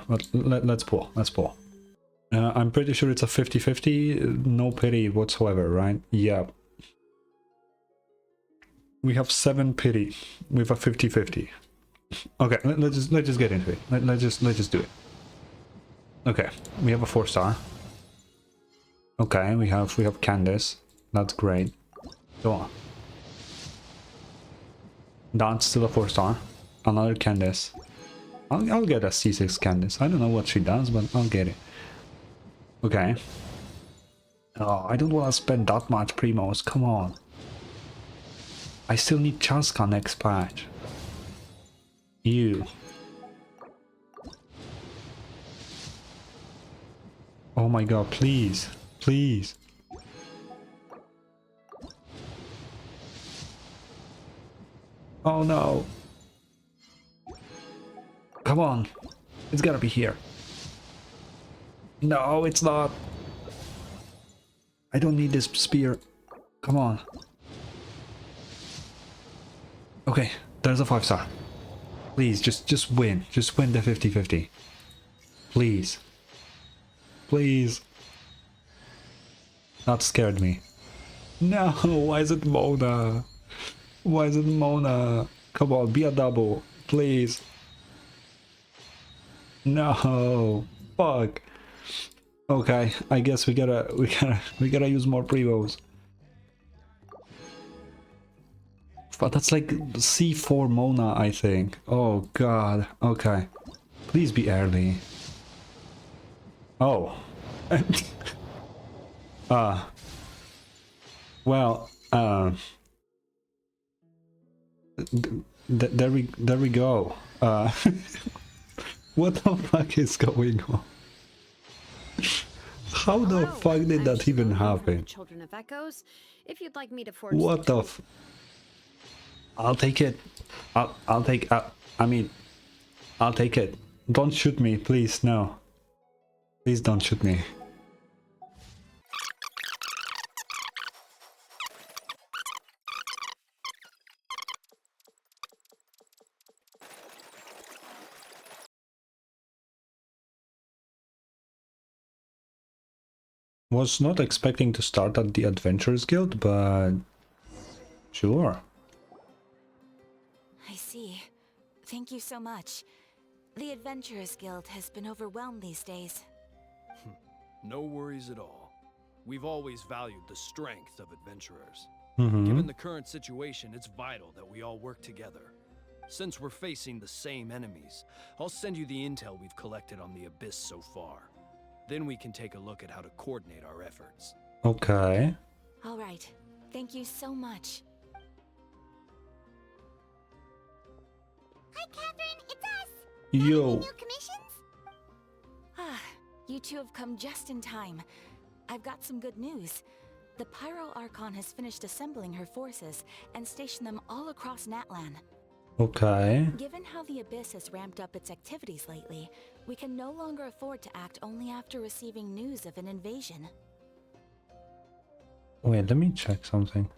but let's pull. Let's pull. I'm pretty sure it's a 50-50, no pity whatsoever, right? Yeah. We have 7 pity with a 50-50. Okay, let's just get into it. Let's just do it. Okay, we have a 4-star. Okay, we have Candace. That's great. Go on. That's still a 4-star. Another Candace. I'll get a C6 Candace. I don't know what she does, but I'll get it. Okay. Oh, I don't want to spend that much primos. Come on. I still need Chaska next patch. You. Oh my god, please. Please. Oh no. Come on. It's gotta be here. No, it's not. I don't need this spear. Come on. Okay, there's a 5-star. Please, just win. Just win the 50-50. Please. Please. That scared me. No, why is it Mona? Why is it Mona? Come on, be a double. Please. No. Fuck. Okay, I guess we gotta use more prevos. But that's like C4 Mona, I think. Oh god. Okay. Please be early. Oh. Well, there we go. What the fuck is going on? How the fuck did that even happen? Children of Echoes, if you'd like me to forge what the f... I'll take it. I'll take... I mean... I'll take it. Don't shoot me, please, no. Please don't shoot me. Was not expecting to start at the Adventurers Guild, but... Sure. I see. Thank you so much. The Adventurers Guild has been overwhelmed these days. No worries at all. We've always valued the strength of adventurers. Mm-hmm. Given the current situation, it's vital that we all work together. Since we're facing the same enemies, I'll send you the intel we've collected on the Abyss so far. Then we can take a look at how to coordinate our efforts. Okay. All right. Thank you so much. Hi, Catherine. It's us. Yo. Any new commissions? Ah, you two have come just in time. I've got some good news. The Pyro Archon has finished assembling her forces and stationed them all across Natlan. Okay. Given how the Abyss has ramped up its activities lately, we can no longer afford to act only after receiving news of an invasion. Wait, let me check something.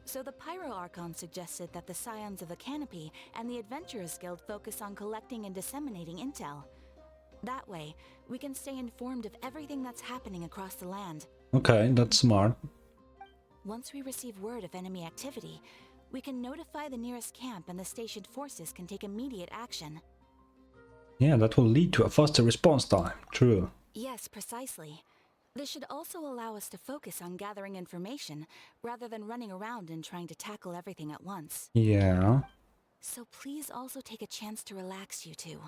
So the Pyro Archon suggested that the Scions of the Canopy and the Adventurers Guild focus on collecting and disseminating intel. That way, we can stay informed of everything that's happening across the land. Okay, that's smart. Once we receive word of enemy activity, we can notify the nearest camp and the stationed forces can take immediate action. Yeah, that will lead to a faster response time. True. Yes, precisely. This should also allow us to focus on gathering information, rather than running around and trying to tackle everything at once. Yeah. So please also take a chance to relax, you two.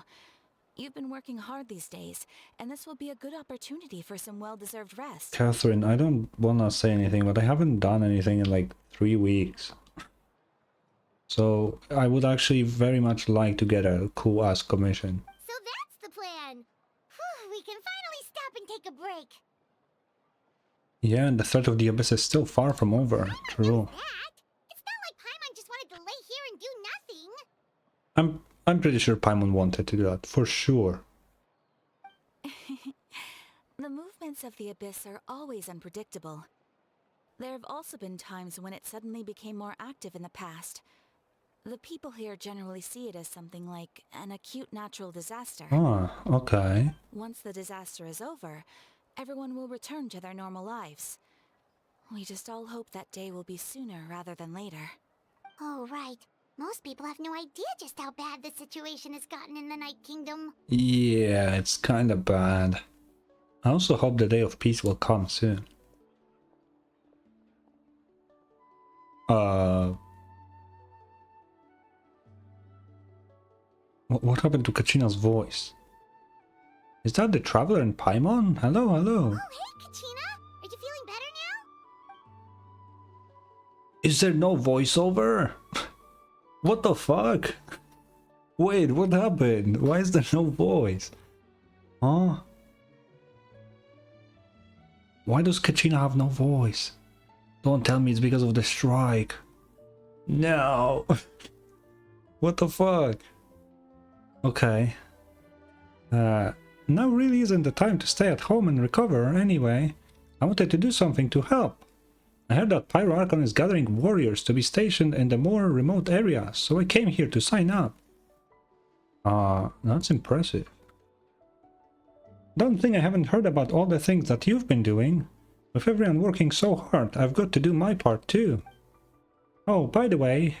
You've been working hard these days, and this will be a good opportunity for some well-deserved rest. Catherine, I don't wanna say anything, but I haven't done anything in like 3 weeks. So I would actually very much like to get a cool-ass commission. So that's the plan. Whew, we can finally stop and take a break. Yeah, and the threat of the Abyss is still far from over. True. That? It's not like Paimon just wanted to lay here and do nothing. I'm pretty sure Paimon wanted to do that, for sure. The movements of the Abyss are always unpredictable. There have also been times when it suddenly became more active in the past. The people here generally see it as something like an acute natural disaster. Oh, okay. Once the disaster is over, everyone will return to their normal lives. We just all hope that day will be sooner rather than later. Oh, right. Most people have no idea just how bad the situation has gotten in the Night Kingdom. Yeah, it's kind of bad. I also hope the day of peace will come soon. What happened to Kachina's voice? Is that the traveler in Paimon? Hello, hello. Oh, hey, Kachina! Are you feeling better now? Is there no voiceover? What the fuck? Wait, what happened? Why is there no voice? Huh? Why does Kachina have no voice? Don't tell me it's because of the strike. No. What the fuck? Okay. Now really isn't the time to stay at home and recover anyway. I wanted to do something to help. I heard that Pyro Archon is gathering warriors to be stationed in the more remote areas, so I came here to sign up. That's impressive. Don't think I haven't heard about all the things that you've been doing. With everyone working so hard, I've got to do my part too. Oh, by the way,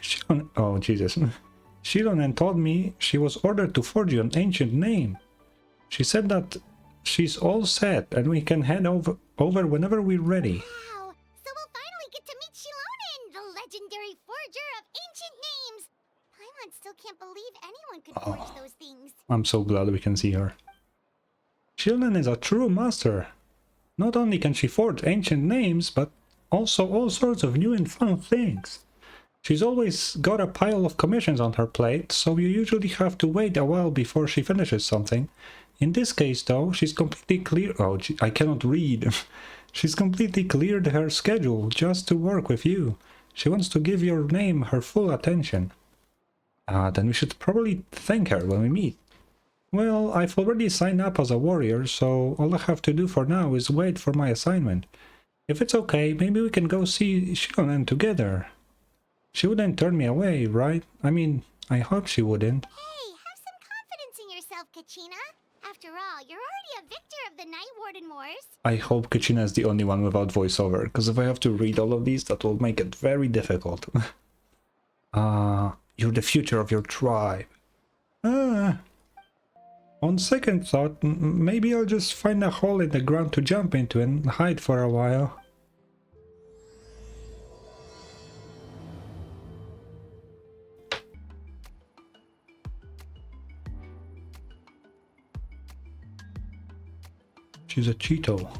oh Jesus. Shilonen told me she was ordered to forge you an ancient name. She said that she's all set and we can head over whenever we're ready. Wow! So we'll finally get to meet Shilonen, the legendary forger of ancient names! Paimon still can't believe anyone could forge those things. I'm so glad we can see her. Shilonen is a true master. Not only can she forge ancient names, but also all sorts of new and fun things. She's always got a pile of commissions on her plate, so you usually have to wait a while before she finishes something. In this case, though, she's completely clear. Oh, I cannot read. She's completely cleared her schedule just to work with you. She wants to give your name her full attention. Then we should probably thank her when we meet. Well, I've already signed up as a warrior, so all I have to do for now is wait for my assignment. If it's okay, maybe we can go see Shilonen together. She wouldn't turn me away, right? I mean, I hope she wouldn't. Hey, have some confidence in yourself, Kachina. After all, you're already a victor of the Night Warden Wars. I hope Kachina is the only one without voiceover, because if I have to read all of these, that will make it very difficult. You're the future of your tribe. On second thought, maybe I'll just find a hole in the ground to jump into and hide for a while. She's a Cheeto.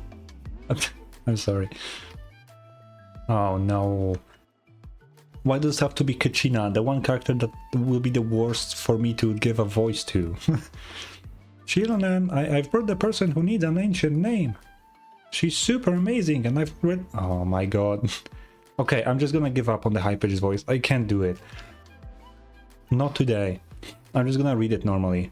I'm sorry. Oh no. Why does it have to be Kachina, the one character that will be the worst for me to give a voice to? Shilonen, I've brought the person who needs an ancient name. She's super amazing and I've read... Oh my god. Okay, I'm just gonna give up on the high-pitched voice. I can't do it. Not today. I'm just gonna read it normally.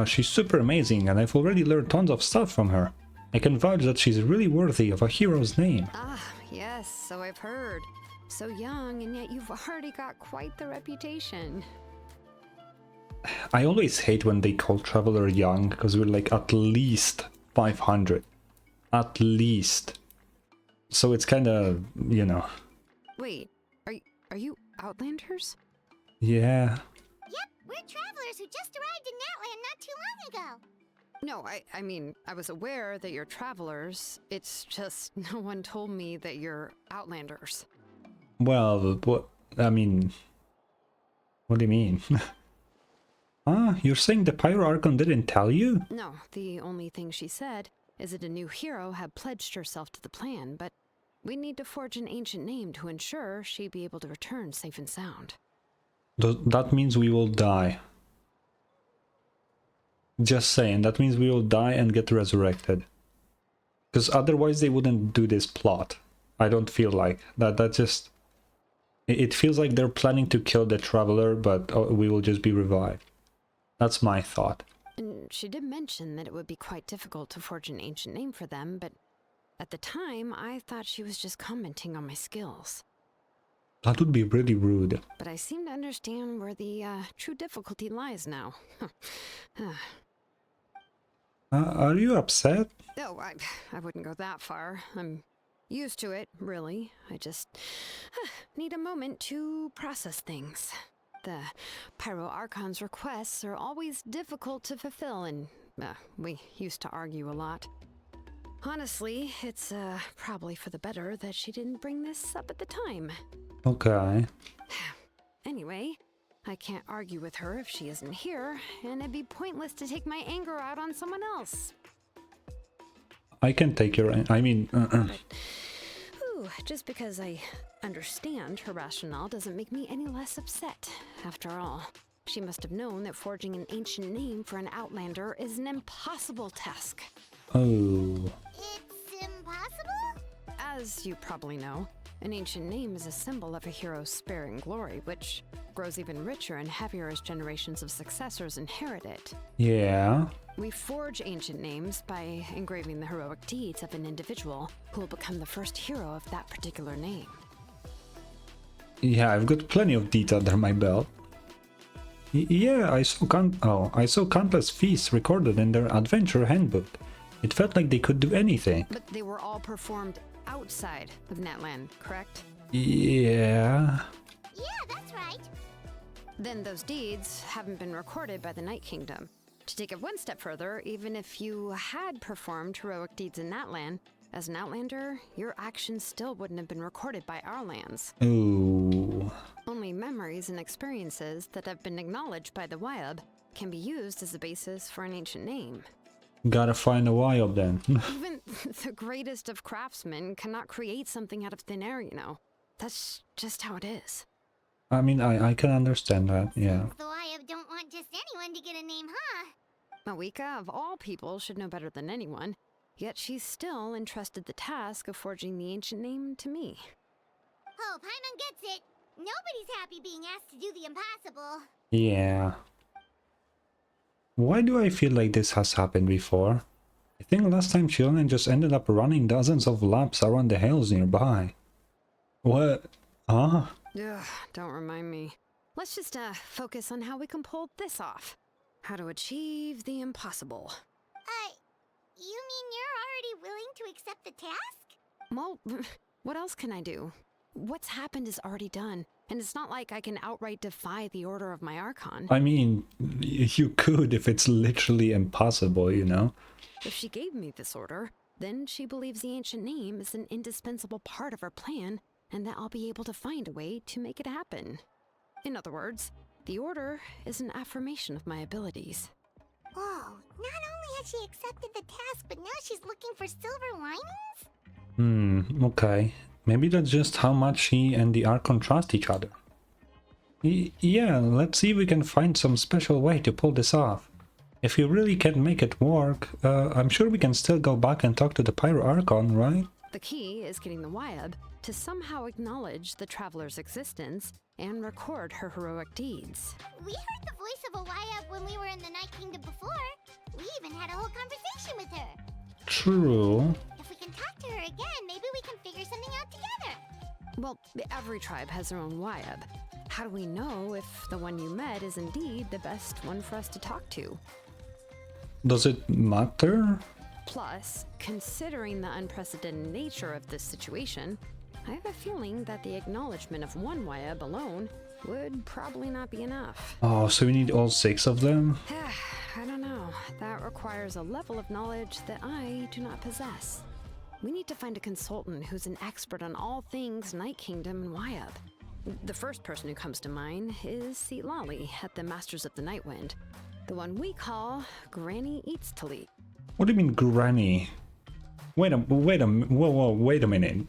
She's super amazing and I've already learned tons of stuff from her. I can vouch that she's really worthy of a hero's name. Ah, yes, so I've heard. So young, and yet you've already got quite the reputation. I always hate when they call Traveler young, because we're like at least 500. At least. So it's kind of, you know. Wait, are you Outlanders? Yeah. Yep, we're travelers who just arrived in Natlan not too long ago. No, I mean, I was aware that you're travelers. It's just no one told me that you're Outlanders. Well, what, I mean, what do you mean? You're saying the Pyro Archon didn't tell you? No, the only thing she said is that a new hero had pledged herself to the plan, but we need to forge an ancient name to ensure she'd be able to return safe and sound. That means we will die. Just saying, that means we will die and get resurrected. Because otherwise they wouldn't do this plot. I don't feel like that just... It feels like they're planning to kill the Traveler, but we will just be revived. That's my thought. And she did mention that it would be quite difficult to forge an ancient name for them, but at the time, I thought she was just commenting on my skills. That would be really rude. But I seem to understand where the true difficulty lies now. Are you upset? Oh, I wouldn't go that far. I'm used to it, really. I just need a moment to process things. The Pyro Archon's requests are always difficult to fulfill, and we used to argue a lot. Honestly, it's probably for the better that she didn't bring this up at the time. Okay. Anyway, I can't argue with her if she isn't here, and it'd be pointless to take my anger out on someone else. I can take your... I mean... Just because I understand her rationale doesn't make me any less upset. After all, she must have known that forging an ancient name for an Outlander is an impossible task. Oh. It's impossible? As you probably know, an ancient name is a symbol of a hero's spirit and glory, which grows even richer and heavier as generations of successors inherit it. Yeah. We forge ancient names by engraving the heroic deeds of an individual who will become the first hero of that particular name. Yeah, I've got plenty of deeds under my belt. Yeah, I saw countless feats recorded in their adventure handbook. It felt like they could do anything. But they were all performed outside of Natlan, correct? Yeah. Yeah, that's right. Then those deeds haven't been recorded by the Night Kingdom. To take it one step further, even if you had performed heroic deeds in Natlan, as an Outlander, your actions still wouldn't have been recorded by our lands. Ooh. Only memories and experiences that have been acknowledged by the Wyab can be used as a basis for an ancient name. Gotta find a Wyab then. Even the greatest of craftsmen cannot create something out of thin air, you know. That's just how it is. I mean, I can understand that, yeah. So I don't want just anyone to get a name, huh? Mawika, of all people, should know better than anyone, yet she's still entrusted the task of forging the ancient name to me. Oh, Paimon gets it. Nobody's happy being asked to do the impossible. Yeah. Why do I feel like this has happened before? I think last time Children just ended up running dozens of laps around the hills nearby. What? Huh? Ugh, don't remind me. Let's just focus on how we can pull this off. How to achieve the impossible. You mean you're already willing to accept the task? Well, what else can I do? What's happened is already done, and it's not like I can outright defy the order of my Archon. I mean, you could if it's literally impossible, you know? If she gave me this order, then she believes the ancient name is an indispensable part of her plan, and that I'll be able to find a way to make it happen. In other words, the order is an affirmation of my abilities. Whoa, not only has she accepted the task, but now she's looking for silver linings? Okay. Maybe that's just how much she and the Archon trust each other. Yeah, let's see if we can find some special way to pull this off. If we really can't make it work, I'm sure we can still go back and talk to the Pyro Archon, right? The key is getting the Wyab to somehow acknowledge the traveler's existence and record her heroic deeds. We heard the voice of a Wyab when we were in the Night Kingdom before. We even had a whole conversation with her. True. If we can talk to her again, maybe we can figure something out together. Well, every tribe has their own Wyab. How do we know if the one you met is indeed the best one for us to talk to? Does it matter? Plus, considering the unprecedented nature of this situation, I have a feeling that the acknowledgement of one Wyab alone would probably not be enough. Oh, so we need all 6 of them? I don't know. That requires a level of knowledge that I do not possess. We need to find a consultant who's an expert on all things Night Kingdom and Wyab. The first person who comes to mind is Lali at the Masters of the Nightwind, the one we call Granny Eats Talit. What do you mean, Granny? Wait a minute.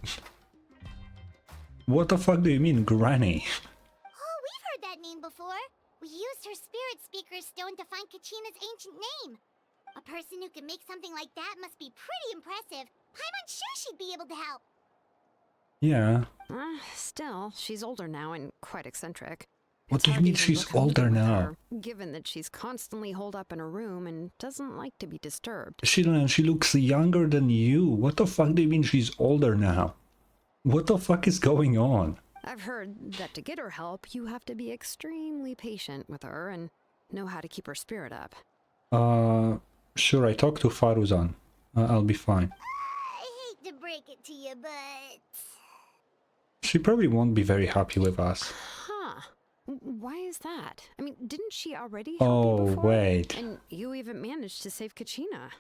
What the fuck do you mean, Granny? Oh, we've heard that name before. We used her Spirit Speaker's stone to find Kachina's ancient name. A person who can make something like that must be pretty impressive. I'm sure she'd be able to help. Yeah. Still, she's older now and quite eccentric. What It's do you hard to mean even she's look at older with now? her, given that she's constantly holed up in her room and doesn't like to be disturbed. She looks younger than you. What the fuck do you mean she's older now? What the fuck is going on? I've heard that to get her help, you have to be extremely patient with her and know how to keep her spirit up. Sure, I talked to Faruzan. I'll be fine. I hate to break it to you, but... She probably won't be very happy with us. Huh. Why is that? I mean, didn't she already help you Oh, before? wait. And you even managed to save Kachina.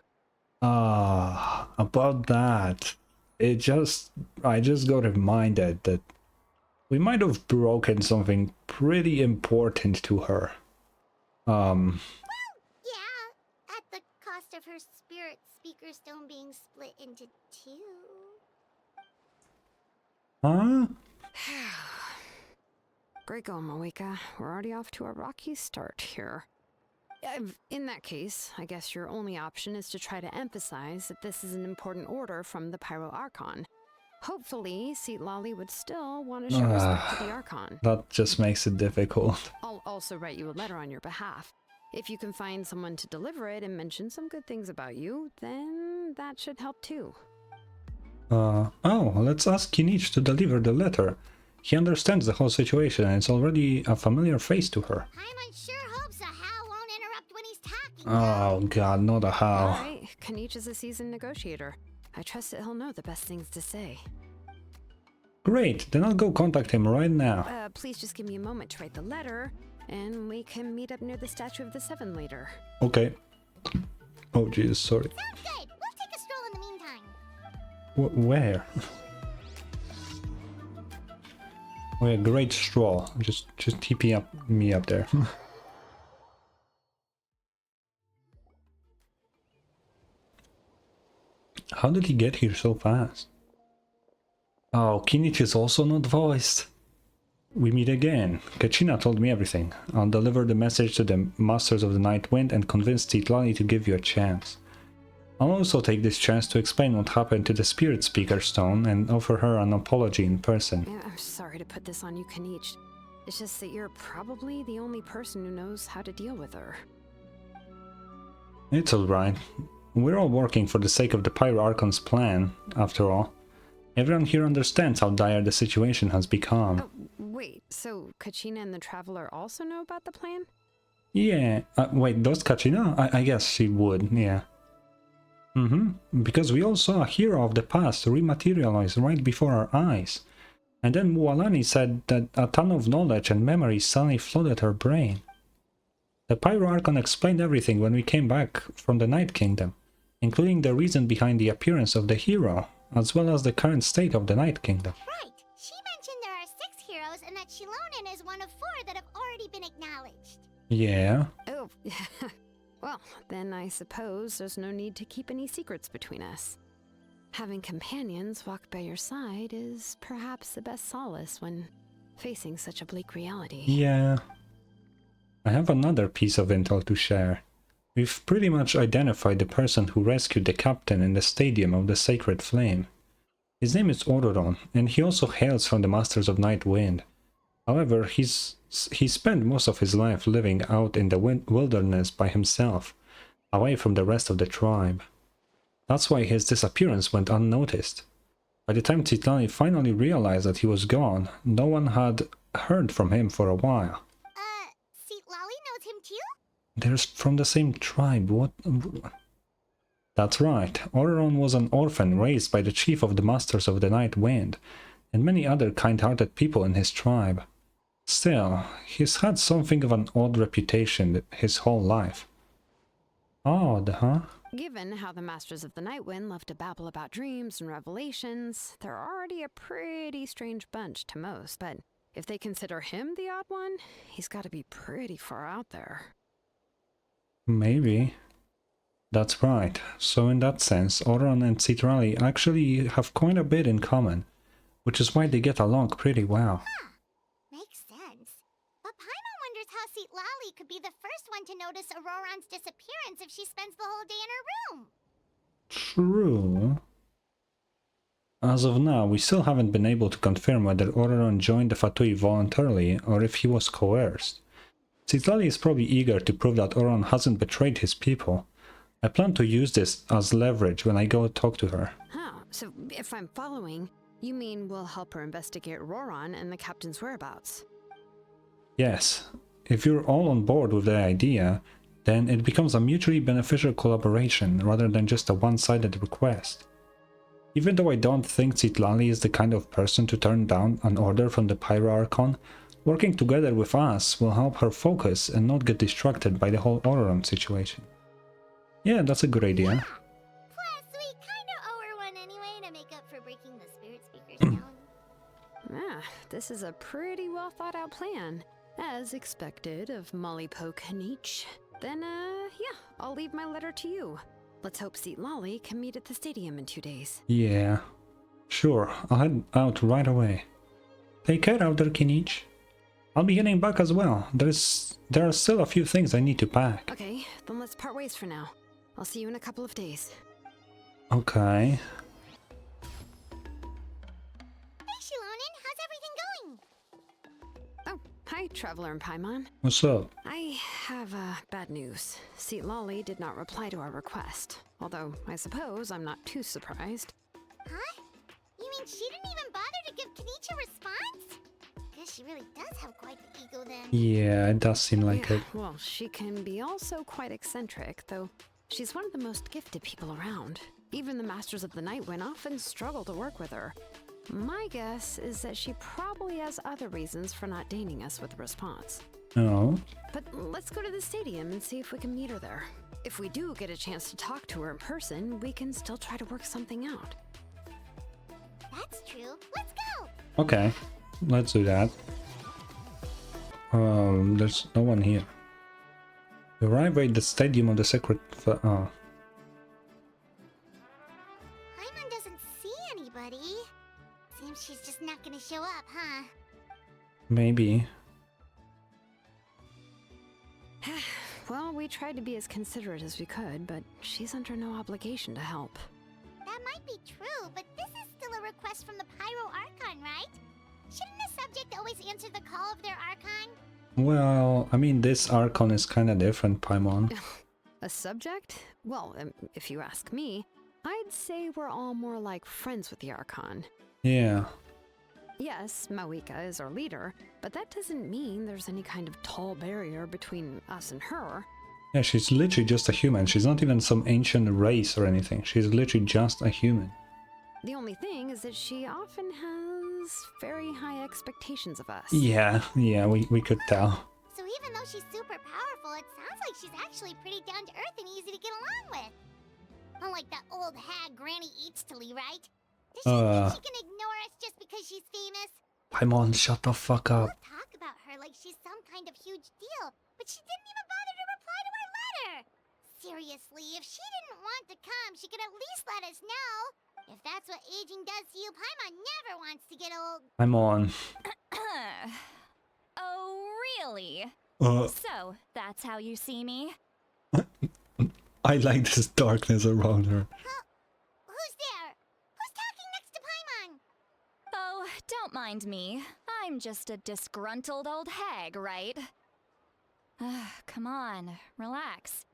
Ah, about that. I just got reminded that we might have broken something pretty important to her. Well, yeah. At the cost of her spirit speaker stone being split into two. Huh? Great going, Moeka. We're already off to a rocky start here. In that case, I guess your only option is to try to emphasize that this is an important order from the Pyro Archon. Hopefully, Lali would still want to show respect to the Archon. That just makes it difficult. I'll also write you a letter on your behalf. If you can find someone to deliver it and mention some good things about you, then that should help too. Let's ask Kinich to deliver the letter. He understands the whole situation and it's already a familiar face to her. Paimon sure hopes a Hal won't interrupt when he's talking. Oh god, not a how. Alright, Kinich is a seasoned negotiator. I trust that he'll know the best things to say. Great, then I'll go contact him right now. Please just give me a moment to write the letter, and we can meet up near the Statue of the Seven later. Okay. Oh Jesus, sorry. Sounds good. We'll take a stroll in the meantime. Where? Oh yeah, great stroll. Just TP me up there. How did he get here so fast? Oh, Kinich is also not voiced. We meet again. Kachina told me everything. I'll deliver the message to the Masters of the Night Wind and convince Titlani to give you a chance. I'll also take this chance to explain what happened to the Spirit Speaker Stone and offer her an apology in person. Yeah, I'm sorry to put this on you, Kinich. It's just that you're probably the only person who knows how to deal with her. It's alright. We're all working for the sake of the Pyro Archon's plan, after all. Everyone here understands how dire the situation has become. Oh, wait, so Kachina and the Traveler also know about the plan? Yeah, wait, does Kachina? I guess she would, yeah. Because we all saw a hero of the past rematerialize right before our eyes. And then Mualani said that a ton of knowledge and memories suddenly flooded her brain. The Pyro Archon explained everything when we came back from the Night Kingdom, including the reason behind the appearance of the hero, as well as the current state of the Night Kingdom. Right. She mentioned there are 6 heroes and that Shilonen is one of 4 that have already been acknowledged. Yeah. Oh, well, then I suppose there's no need to keep any secrets between us. Having companions walk by your side is perhaps the best solace when facing such a bleak reality. Yeah. I have another piece of intel to share. We've pretty much identified the person who rescued the captain in the Stadium of the Sacred Flame. His name is Ororon, and he also hails from the Masters of Night Wind. However, he spent most of his life living out in the wilderness by himself, away from the rest of the tribe. That's why his disappearance went unnoticed. By the time Titlani finally realized that he was gone, no one had heard from him for a while. Lali knows him too? They're from the same tribe, what? That's right, Ororon was an orphan raised by the chief of the Masters of the Night Wind, and many other kind-hearted people in his tribe. Still, he's had something of an odd reputation his whole life. Odd, huh? Given how the Masters of the Night Wind love to babble about dreams and revelations, they're already a pretty strange bunch to most, but if they consider him the odd one, he's got to be pretty far out there. Maybe. That's right. So in that sense, Ororon and Citrali actually have quite a bit in common, which is why they get along pretty well. Huh. Makes sense. But Paimon wonders how Lali could be the first one to notice Auroron's disappearance if she spends the whole day in her room. True. As of now, we still haven't been able to confirm whether Ororon joined the Fatui voluntarily or if he was coerced. Citlali is probably eager to prove that Ororon hasn't betrayed his people. I plan to use this as leverage when I go talk to her. Oh, so if I'm following, You mean we'll help her investigate Roron and the captain's whereabouts? Yes. If you're all on board with the idea, then it becomes a mutually beneficial collaboration rather than just a one-sided request. Even though I don't think Citlali is the kind of person to turn down an order from the Pyro Archon, working together with us will help her focus and not get distracted by the whole Auroron situation. Yeah, that's a good idea. Plus, we kinda owe her one anyway to make up for breaking the spirit speaker's down. Ah, this is a pretty well thought out plan. As expected of Molly Poke Nietzsche. Then, yeah, I'll leave my letter to you. Let's hope Citlali can meet at the stadium in 2 days. Yeah. Sure, I'll head out right away. Take care out there, Kinich. I'll be getting back as well. There are still a few things I need to pack. Okay, then let's part ways for now. I'll see you in a couple of days. Okay. Hey, Shilonin, how's everything going? Oh, hi, Traveler and Paimon. What's up? I have bad news. Citlali did not reply to our request. Although, I suppose I'm not too surprised. Huh? You mean she didn't even bother to give Kenichi a response? Guess she really does have quite the ego then. Yeah, it does seem like Yeah, it. well, she can be also quite eccentric, though she's one of the most gifted people around. Even the Masters of the Nightwind often struggle to work with her. My guess is that she probably has other reasons for not deigning us with a response. No. But let's go to the stadium and see if we can meet her there. If we do get a chance to talk to her in person, we can still try to work something out. That's true. Let's go! Okay, let's do that. There's no one here. You arrive at the stadium of the Sacred... Paimon doesn't see anybody. Seems she's just not gonna show up, huh? Maybe. Well, we tried to be as considerate as we could, but she's under no obligation to help. That might be true, but this is still a request from the Pyro Archon, right? Shouldn't the subject always answer the call of their Archon? Well, I mean, this Archon is kinda different, Paimon. A subject? Well, if you ask me, I'd say we're all more like friends with the Archon. Yeah. Yes, Mawika is our leader, but that doesn't mean there's any kind of tall barrier between us and her. Yeah, she's literally just a human. She's not even some ancient race or anything. She's literally just a human. The only thing is that she often has very high expectations of us. Yeah, we could tell. So even though she's super powerful, it sounds like she's actually pretty down to earth and easy to get along with. Unlike that old hag Granny Eatstily, right? Does she think she can ignore us just because she's famous? Paimon, shut the fuck up. We'll talk about her like she's some kind of huge deal, but she didn't even bother to reply to our letter. Seriously, if she didn't want to come, she could at least let us know. If that's what aging does to you, Paimon never wants to get old. Paimon. Oh, really? So, that's how you see me? I like this darkness around her. Who's there? Who's talking next to Paimon? Oh, don't mind me. I'm just a disgruntled old hag, right? Come on, relax.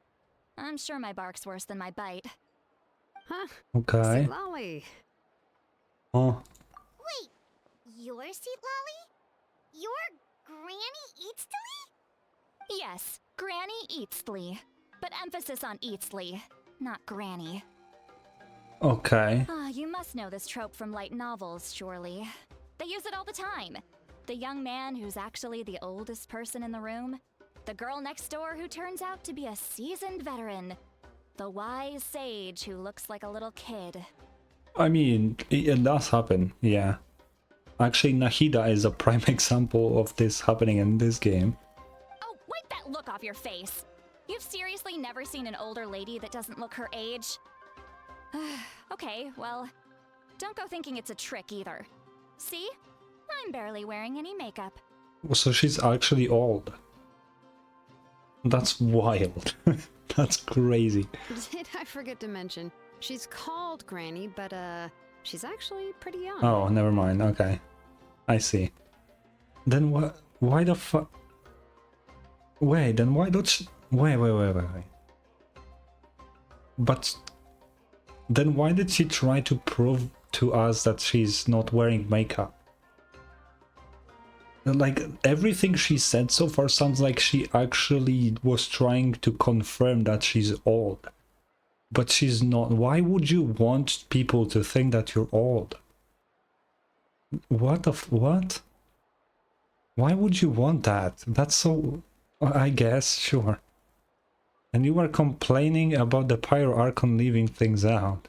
I'm sure my bark's worse than my bite. Huh? Okay. Citlali. Oh. Wait, you're Citlali? You're Granny Eatstily? Yes, Granny Eatstly. But emphasis on Eatstly, not Granny. Okay. You must know this trope from light novels, surely. They use it all the time. The young man who's actually the oldest person in the room. The girl next door who turns out to be a seasoned veteran. The wise sage who looks like a little kid. I mean, it does happen, yeah. Actually, Nahida is a prime example of this happening in this game. Oh, wipe that look off your face! You've seriously never seen an older lady that doesn't look her age? Okay, well, don't go thinking it's a trick either. See? I'm barely wearing any makeup. So she's actually old. That's wild. That's crazy. Did I forget to mention, she's called Granny, but she's actually pretty young. Oh, never mind. Okay. I see. Then what? Why the fuck? Wait, then why don't she... Wait. But then why did she try to prove to us that she's not wearing makeup. Like, everything she said so far sounds like she actually was trying to confirm that she's old. But she's not. Why would you want people to think that you're old? What? Why would you want that? That's so... I guess, sure. And you were complaining about the Pyro Archon leaving things out.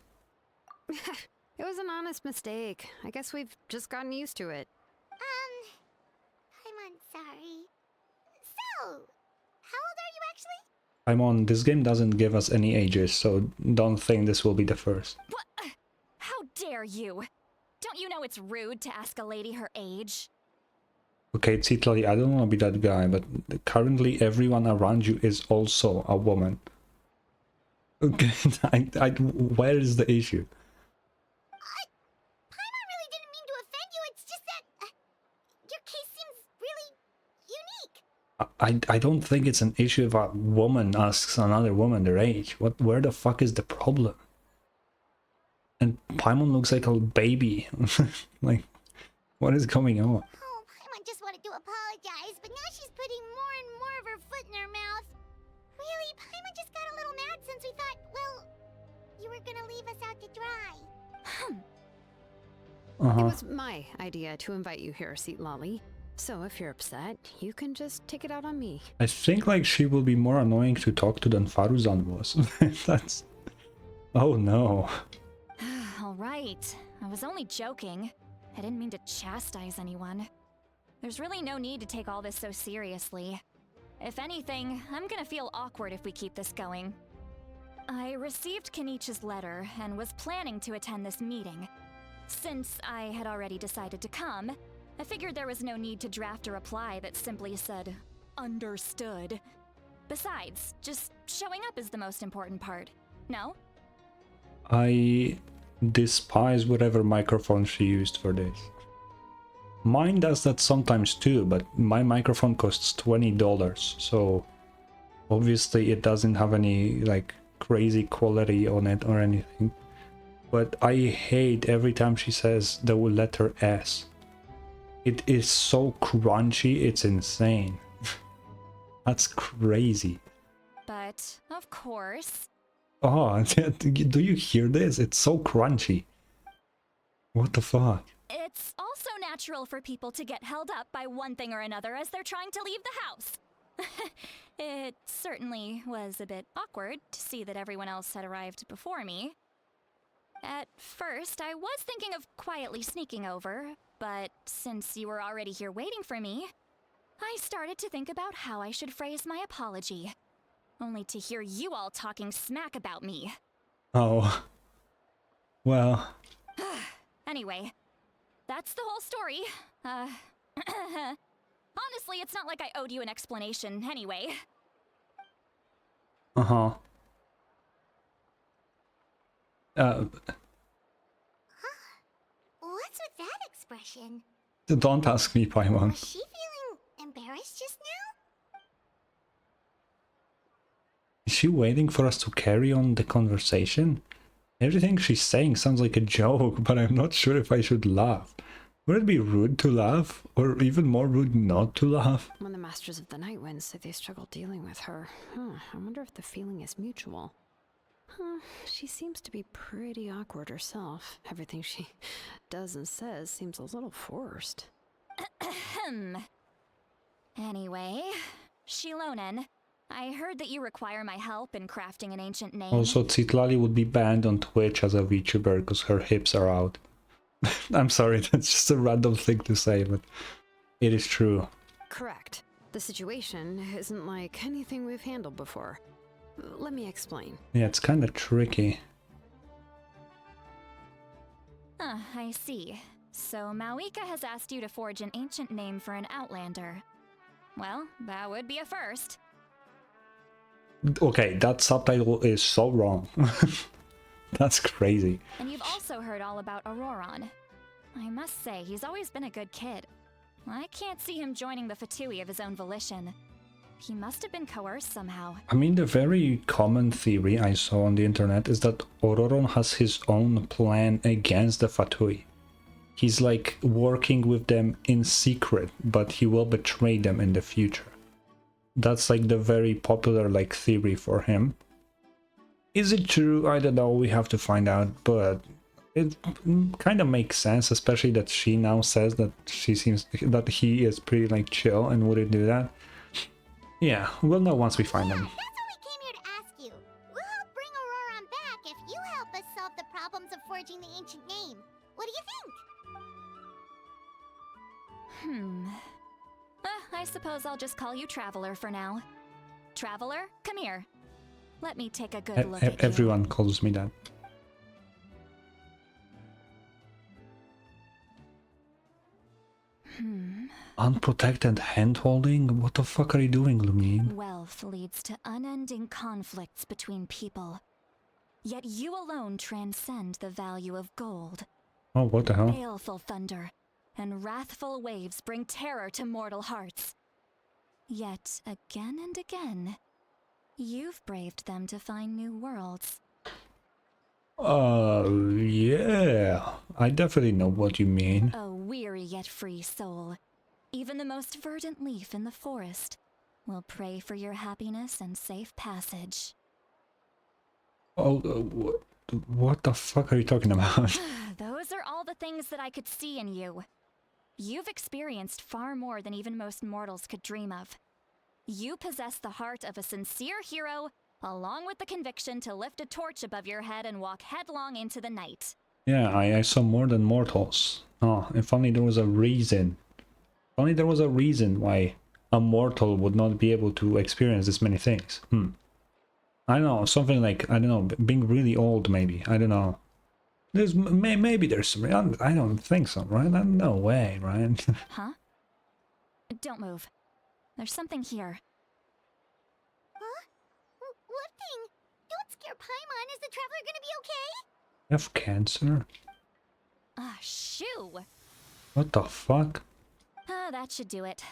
It was an honest mistake. I guess we've just gotten used to it. I'm sorry. So, how old are you actually? I'm on. This game doesn't give us any ages, so don't think this will be the first. What? How dare you? Don't you know it's rude to ask a lady her age? Okay, Tsitlali, I don't want to be that guy, but currently everyone around you is also a woman. Okay, where is the issue? Paimon really didn't mean to offend you, it's just that... your case seems really unique. I don't think it's an issue if a woman asks another woman their age. Where the fuck is the problem? And Paimon looks like a baby. Like, what is going on? Oh, Paimon just wanted to apologize, but now she's putting more and more of her foot in her mouth. Really, Paimon just got a little mad since we thought, well, you were gonna leave us out to dry. It was my idea to invite you here, Tsitlali. So if you're upset, you can just take it out on me. I think like she will be more annoying to talk to than Faruzan was. That's... Oh no. Alright, I was only joking. I didn't mean to chastise anyone. There's really no need to take all this so seriously. If anything, I'm gonna feel awkward if we keep this going. I received Kenichi's letter and was planning to attend this meeting. Since I had already decided to come, I figured there was no need to draft a reply that simply said, "Understood." Besides, just showing up is the most important part, no? I despise whatever microphone she used for this. Mine does that sometimes too, but my microphone costs $20, so obviously it doesn't have any like crazy quality on it or anything. But I hate every time she says the letter S. It is so crunchy, it's insane. That's crazy. But, of course... Oh, do you hear this? It's so crunchy. What the fuck? It's also natural for people to get held up by one thing or another as they're trying to leave the house. It certainly was a bit awkward to see that everyone else had arrived before me. At first, I was thinking of quietly sneaking over, but since you were already here waiting for me, I started to think about how I should phrase my apology. Only to hear you all talking smack about me. Oh. Well. Anyway, that's the whole story. Honestly, it's not like I owed you an explanation anyway. Uh-huh. What's with that expression? Don't ask me, Paimon. Was she feeling embarrassed just now? Is she waiting for us to carry on the conversation? Everything she's saying sounds like a joke, but I'm not sure if I should laugh. Would it be rude to laugh? Or even more rude not to laugh? When the Masters of the Night Wind say they struggle dealing with her, I wonder if the feeling is mutual. She seems to be pretty awkward herself. Everything she does and says seems a little forced. Anyway, Shilonen, I heard that you require my help in crafting an ancient name. Also, Tsitlali would be banned on Twitch as a VTuber because her hips are out. I'm sorry, that's just a random thing to say, but it is true. Correct. The situation isn't like anything we've handled before. Let me explain. Yeah, it's kind of tricky. I see. So Mawika has asked you to forge an ancient name for an outlander. Well, that would be a first. Okay, that subtitle is so wrong. That's crazy. And you've also heard all about Auroron. I must say, he's always been a good kid. I can't see him joining the Fatui of his own volition. He must have been coerced somehow. I mean, the very common theory I saw on the internet is that Ororon has his own plan against the Fatui. He's like working with them in secret, but he will betray them in the future. That's like the very popular like theory for him. Is it true? I don't know, we have to find out, but it kind of makes sense, especially that she now says that she seems that he is pretty like chill and wouldn't do that. Yeah, we'll know once we find him. That's what we came here to ask you. We'll help bring Auroron back if you help us solve the problems of forging the ancient name. What do you think? I suppose I'll just call you Traveler for now. Traveler, come here. Let me take a good look at you. Everyone calls me that. Unprotected hand-holding? What the fuck are you doing, Lumine? Wealth leads to unending conflicts between people. Yet you alone transcend the value of gold. Oh, what the hell? Baleful thunder and wrathful waves bring terror to mortal hearts. Yet again and again, you've braved them to find new worlds. Yeah. I definitely know what you mean. A weary yet free soul. Even the most verdant leaf in the forest will pray for your happiness and safe passage. Oh, what the fuck are you talking about? Those are all the things that I could see in you. You've experienced far more than even most mortals could dream of. You possess the heart of a sincere hero, along with the conviction to lift a torch above your head and walk headlong into the night. Yeah, I saw more than mortals. Oh, if only there was a reason. If only there was a reason why a mortal would not be able to experience this many things. I don't know, something like, I don't know, being really old maybe. I don't know. There's maybe there's some, I don't think so, right? No way, right? Huh? Don't move. There's something here. Huh? What thing? Don't scare Paimon. Is the traveler gonna be okay? You have cancer? Ah, shoo! What the fuck? That should do it.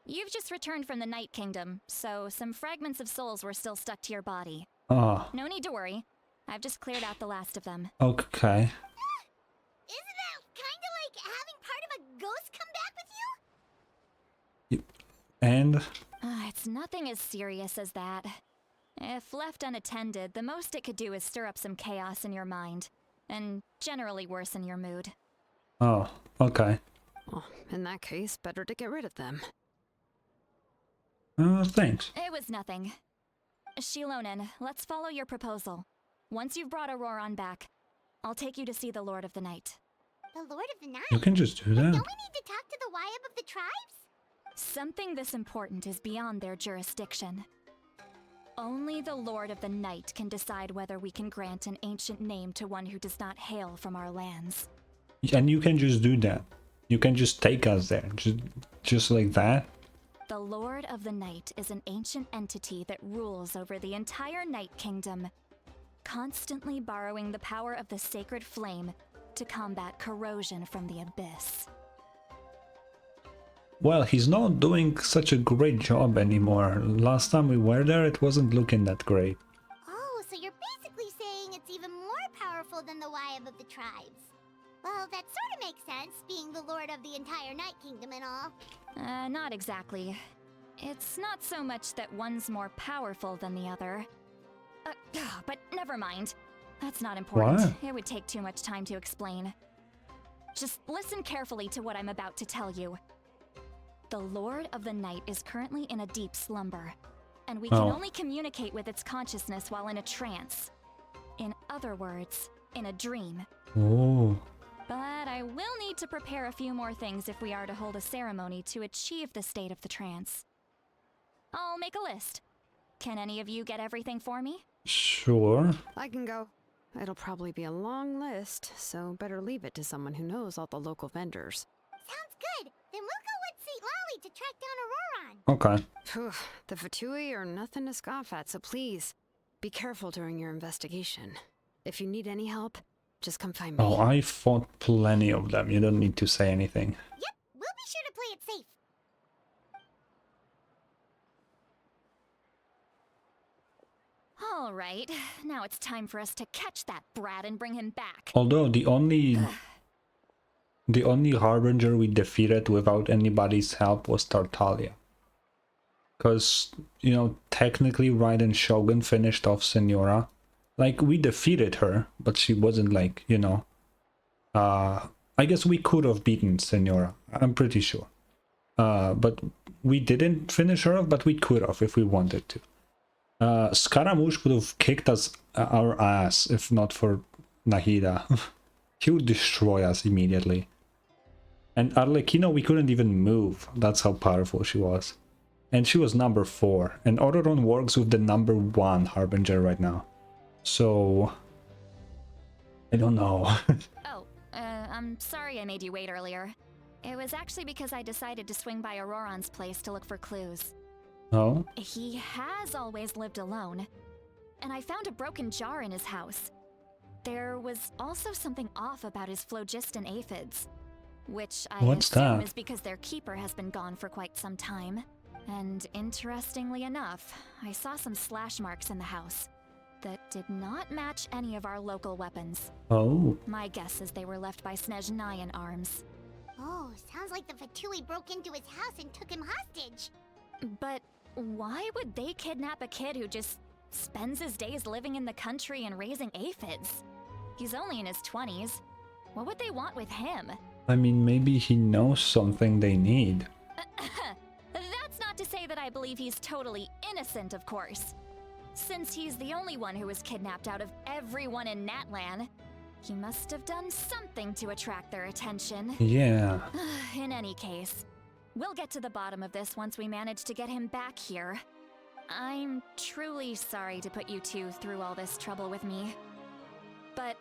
You've just returned from the Night Kingdom, so some fragments of souls were still stuck to your body. Oh, No need to worry. I've just cleared out the last of them. okay. Isn't that kind of like having part of a ghost come back with you? And? It's nothing as serious as that. If left unattended, the most it could do is stir up some chaos in your mind, and generally worsen your mood. Oh, okay. Well, in that case, better to get rid of them. Thanks. It was nothing. Shilonen, let's follow your proposal. Once you've brought Auroron back, I'll take you to see the Lord of the Night. The Lord of the Night? You can just do that. Don't we need to talk to the Wyab of the tribes? Something this important is beyond their jurisdiction. Only the Lord of the Night can decide whether we can grant an ancient name to one who does not hail from our lands. And you can just do that. You can just take us there. Just like that. The Lord of the Night is an ancient entity that rules over the entire Night Kingdom, constantly borrowing the power of the sacred flame to combat corrosion from the abyss. Well, he's not doing such a great job anymore. Last time we were there, it wasn't looking that great. Oh, so you're basically saying it's even more powerful than the Wyab of the tribes. Well, that sort of makes sense, being the lord of the entire Night Kingdom and all. Not exactly. It's not so much that one's more powerful than the other. But never mind. That's not important. What? It would take too much time to explain. Just listen carefully to what I'm about to tell you. The Lord of the Night is currently in a deep slumber, and we can only communicate with its consciousness while in a trance. In other words, in a dream. Oh. But I will need to prepare a few more things if we are to hold a ceremony to achieve the state of the trance. I'll make a list. Can any of you get everything for me? Sure. I can go. It'll probably be a long list, so better leave it to someone who knows all the local vendors. Sounds good. Then we'll go with St. Lolly to track down Auroron. Okay. Phew, the Vtuber are nothing to scoff at, so please, be careful during your investigation. If you need any help, just come find me. Oh, I fought plenty of them. You don't need to say anything. Yep, we'll be sure to play it safe. All right, now it's time for us to catch that brat and bring him back. Although the only Harbinger we defeated without anybody's help was Tartaglia. Because, you know, technically Raiden Shogun finished off Senora. Like, we defeated her, but she wasn't like, you know... I guess we could have beaten Senora, I'm pretty sure. But we didn't finish her off, but we could have if we wanted to. Scaramouche would have kicked our ass if not for Nahida. He would destroy us immediately. And Arlecchino, we couldn't even move. That's how powerful she was. And she was number 4. And Auroron works with the number 1 Harbinger right now. So... I don't know. Oh, I'm sorry I made you wait earlier. It was actually because I decided to swing by Auroron's place to look for clues. Oh? He has always lived alone. And I found a broken jar in his house. There was also something off about his phlogiston aphids. Which I assume is because their keeper has been gone for quite some time. And interestingly enough, I saw some slash marks in the house that did not match any of our local weapons. Oh. My guess is they were left by Snezhnayan arms. Oh, sounds like the Vtuber broke into his house and took him hostage. But why would they kidnap a kid who just spends his days living in the country and raising aphids? He's only in his 20s. What would they want with him? I mean, maybe he knows something they need. That's not to say that I believe he's totally innocent, of course. Since he's the only one who was kidnapped out of everyone in Natlan, he must have done something to attract their attention. Yeah. In any case, we'll get to the bottom of this once we manage to get him back here. I'm truly sorry to put you two through all this trouble with me. But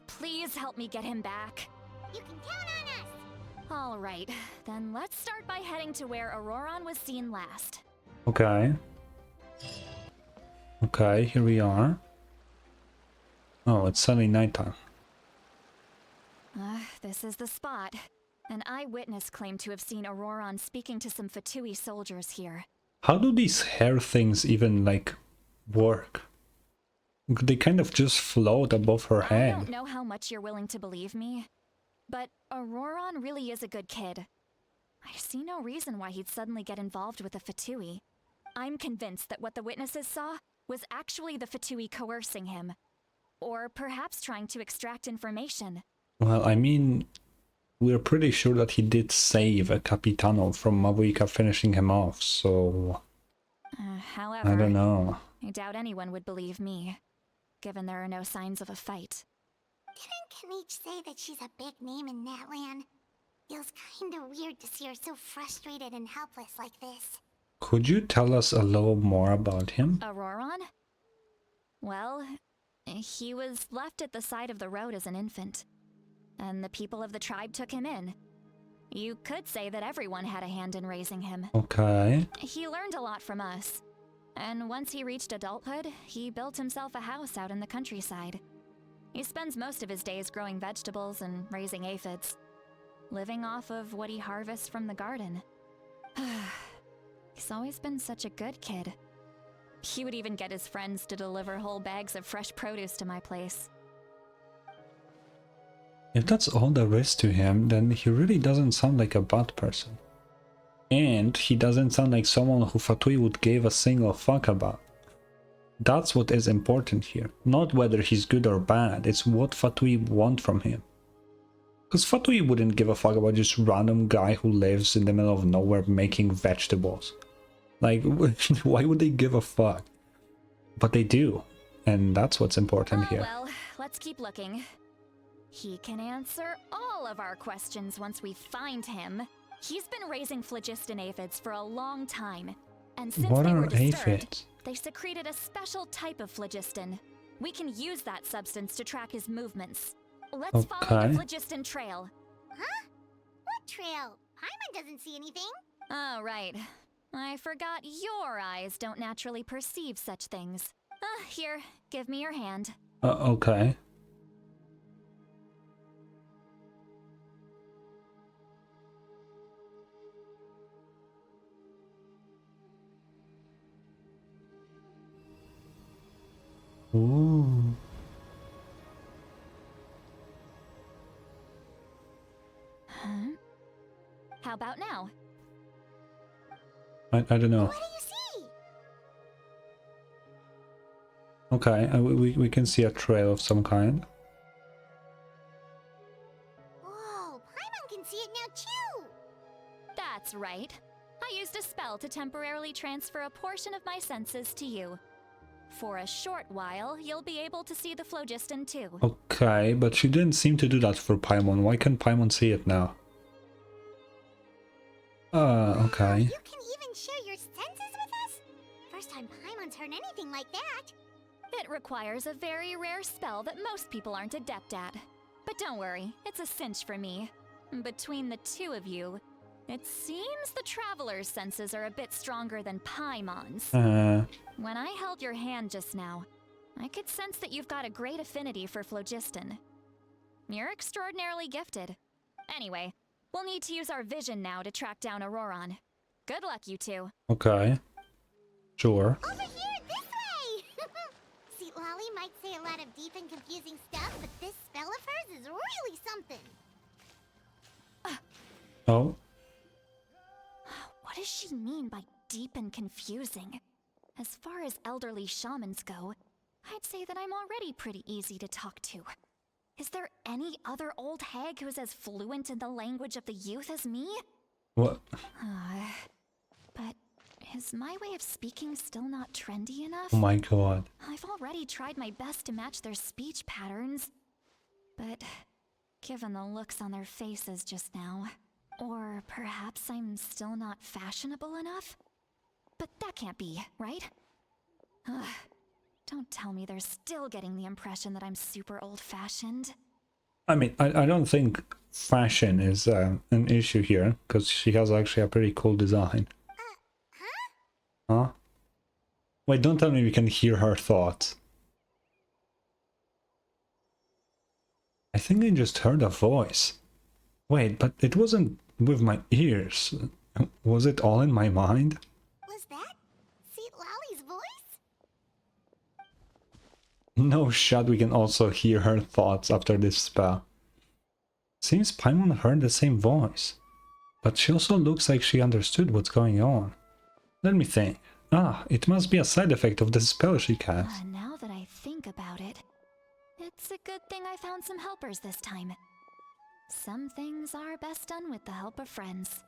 please help me get him back. You can count on us! All right, then let's start by heading to where Auroron was seen last. Okay. Okay, here we are. Oh, it's suddenly nighttime. This is the spot. An eyewitness claimed to have seen Auroron speaking to some Fatui soldiers here. How do these hair things even, like, work? They kind of just float above her head. I don't know how much you're willing to believe me, but Auroron really is a good kid. I see no reason why he'd suddenly get involved with a Fatui. I'm convinced that what the witnesses saw was actually the Fatui coercing him. Or perhaps trying to extract information. Well, I mean, we're pretty sure that he did save a Capitano from Mavuika finishing him off, so... However, I don't know. I doubt anyone would believe me, given there are no signs of a fight. Didn't Kanich say that she's a big name in Natlan? Feels kinda weird to see her so frustrated and helpless like this. Could you tell us a little more about him? Auroron? Well, he was left at the side of the road as an infant, and the people of the tribe took him in. You could say that everyone had a hand in raising him. Okay. He learned a lot from us, and once he reached adulthood, he built himself a house out in the countryside. He spends most of his days growing vegetables and raising aphids, living off of what he harvests from the garden. He's always been such a good kid. He would even get his friends to deliver whole bags of fresh produce to my place. If that's all there is to him, then he really doesn't sound like a bad person. And he doesn't sound like someone who Fatui would give a single fuck about. That's what is important here. Not whether he's good or bad, it's what Fatui want from him. Because Fatui wouldn't give a fuck about just random guy who lives in the middle of nowhere making vegetables. Like, why would they give a fuck? But they do, and that's what's important here. Well, let's keep looking. He can answer all of our questions once we find him. He's been raising phlogiston aphids for a long time, and since What they are were disturbed, aphids? they secreted a special type of phlogiston. We can use that substance to track his movements. Let's follow the phlogiston trail. Huh? What trail? Paimon doesn't see anything. Oh, right. I forgot your eyes don't naturally perceive such things. Here, give me your hand. Okay. Ooh. Huh? How about now? I don't know. What do you see? Okay, we can see a trail of some kind. Whoa, Paimon can see it now too! That's right. I used a spell to temporarily transfer a portion of my senses to you. For a short while, you'll be able to see the phlogiston too. Okay, but she didn't seem to do that for Paimon. Why can't Paimon see it now? Okay. You can even share your senses with us? First time Paimon's heard anything like that. It requires a very rare spell that most people aren't adept at. But don't worry, it's a cinch for me. Between the two of you, it seems the Traveler's senses are a bit stronger than Paimon's. When I held your hand just now, I could sense that you've got a great affinity for phlogiston. You're extraordinarily gifted. Anyway, we'll need to use our vision now to track down Auroron. Good luck, you two. Okay. Sure. Over here, this way! See, Lolly might say a lot of deep and confusing stuff, but this spell of hers is really something. Oh. What does she mean by deep and confusing? As far as elderly shamans go, I'd say that I'm already pretty easy to talk to. Is there any other old hag who's as fluent in the language of the youth as me? What? But is my way of speaking still not trendy enough? Oh my god. I've already tried my best to match their speech patterns. But given the looks on their faces just now, or perhaps I'm still not fashionable enough? But that can't be, right? Ugh. Don't tell me they're still getting the impression that I'm super old-fashioned. I mean, I don't think fashion is an issue here, because she has actually a pretty cool design. Huh? Wait, don't tell me we can hear her thoughts. I think I just heard a voice. Wait, but it wasn't with my ears. Was it all in my mind? Was that Seat Lolly's voice? No shot, we can also hear her thoughts after this spell. Seems Paimon heard the same voice. But she also looks like she understood what's going on. Let me think. Ah, it must be a side effect of the spell she cast. Now that I think about it, it's a good thing I found some helpers this time. Some things are best done with the help of friends.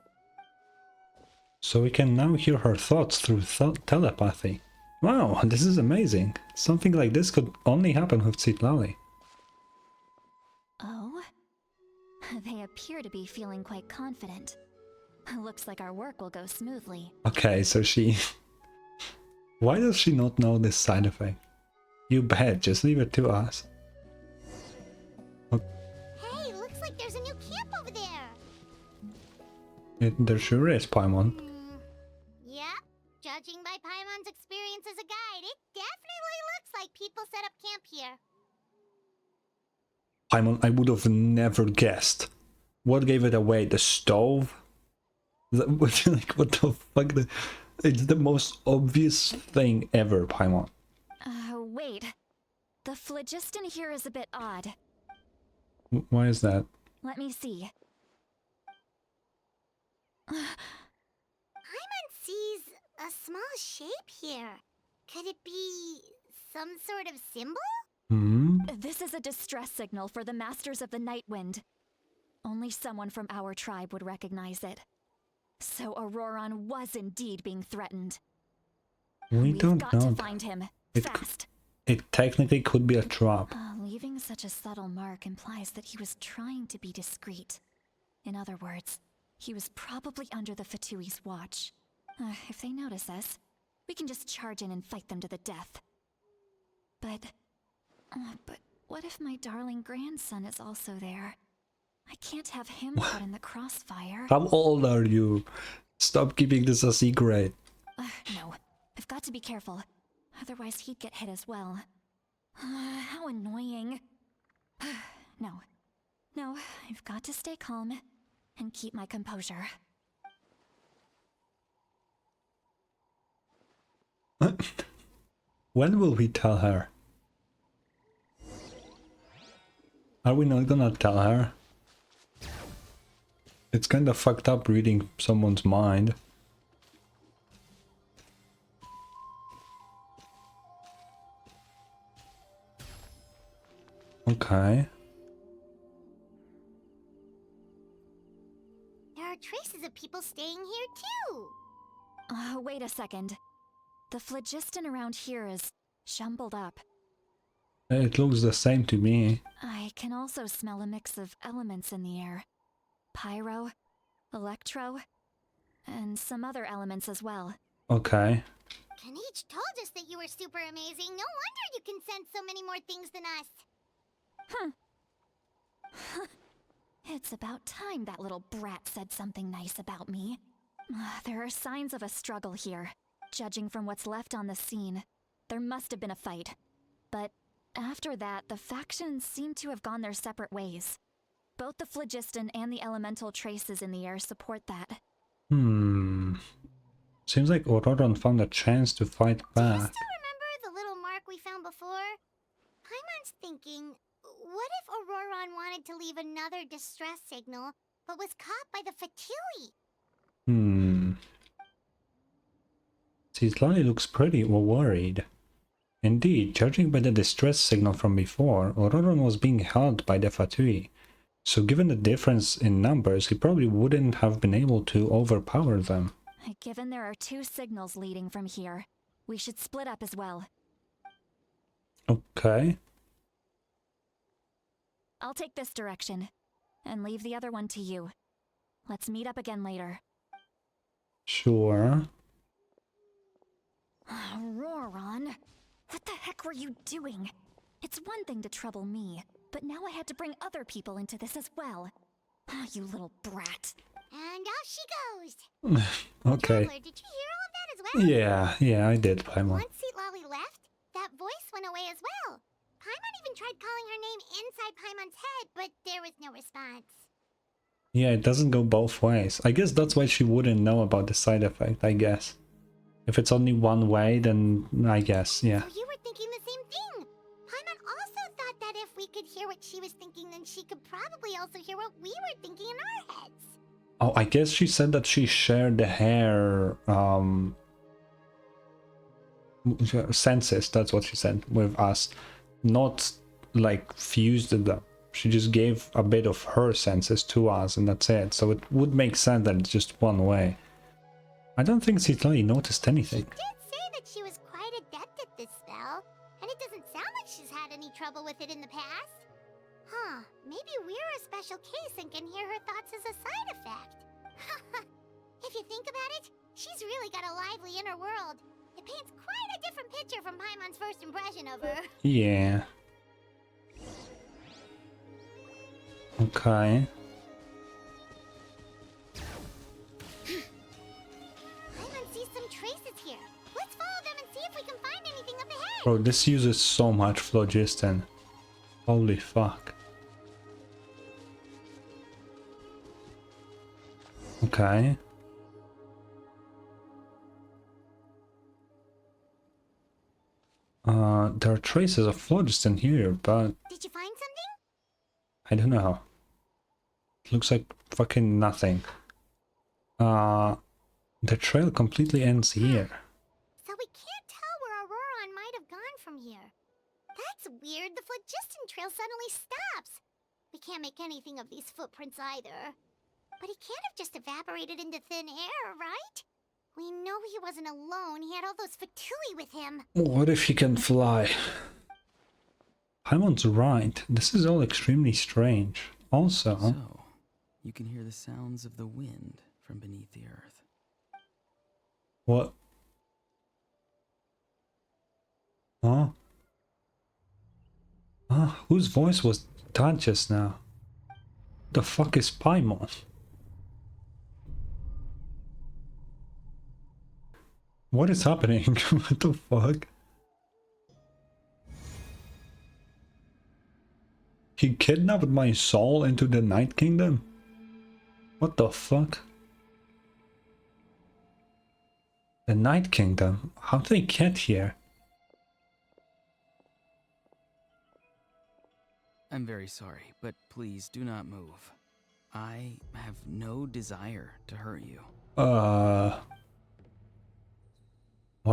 So we can now hear her thoughts through telepathy. Wow, this is amazing. Something like this could only happen with Citlali. Oh? They appear to be feeling quite confident. Looks like our work will go smoothly. Okay, so she... Why does she not know this side effect? You bet, just leave it to us. Hey, looks like there's a new camp over there. There sure is, Paimon. Yeah, judging by Paimon's experience as a guide, it definitely looks like people set up camp here. Paimon, I would have never guessed. What gave it away? The stove? Like, what the fuck? It's the most obvious thing ever, Paimon. Wait. The phlogiston here is a bit odd. Why is that? Let me see. Paimon sees a small shape here. Could it be some sort of symbol? This is a distress signal for the Masters of the Night Wind. Only someone from our tribe would recognize it. So Auroron was indeed being threatened. We've got know. to find him. Fast. It technically could be a trap. Leaving such a subtle mark implies that he was trying to be discreet. In other words, he was probably under the Fatui's watch. If they notice us, we can just charge in and fight them to the death. But what if my darling grandson is also there? I can't have him caught in the crossfire. How old are you? Stop keeping this a secret. No, I've got to be careful. Otherwise he'd get hit as well. How annoying. No, I've got to stay calm and keep my composure. When will we tell her? Are we not gonna tell her? It's kinda fucked up reading someone's mind. Okay. There are traces of people staying here too. Wait a second. The phlogiston around here is jumbled up. It looks the same to me. I can also smell a mix of elements in the air. Pyro, electro, and some other elements as well. Okay. Kanich told us that you were super amazing. No wonder you can sense so many more things than us. It's about time that little brat said something nice about me. There are signs of a struggle here. Judging from what's left on the scene, there must have been a fight. But after that, the factions seem to have gone their separate ways. Both the phlogiston and the elemental traces in the air support that. Seems like Auroron found a chance to fight Do you back. still remember the little mark we found before? Paimon's thinking, what if Auroron wanted to leave another distress signal, but was caught by the Fatui? Citlali looks pretty worried. Indeed, judging by the distress signal from before, Auroron was being held by the Fatui. So given the difference in numbers, he probably wouldn't have been able to overpower them. Given there are 2 signals leading from here, we should split up as well. Okay. I'll take this direction, and leave the other one to you. Let's meet up again later. Sure. Auroron, what the heck were you doing? It's one thing to trouble me, but now I had to bring other people into this as well. You little brat. And off she goes. Okay. Traveler, did you hear all of that as well? Yeah, I did, Paimon. Once Citlali left, that voice went away as well. Paimon even tried calling her name inside Paimon's head, but there was no response. Yeah, it doesn't go both ways. I guess that's why she wouldn't know about the side effect, I guess. If it's only one way, then I guess, yeah. So you were thinking the same thing. Paimon also thought that if we could hear what she was thinking, then she could probably also hear what we were thinking in our heads. Oh, I guess she said that she shared the hair, senses, that's what she said, with us. Not, like, fused them. She just gave a bit of her senses to us, and that's it. So it would make sense that it's just one way. I don't think Citlali noticed anything. She did say that she was quite adept at this spell, and it doesn't sound like she's had any trouble with it in the past. Huh, maybe we're a special case and can hear her thoughts as a side effect. If you think about it, she's really got a lively inner world. It paints quite a different picture from Paimon's first impression of her. Yeah. Okay. Paimon sees some traces here. Let's follow them and see if we can find anything up ahead. Bro, this uses so much phlogiston. Holy fuck. Okay. There are traces of phlogiston here, but Did you find something? I don't know. It looks like fucking nothing. The trail completely ends here. So we can't tell where Auroron might have gone from here. That's weird. The phlogiston trail suddenly stops. We can't make anything of these footprints either. But he can't have just evaporated into thin air, right? We know he wasn't alone. He had all those Fatui with him. What if he can fly? Paimon's right. This is all extremely strange. Also, So, you can hear the sounds of the wind from beneath the earth. what? Huh? Whose voice was that just now? The fuck is Paimon? What is happening? What the fuck? He kidnapped my soul into the Night Kingdom? What the fuck? The Night Kingdom? How did they get here? I'm very sorry, but please do not move. I have no desire to hurt you. Why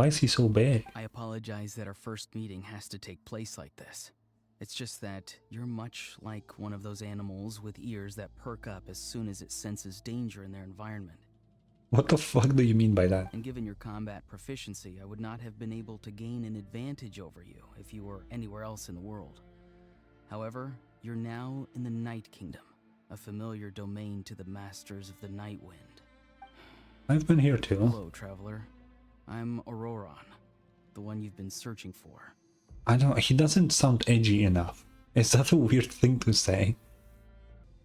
is he so big? I apologize that our first meeting has to take place like this. It's just that you're much like one of those animals with ears that perk up as soon as it senses danger in their environment. What the fuck do you mean by that? And given your combat proficiency, I would not have been able to gain an advantage over you if you were anywhere else in the world. However, you're now in the Night Kingdom, a familiar domain to the Masters of the Night Wind. I've been here too. Hello, traveler. I'm Auroron, the one you've been searching for. I don't. He doesn't sound edgy enough. Is that a weird thing to say?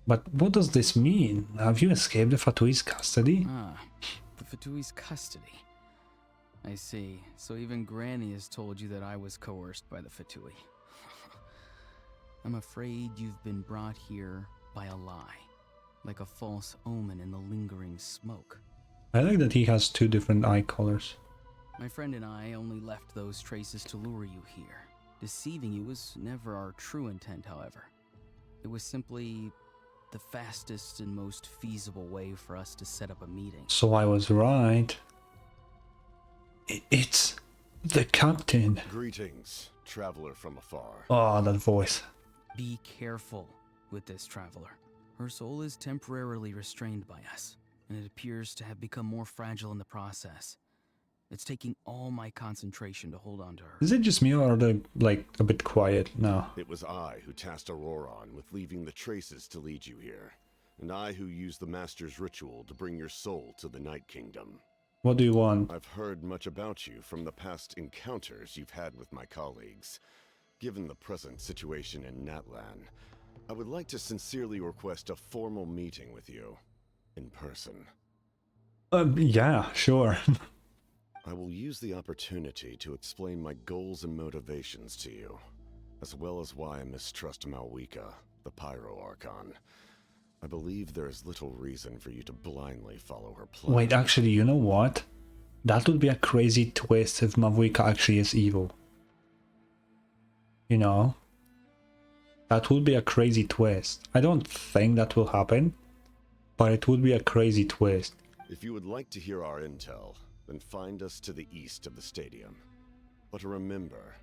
But what does this mean? Have you escaped the Fatui's custody? Ah, the Fatui's custody. I see. So even Granny has told you that I was coerced by the Fatui. I'm afraid you've been brought here by a lie, like a false omen in the lingering smoke. I like that he has two different eye colors. My friend and I only left those traces to lure you here. Deceiving you was never our true intent, however. It was simply the fastest and most feasible way for us to set up a meeting. So I was right. It's the captain. Greetings, traveler from afar. Oh, that voice. Be careful with this traveler. Her soul is temporarily restrained by us, and it appears to have become more fragile in the process. It's taking all my concentration to hold on to her. Is it just me, or are they, like, a bit quiet now? It was I who tasked Auroron with leaving the traces to lead you here, and I who used the Master's ritual to bring your soul to the Night Kingdom. What do you want? I've heard much about you from the past encounters you've had with my colleagues. Given the present situation in Natlan, I would like to sincerely request a formal meeting with you, in person. Yeah, sure. I will use the opportunity to explain my goals and motivations to you, as well as why I mistrust Malwika, the Pyro Archon. I believe there is little reason for you to blindly follow her plan. Wait, actually, you know what? That would be a crazy twist if Malwika actually is evil. You know? That would be a crazy twist. I don't think that will happen, but it would be a crazy twist. If you would like to hear our intel, then find us to the east of the stadium. But remember,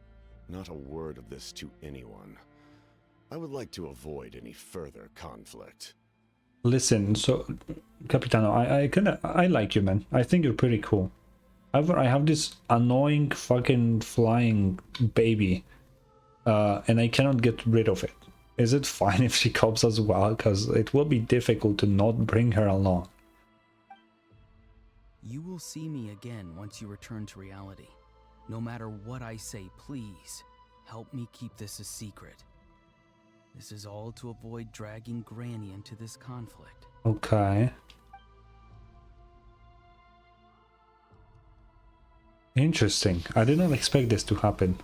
not a word of this to anyone. I would like to avoid any further conflict. Listen, so Capitano, I like you, man. I think you're pretty cool. However, I have this annoying fucking flying baby, and I cannot get rid of it. Is it fine if she comes as well? Because it will be difficult to not bring her along. You will see me again once you return to reality. No matter what I say, please, help me keep this a secret. This is all to avoid dragging Granny into this conflict. Okay. Interesting. I did not expect this to happen.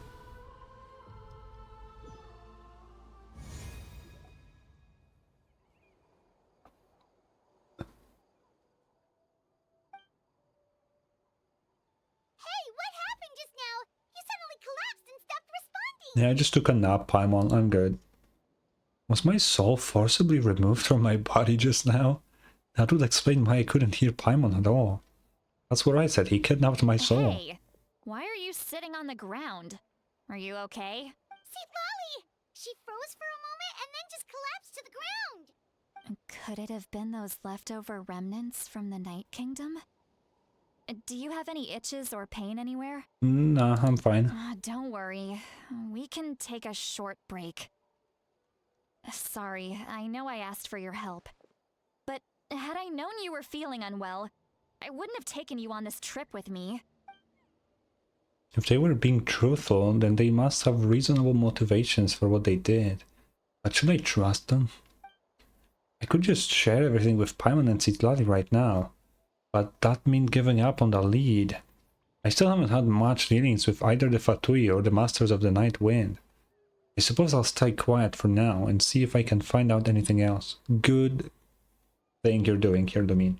Yeah, I just took a nap, Paimon. I'm good. Was my soul forcibly removed from my body just now? That would explain why I couldn't hear Paimon at all. That's what I said. He kidnapped my soul. Hey, why are you sitting on the ground? Are you okay? See, Lolly! She froze for a moment and then just collapsed to the ground! Could it have been those leftover remnants from the Night Kingdom? Do you have any itches or pain anywhere? Nah, I'm fine. Don't worry. We can take a short break. Sorry, I know I asked for your help. But had I known you were feeling unwell, I wouldn't have taken you on this trip with me. If they were being truthful, then they must have reasonable motivations for what they did. But should I trust them? I could just share everything with Paimon and Citlali right now. But that means giving up on the lead. I still haven't had much dealings with either the Fatui or the Masters of the Night Wind. I suppose I'll stay quiet for now and see if I can find out anything else. Good thing you're doing here, Domin.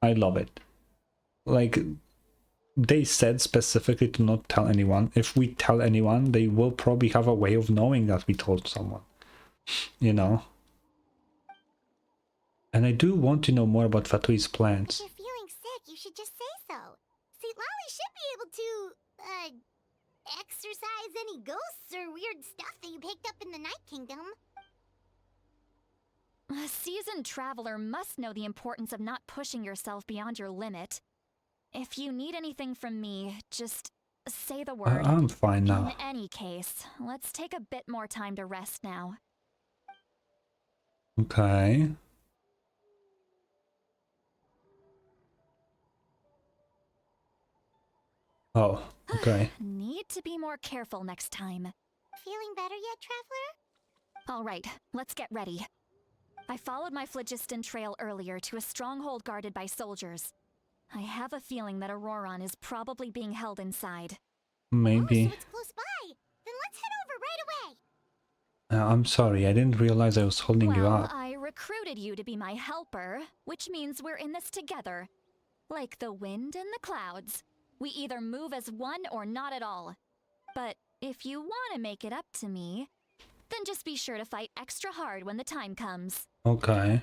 I love it. Like, they said specifically to not tell anyone. If we tell anyone, they will probably have a way of knowing that we told someone. You know. And I do want to know more about Fatui's If plans. you're feeling sick, you should just say so. See, Lolly should be able to, exorcise any ghosts or weird stuff that you picked up in the Night Kingdom. A seasoned traveler must know the importance of not pushing yourself beyond your limit. If you need anything from me, just say the word. I'm fine now. In any case, let's take a bit more time to rest now. Okay. Oh, okay. Need to be more careful next time. Feeling better yet, Traveler? All right, let's get ready. I followed my phlogiston trail earlier to a stronghold guarded by soldiers. I have a feeling that Auroron is probably being held inside. Maybe. Oh, so it's close by. Then let's head over right away. I'm sorry, I didn't realize I was holding you Well, up. I recruited you to be my helper, which means we're in this together. Like the wind and the clouds. We either move as one or not at all. But if you want to make it up to me, then just be sure to fight extra hard when the time comes. Okay.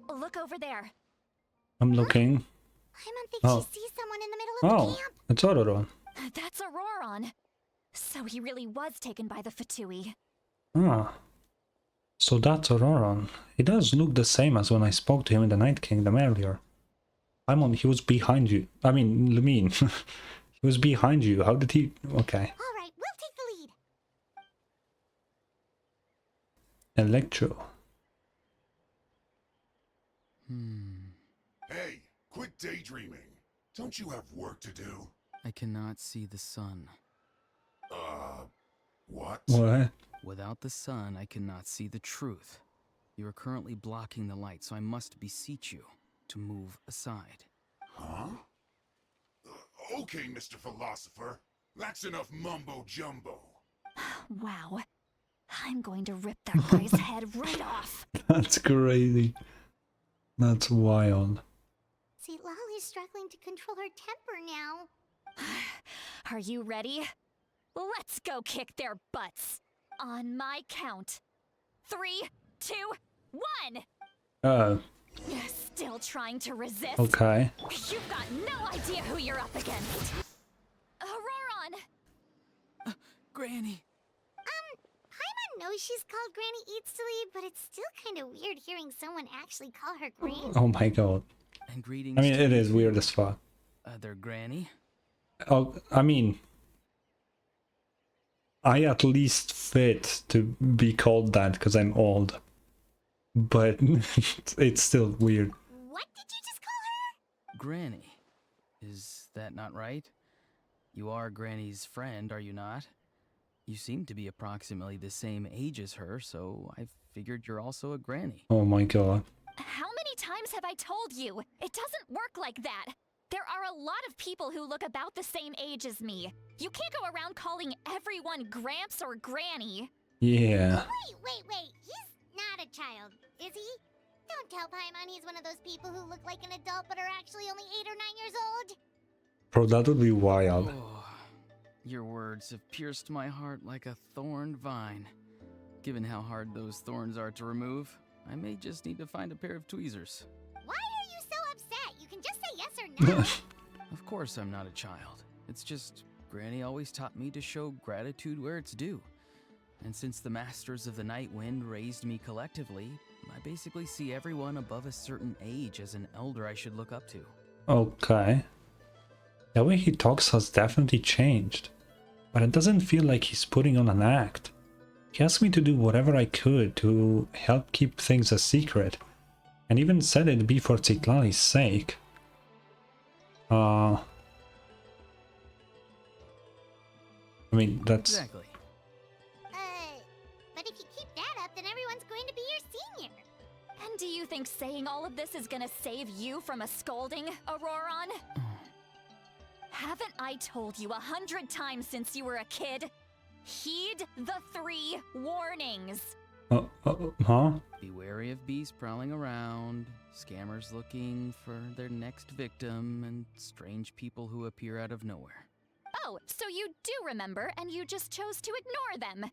Look over there. I'm looking. Paimon thinks Oh. she sees someone in the middle of the Oh, camp. it's Auroron. That's Auroron. So he really was taken by the Fatui. Ah. So that's Auroron. He does look the same as when I spoke to him in the Night Kingdom earlier. He was behind you. I mean, Lumine. He was behind you. How did he... Okay. All right, we'll take the lead. Electro. Hey, quit daydreaming. Don't you have work to do? I cannot see the sun. What? What? Without the sun, I cannot see the truth. You are currently blocking the light, so I must beseech you to move aside. Huh? Okay, Mr. Philosopher. That's enough mumbo-jumbo. Wow. I'm going to rip that guy's head right off. That's crazy. That's wild. See, Lolly's struggling to control her temper now. Are you ready? Let's go kick their butts. On my count. 3, 2, 1! Still trying to resist? Okay. You've got no idea who you're up against. Auroron! Granny! Paimon knows she's called Granny Eats to Leave, but it's still kind of weird hearing someone actually call her Granny. Oh my god. And greetings. I mean, to it you is too, weird as fuck. Other Granny? Oh, I mean... I at least fit to be called that because I'm old. But it's still weird. What did you just call her? Granny. Is that not right? You are Granny's friend, are you not? You seem to be approximately the same age as her, so I figured you're also a Granny. Oh my god. How many times have I told you? It doesn't work like that. There are a lot of people who look about the same age as me. You can't go around calling everyone Gramps or Granny. Yeah. Wait. He's not a child, is he? Don't tell Paimon he's one of those people who look like an adult but are actually only 8 or 9 years old. Bro, that would be wild. Oh, your words have pierced my heart like a thorned vine. Given how hard those thorns are to remove, I may just need to find a pair of tweezers. Why are you so upset? You can just say yes or no. Of course I'm not a child. It's just Granny always taught me to show gratitude where it's due. And since the Masters of the Night Wind raised me collectively, I basically see everyone above a certain age as an elder I should look up to. Okay. The way he talks has definitely changed. But it doesn't feel like he's putting on an act. He asked me to do whatever I could to help keep things a secret. And even said it'd be for Citlali's sake. I mean, that's... Exactly. But if you keep that up, then everyone's going to be your senior. And do you think saying all of this is gonna save you from a scolding, Auroron? Haven't I told you 100 times since you were a kid? Heed the 3 warnings. Huh? Be wary of bees prowling around, scammers looking for their next victim, and strange people who appear out of nowhere. Oh, so you do remember and you just chose to ignore them.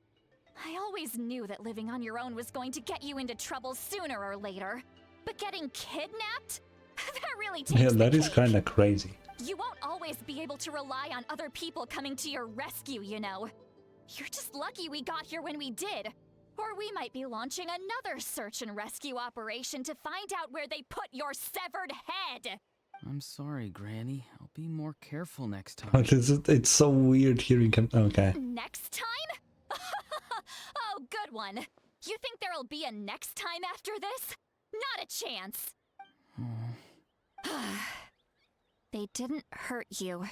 I always knew that living on your own was going to get you into trouble sooner or later. But getting kidnapped? That really takes Yeah, that the is cake. kind of crazy. You won't always be able to rely on other people coming to your rescue, you know. You're just lucky we got here when we did. Or we might be launching another search and rescue operation to find out where they put your severed head. I'm sorry, Granny. I'll be more careful next time. It's so weird hearing him. Okay. Next time? Oh, good one. You think there'll be a next time after this? Not a chance. They didn't hurt you,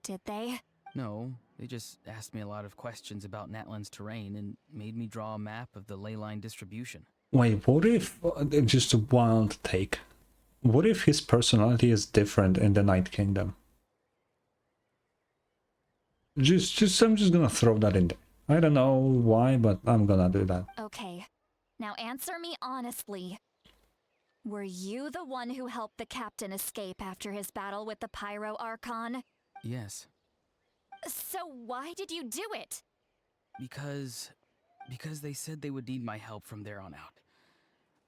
did they? No, they just asked me a lot of questions about Natlan's terrain and made me draw a map of the ley line distribution. Wait, what if, just a wild take, what if his personality is different in the Night Kingdom? I'm just gonna throw that in there. I don't know why, but I'm gonna do that. Okay, now answer me honestly. Were you the one who helped the captain escape after his battle with the Pyro Archon? Yes. So why did you do it? Because they said they would need my help from there on out.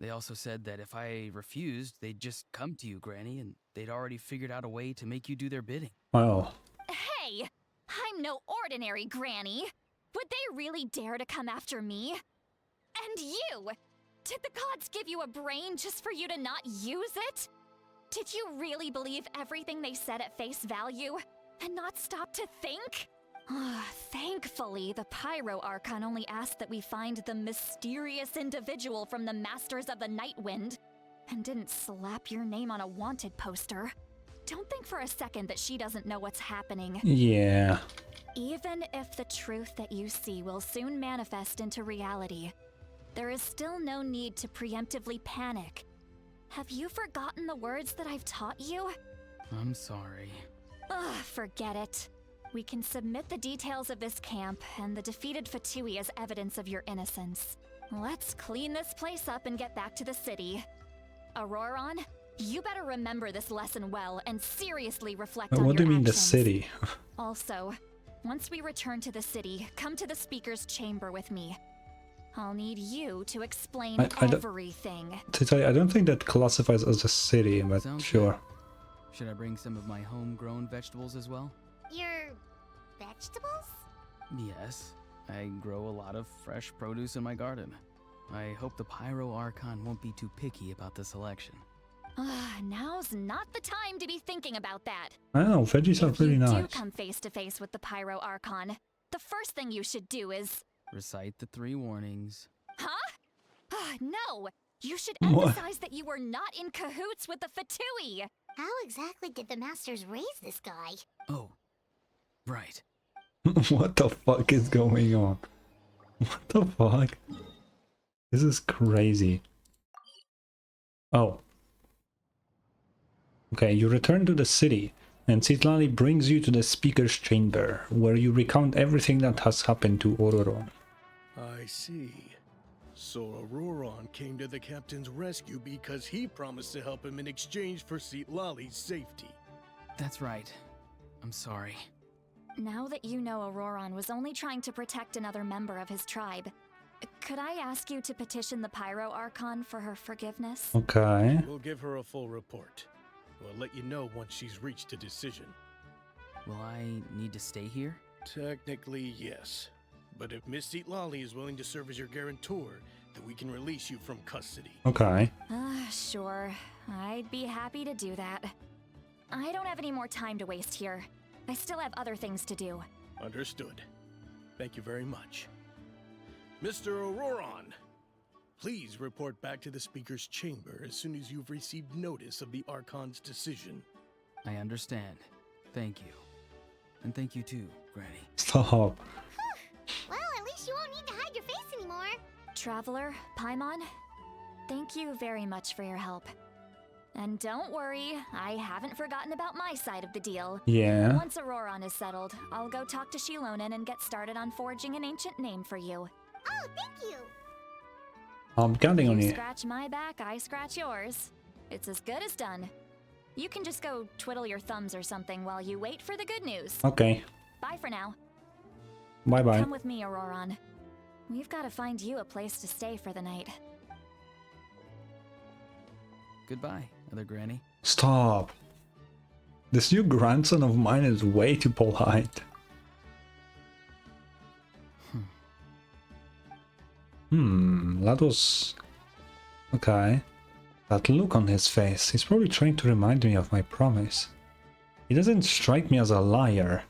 They also said that if I refused, they'd just come to you, Granny, and they'd already figured out a way to make you do their bidding. Wow. Hey, I'm no ordinary Granny. Would they really dare to come after me? And you! Did the gods give you a brain just for you to not use it? Did you really believe everything they said at face value? And not stop to think? Thankfully, the Pyro Archon only asked that we find the mysterious individual from the Masters of the Night Wind, and didn't slap your name on a wanted poster. Don't think for a second that she doesn't know what's happening. Yeah. Even if the truth that you see will soon manifest into reality, there is still no need to preemptively panic. Have you forgotten the words that I've taught you? I'm sorry. Ugh, forget it. We can submit the details of this camp and the defeated Fatui as evidence of your innocence. Let's clean this place up and get back to the city. Auroron, you better remember this lesson well and seriously reflect on What do your you mean the actions. city? Also, once we return to the city, come to the speaker's chamber with me. I'll need you to explain everything. I don't think that classifies as a city, but Sounds sure. good. Should I bring some of my homegrown vegetables as well? Your vegetables? Yes. I grow a lot of fresh produce in my garden. I hope the Pyro Archon won't be too picky about the selection. Now's not the time to be thinking about that. I don't know, veggies are pretty If you nice. do come face to face with the Pyro Archon, the first thing you should do is... Recite the 3 warnings. Huh? No! You should What? emphasize that you were not in cahoots with the Fatui! How exactly did the masters raise this guy? Oh, right. What the fuck is going on? What the fuck? This is crazy. Oh. Okay, you return to the city, and Citlali brings you to the speaker's chamber, where you recount everything that has happened to Auroron. I see. So Auroron came to the captain's rescue because he promised to help him in exchange for Citlali's safety. That's right. I'm sorry. Now that you know Auroron was only trying to protect another member of his tribe, could I ask you to petition the Pyro Archon for her forgiveness? Okay. We'll give her a full report. We'll let you know once she's reached a decision. Will I need to stay here? Technically, yes. But if Miss Citlali is willing to serve as your guarantor, then we can release you from custody. Okay. Sure. I'd be happy to do that. I don't have any more time to waste here. I still have other things to do. Understood. Thank you very much. Mr. Auroron, please report back to the speaker's chamber as soon as you've received notice of the Archon's decision. I understand. Thank you. And thank you too, Granny. Stop. Well, at least you won't need to hide your face anymore. Traveler, Paimon, thank you very much for your help. And don't worry, I haven't forgotten about my side of the deal. Yeah. Once Auroron is settled, I'll go talk to Shilonen and get started on forging an ancient name for you. Oh, thank you. I'm counting on You you. scratch my back, I scratch yours. It's as good as done. You can just go twiddle your thumbs or something while you wait for the good news. Okay. Bye for now. Bye bye. Come with me, Auroron. we've got to find you a place to stay for the night. Goodbye, other granny. Stop. This new grandson of mine is way too polite. That was... okay. That look on his face, he's probably trying to remind me of my promise. He doesn't strike me as a liar.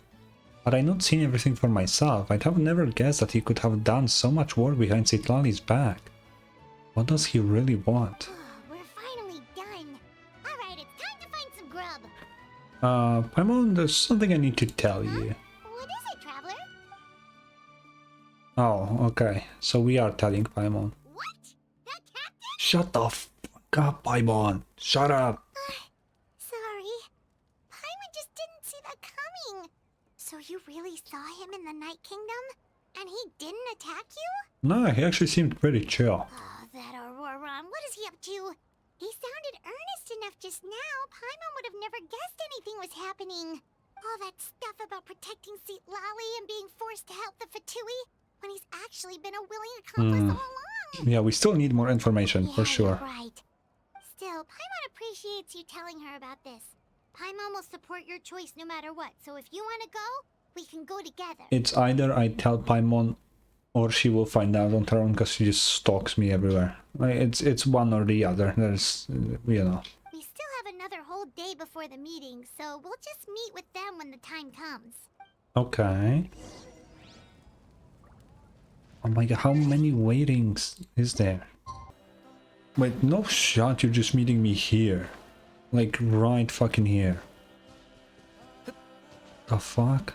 Had I not seen everything for myself, I'd have never guessed that he could have done so much work behind Citlali's back. What does he really want? We're finally done. Alright, it's time to find some grub. Paimon, there's something I need to tell you. What is it, Traveler? Oh, okay. So we are telling Paimon. What? That captain? Shut the fuck up, Paimon. Shut up. Sorry. Paimon just didn't see that coming. So you really saw him in the Night Kingdom? And he didn't attack you? No, he actually seemed pretty chill. Oh, that Auroron, what is he up to? He sounded earnest enough just now. Paimon would have never guessed anything was happening. All that stuff about protecting Citlali and being forced to help the Fatui, when he's actually been a willing accomplice all along. Yeah, we still need more information, for sure. You're right. Still, Paimon appreciates you telling her about this. Paimon will support your choice no matter what, so if you want to go, we can go together. It's either I tell Paimon or she will find out on her own because she just stalks me everywhere. It's one or the other. There's, you know. We still have another whole day before the meeting, so we'll just meet with them when the time comes. Okay. Oh my god, how many waitings is there? Wait, no shot, you're just meeting me here. Like, right fucking here. The fuck?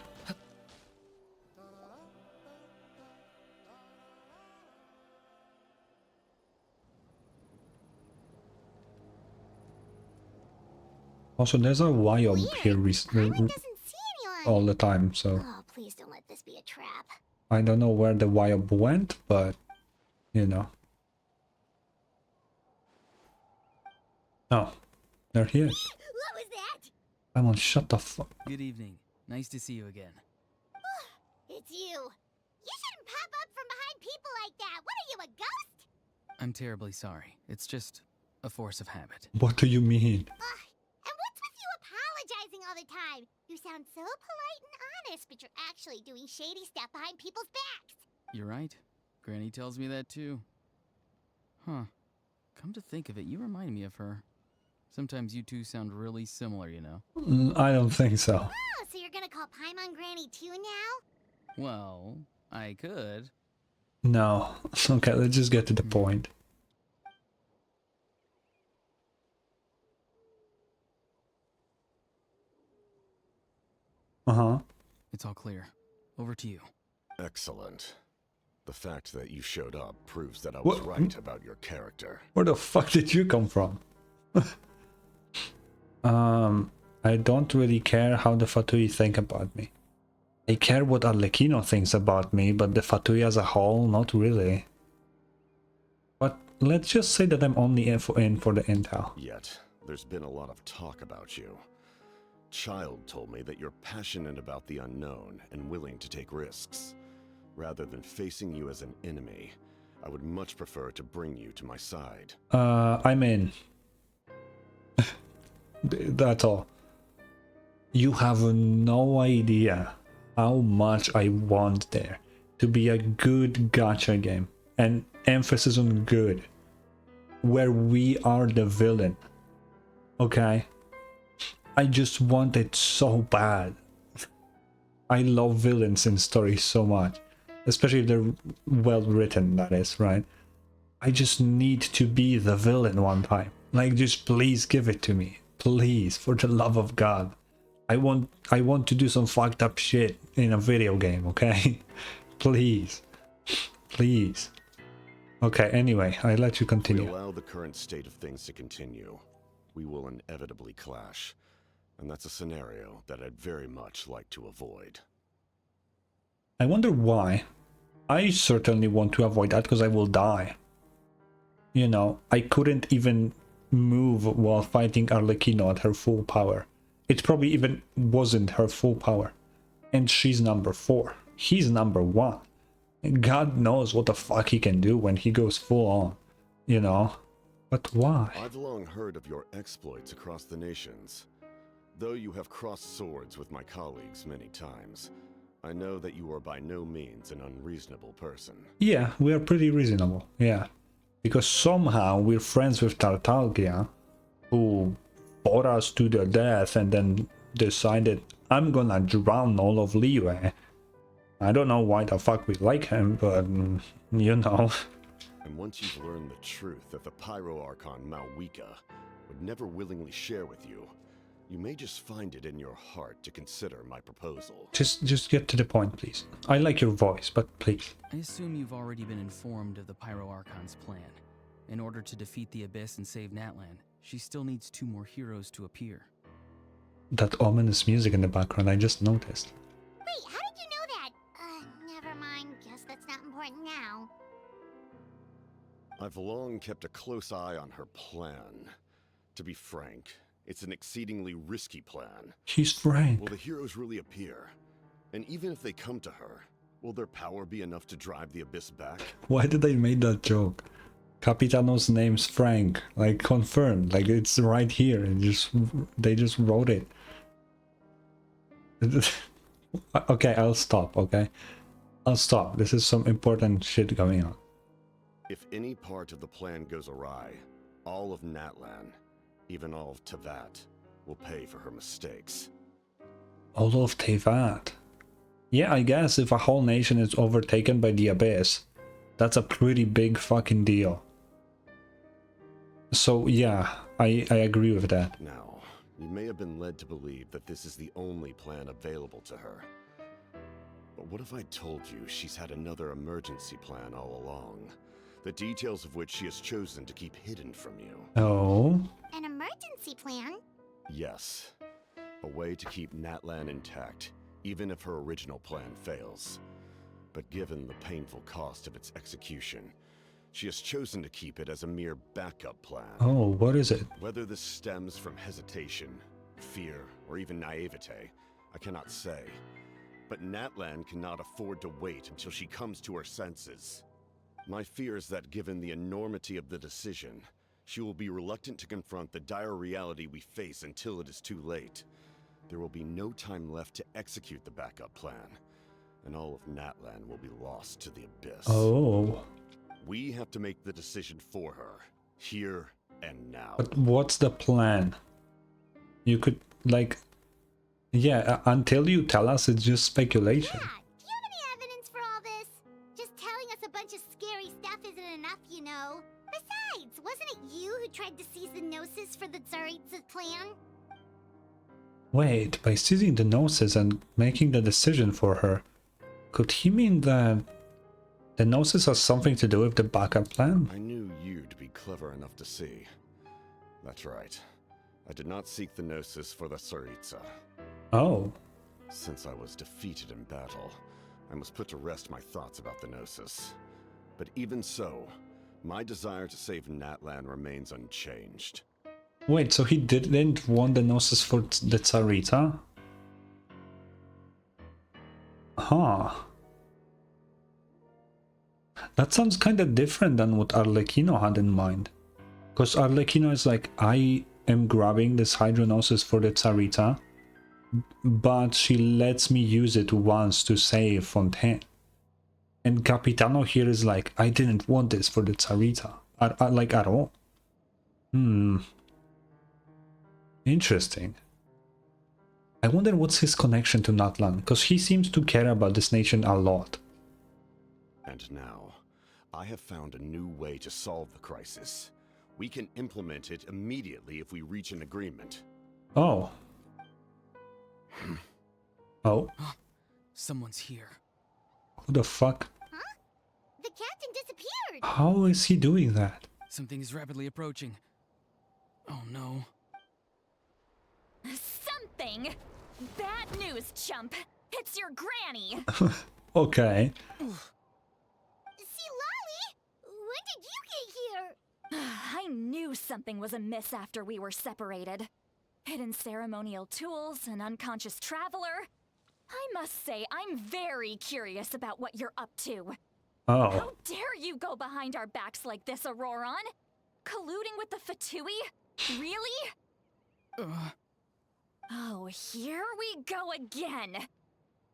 Also, there's a Wyob here Paimon doesn't see anyone. all the time, so... Oh, please don't let this be a trap. I don't know where the Wyob went, but... you know. Oh, there he is. What was that? Paimon, shut the fuck... Good evening. Nice to see you again. It's you. You shouldn't pop up from behind people like that. What are you, a ghost? I'm terribly sorry. It's just a force of habit. What do you mean? And what's with you apologizing all the time? You sound so polite and honest, but you're actually doing shady stuff behind people's backs. You're right. Granny tells me that too. Huh. Come to think of it, you remind me of her. Sometimes you two sound really similar, you know? I don't think so. Oh, so you're gonna call Paimon Granny too now? Well, I could. No. Okay, let's just get to the point. Uh-huh. It's all clear. Over to you. Excellent. The fact that you showed up proves that I was right about your character. Where the fuck did you come from? I don't really care how the Fatui think about me. I care what Arlecchino thinks about me, but the Fatui as a whole, not really. But let's just say that I'm only in for the intel. Yet, there's been a lot of talk about you. Child told me that you're passionate about the unknown and willing to take risks. Rather than facing you as an enemy, I would much prefer to bring you to my side. I'm in. That's all. You have no idea how much I want there to be a good gacha game, and emphasis on good, where we are the villain. Okay? I just want it so bad. I love villains in stories so much, especially if they're well written, that is, right? I just need to be the villain one time. Like, just please give it to me. Please, for the love of God. I want to do some fucked up shit in a video game, okay? Please. Please. Okay, anyway, I let you continue. If we allow the current state of things to continue, we will inevitably clash. And that's a scenario that I'd very much like to avoid. I wonder why. I certainly want to avoid that because I will die. You know, I couldn't even move while fighting Arlecchino at her full power. It probably even wasn't her full power. And she's number 4. He's number 1. God knows what the fuck he can do when he goes full on, you know? But why? I've long heard of your exploits across the nations. Though you have crossed swords with my colleagues many times, I know that you are by no means an unreasonable person. Yeah, we are pretty reasonable, yeah. Because somehow we're friends with Tartalgia, who fought us to the death and then decided, I'm gonna drown all of Liyue. I don't know why the fuck we like him, but, you know. And once you've learned the truth that the Pyro Archon Malwika would never willingly share with you, you may just find it in your heart to consider my proposal. Just get to the point, please. I like your voice, but please. I assume you've already been informed of the Pyro Archon's plan. In order to defeat the Abyss and save Natlan, she still needs 2 more heroes to appear. That ominous music in the background, I just noticed. Wait, how did you know that? Never mind. Guess that's not important now. I've long kept a close eye on her plan. To be frank, it's an exceedingly risky plan. He's frank. Will the heroes really appear? And even if they come to her, will their power be enough to drive the Abyss back? Why did they make that joke? Capitano's name's Frank, like confirmed, like it's right here, and they just wrote it. Okay, I'll stop, okay? I'll stop. This is some important shit going on. If any part of the plan goes awry, all of Natlan, even all of Tevat, will pay for her mistakes. All of Tevat? Yeah, I guess if a whole nation is overtaken by the Abyss, that's a pretty big fucking deal. So yeah, I agree with that. Now, you may have been led to believe that this is the only plan available to her. But what if I told you she's had another emergency plan all along? The details of which she has chosen to keep hidden from you. Oh? An emergency plan? Yes. A way to keep Natlan intact, even if her original plan fails. But given the painful cost of its execution, she has chosen to keep it as a mere backup plan. Oh, what is it? Whether this stems from hesitation, fear, or even naivete, I cannot say. But Natlan cannot afford to wait until she comes to her senses. My fear is that given the enormity of the decision, she will be reluctant to confront the dire reality we face until it is too late. There will be no time left to execute the backup plan, and all of Natlan will be lost to the Abyss. Oh. We have to make the decision for her, here and now. But what's the plan? You could, like... Yeah, until you tell us, it's just speculation. Yeah, do you have any evidence for all this? Just telling us a bunch of scary stuff isn't enough, you know. Besides, wasn't it you who tried to seize the Gnosis for the Tsaritsa's plan? Wait, by seizing the Gnosis and making the decision for her, could he mean that the Gnosis has something to do with the backup plan? I knew you'd be clever enough to see. That's right. I did not seek the Gnosis for the Tsaritsa. Oh. Since I was defeated in battle, I must put to rest my thoughts about the Gnosis. But even so, my desire to save Natlan remains unchanged. Wait, so he didn't want the Gnosis for the Tsaritsa? Huh. That sounds kind of different than what Arlecchino had in mind. Because Arlecchino is like, I am grabbing this Hydronosis for the Tsaritsa, but she lets me use it once to save Fontaine. And Capitano here is like, I didn't want this for the Tsaritsa, like at all. Interesting. I wonder what's his connection to Natlan, because he seems to care about this nation a lot. And now, I have found a new way to solve the crisis. We can implement it immediately if we reach an agreement. Oh. Oh. Someone's here. Who the fuck? Huh? The captain disappeared! How is he doing that? Something is rapidly approaching. Oh no. Something? Bad news, chump. It's your granny. Okay. See, Lolly? When did you get here? I knew something was amiss after we were separated. Hidden ceremonial tools, an unconscious traveler. I must say, I'm very curious about what you're up to. Oh. How dare you go behind our backs like this, Auroron? Colluding with the Vtuber? Really? Oh, here we go again.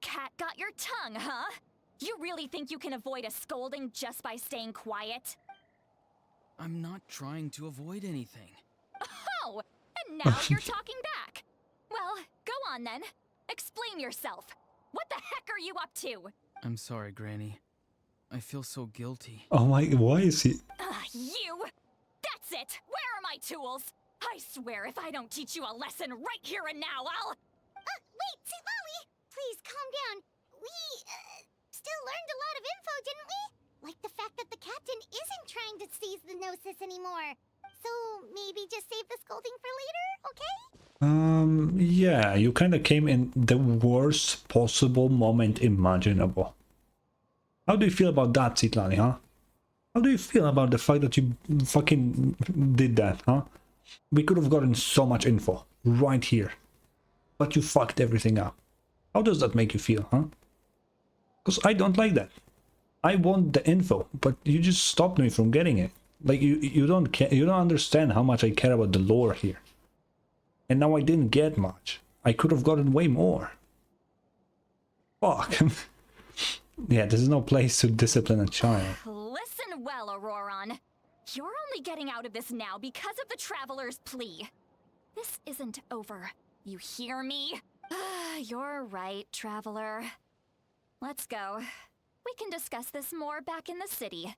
Cat got your tongue, huh? You really think you can avoid a scolding just by staying quiet? I'm not trying to avoid anything. Oh, and now you're talking back. Well, go on then. Explain yourself. What the heck are you up to? I'm sorry, Granny. I feel so guilty. Oh my, why is he? You! That's it! Where are my tools? I swear if I don't teach you a lesson right here and now, I'll... Wait, Molly! Please, calm down. We, still learned a lot of info, didn't we? Like the fact that the captain isn't trying to seize the Gnosis anymore. So, maybe just save the scolding for later, okay? Yeah, you kind of came in the worst possible moment imaginable. How do you feel about that, Citlali, huh? How do you feel about the fact that you fucking did that, huh? We could have gotten so much info right here, but you fucked everything up. How does that make you feel, huh? Because I don't like that. I want the info, but you just stopped me from getting it. Like you don't care, you don't understand how much I care about the lore here. And now I didn't get much. I could have gotten way more. Fuck. Yeah, this is no place to discipline a child. Listen well, Auroron. You're only getting out of this now because of the Traveler's plea. This isn't over. You hear me? You're right, Traveler. Let's go. We can discuss this more back in the city.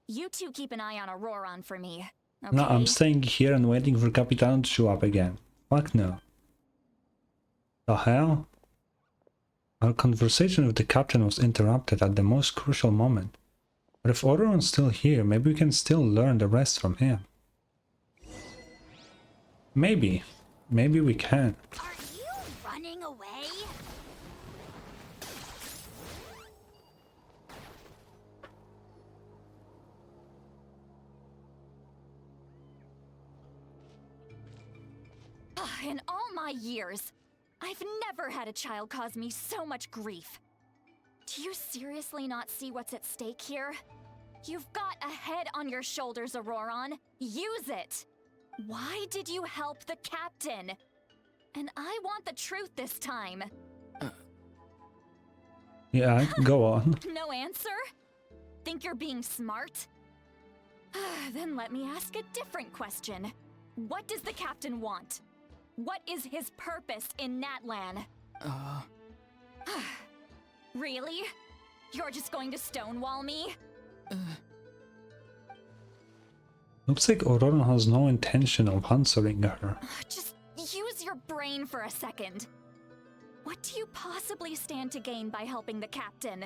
You two keep an eye on Auroron for me, okay? No, I'm staying here and waiting for Capitano to show up again. Fuck no. The hell? Our conversation with the captain was interrupted at the most crucial moment. But if Auroron's still here, maybe we can still learn the rest from him. Maybe. Maybe we can. Are you running away? In all my years, I've never had a child cause me so much grief. Do you seriously not see what's at stake here? You've got a head on your shoulders, Auroron. Use it! Why did you help the captain? And I want the truth this time. Yeah, go on. No answer? Think you're being smart? Then let me ask a different question. What does the captain want? What is his purpose in Natlan? Really? You're just going to stonewall me? Looks like Auroron has no intention of answering her. Just use your brain for a second. What do you possibly stand to gain by helping the captain?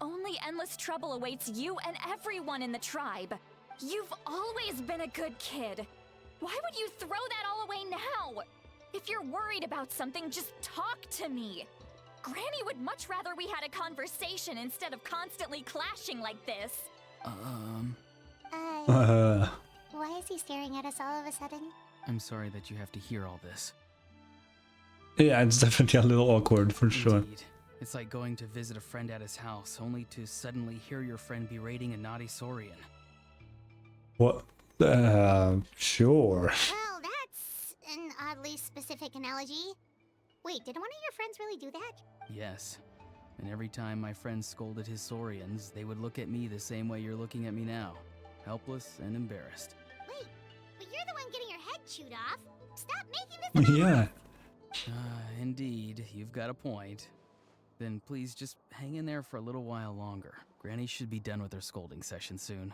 Only endless trouble awaits you and everyone in the tribe. You've always been a good kid. Why would you throw that all away now? If you're worried about something, just talk to me. Granny would much rather we had a conversation instead of constantly clashing like this. Why is he staring at us all of a sudden? I'm sorry that you have to hear all this. Yeah, it's definitely a little awkward for sure. Indeed. It's like going to visit a friend at his house, only to suddenly hear your friend berating a naughty Saurian. What? Sure. Well, that's an oddly specific analogy. Wait, did one of your friends really do that? Yes. And every time my friend scolded his Saurians, they would look at me the same way you're looking at me now. Helpless and embarrassed. Wait, but you're the one getting your head chewed off. Stop making this about Yeah. Indeed, you've got a point. Then please just hang in there for a little while longer. Granny should be done with her scolding session soon.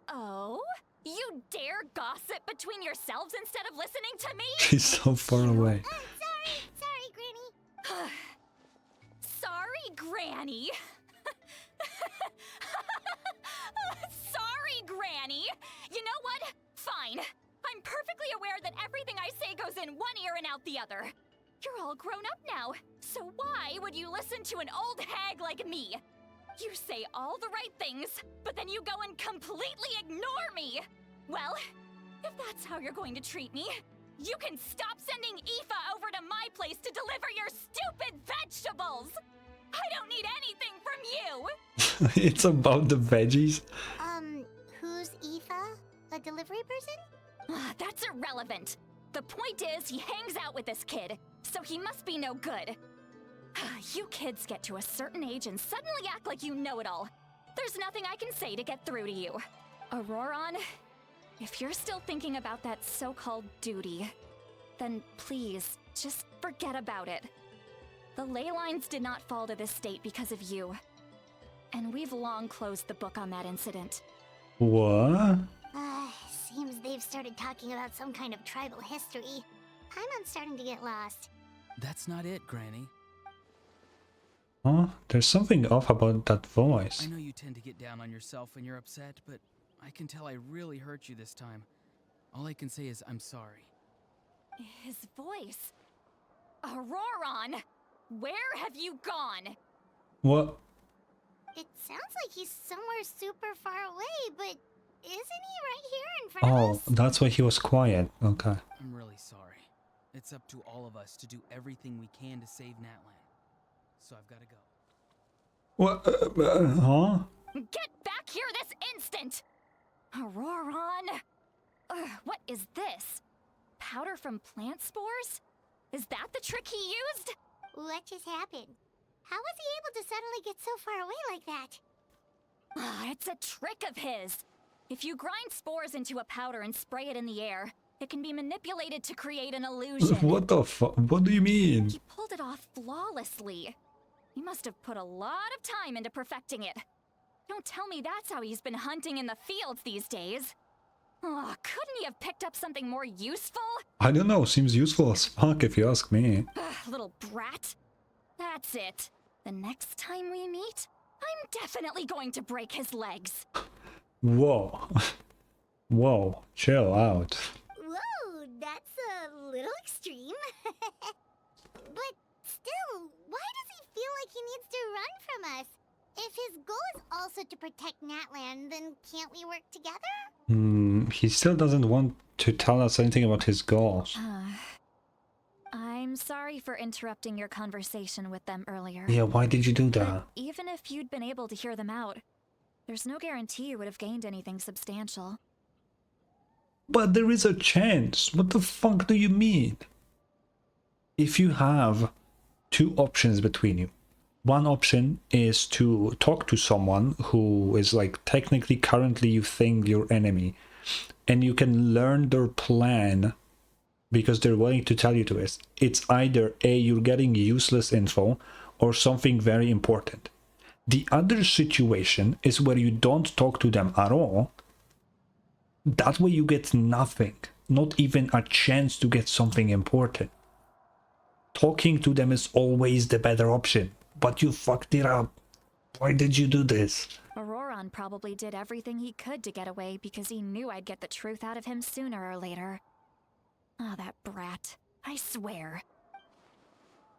Oh? You dare gossip between yourselves instead of listening to me? She's so far away. Sorry, Granny. Sorry, Granny. Sorry, Granny. You know what? Fine. I'm perfectly aware that everything I say goes in one ear and out the other. You're all grown up now, so why would you listen to an old hag like me? You say all the right things, but then you go and completely ignore me. Well, if that's how you're going to treat me, you can stop sending Aoife over to my place to deliver your stupid vegetables. I don't need anything from you! It's about the veggies. Who's Aoife? A delivery person? That's irrelevant. The point is, he hangs out with this kid, so he must be no good. You kids get to a certain age and suddenly act like you know it all. There's nothing I can say to get through to you. Auroron, if you're still thinking about that so-called duty, then please, just forget about it. The ley lines did not fall to this state because of you. And we've long closed the book on that incident. What? Seems they've started talking about some kind of tribal history. Paimon's starting to get lost. That's not it, Granny. Huh? There's something off about that voice. I know you tend to get down on yourself when you're upset, but I can tell I really hurt you this time. All I can say is I'm sorry. His voice. Auroron! Where have you gone? What? It sounds like he's somewhere super far away, but isn't he right here in front of Oh, us? that's why he was quiet. Okay. I'm really sorry. It's up to all of us to do everything we can to save Natlan. So I've got to go. What? Huh? Get back here this instant! Auroron! What is this? Powder from plant spores? Is that the trick he used? What just happened? How was he able to suddenly get so far away like that? It's a trick of his. If you grind spores into a powder and spray it in the air, it can be manipulated to create an illusion. What the fuck? What do you mean? He pulled it off flawlessly. He must have put a lot of time into perfecting it. Don't tell me that's how he's been hunting in the fields these days. Oh, couldn't he have picked up something more useful? I don't know. Seems useful as fuck if you ask me. Little brat. That's it. The next time we meet, I'm definitely going to break his legs. Whoa. Whoa. Chill out. Whoa, that's a little extreme. But still, why does he feel like he needs to run from us? If his goal is also to protect Natlan, then can't we work together? He still doesn't want to tell us anything about his goals. I'm sorry for interrupting your conversation with them earlier. Yeah, why did you do that? But even if you'd been able to hear them out, there's no guarantee you would have gained anything substantial. But there is a chance. What the fuck do you mean? If you have two options between you, one option is to talk to someone who is like technically currently you think your enemy, and you can learn their plan because they're willing to tell you to it. It's either A, you're getting useless info, or something very important. The other situation is where you don't talk to them at all. That way you get nothing, not even a chance to get something important. Talking to them is always the better option, but you fucked it up. Why did you do this? Auroron probably did everything he could to get away because he knew I'd get the truth out of him sooner or later. Ah, that brat. I swear.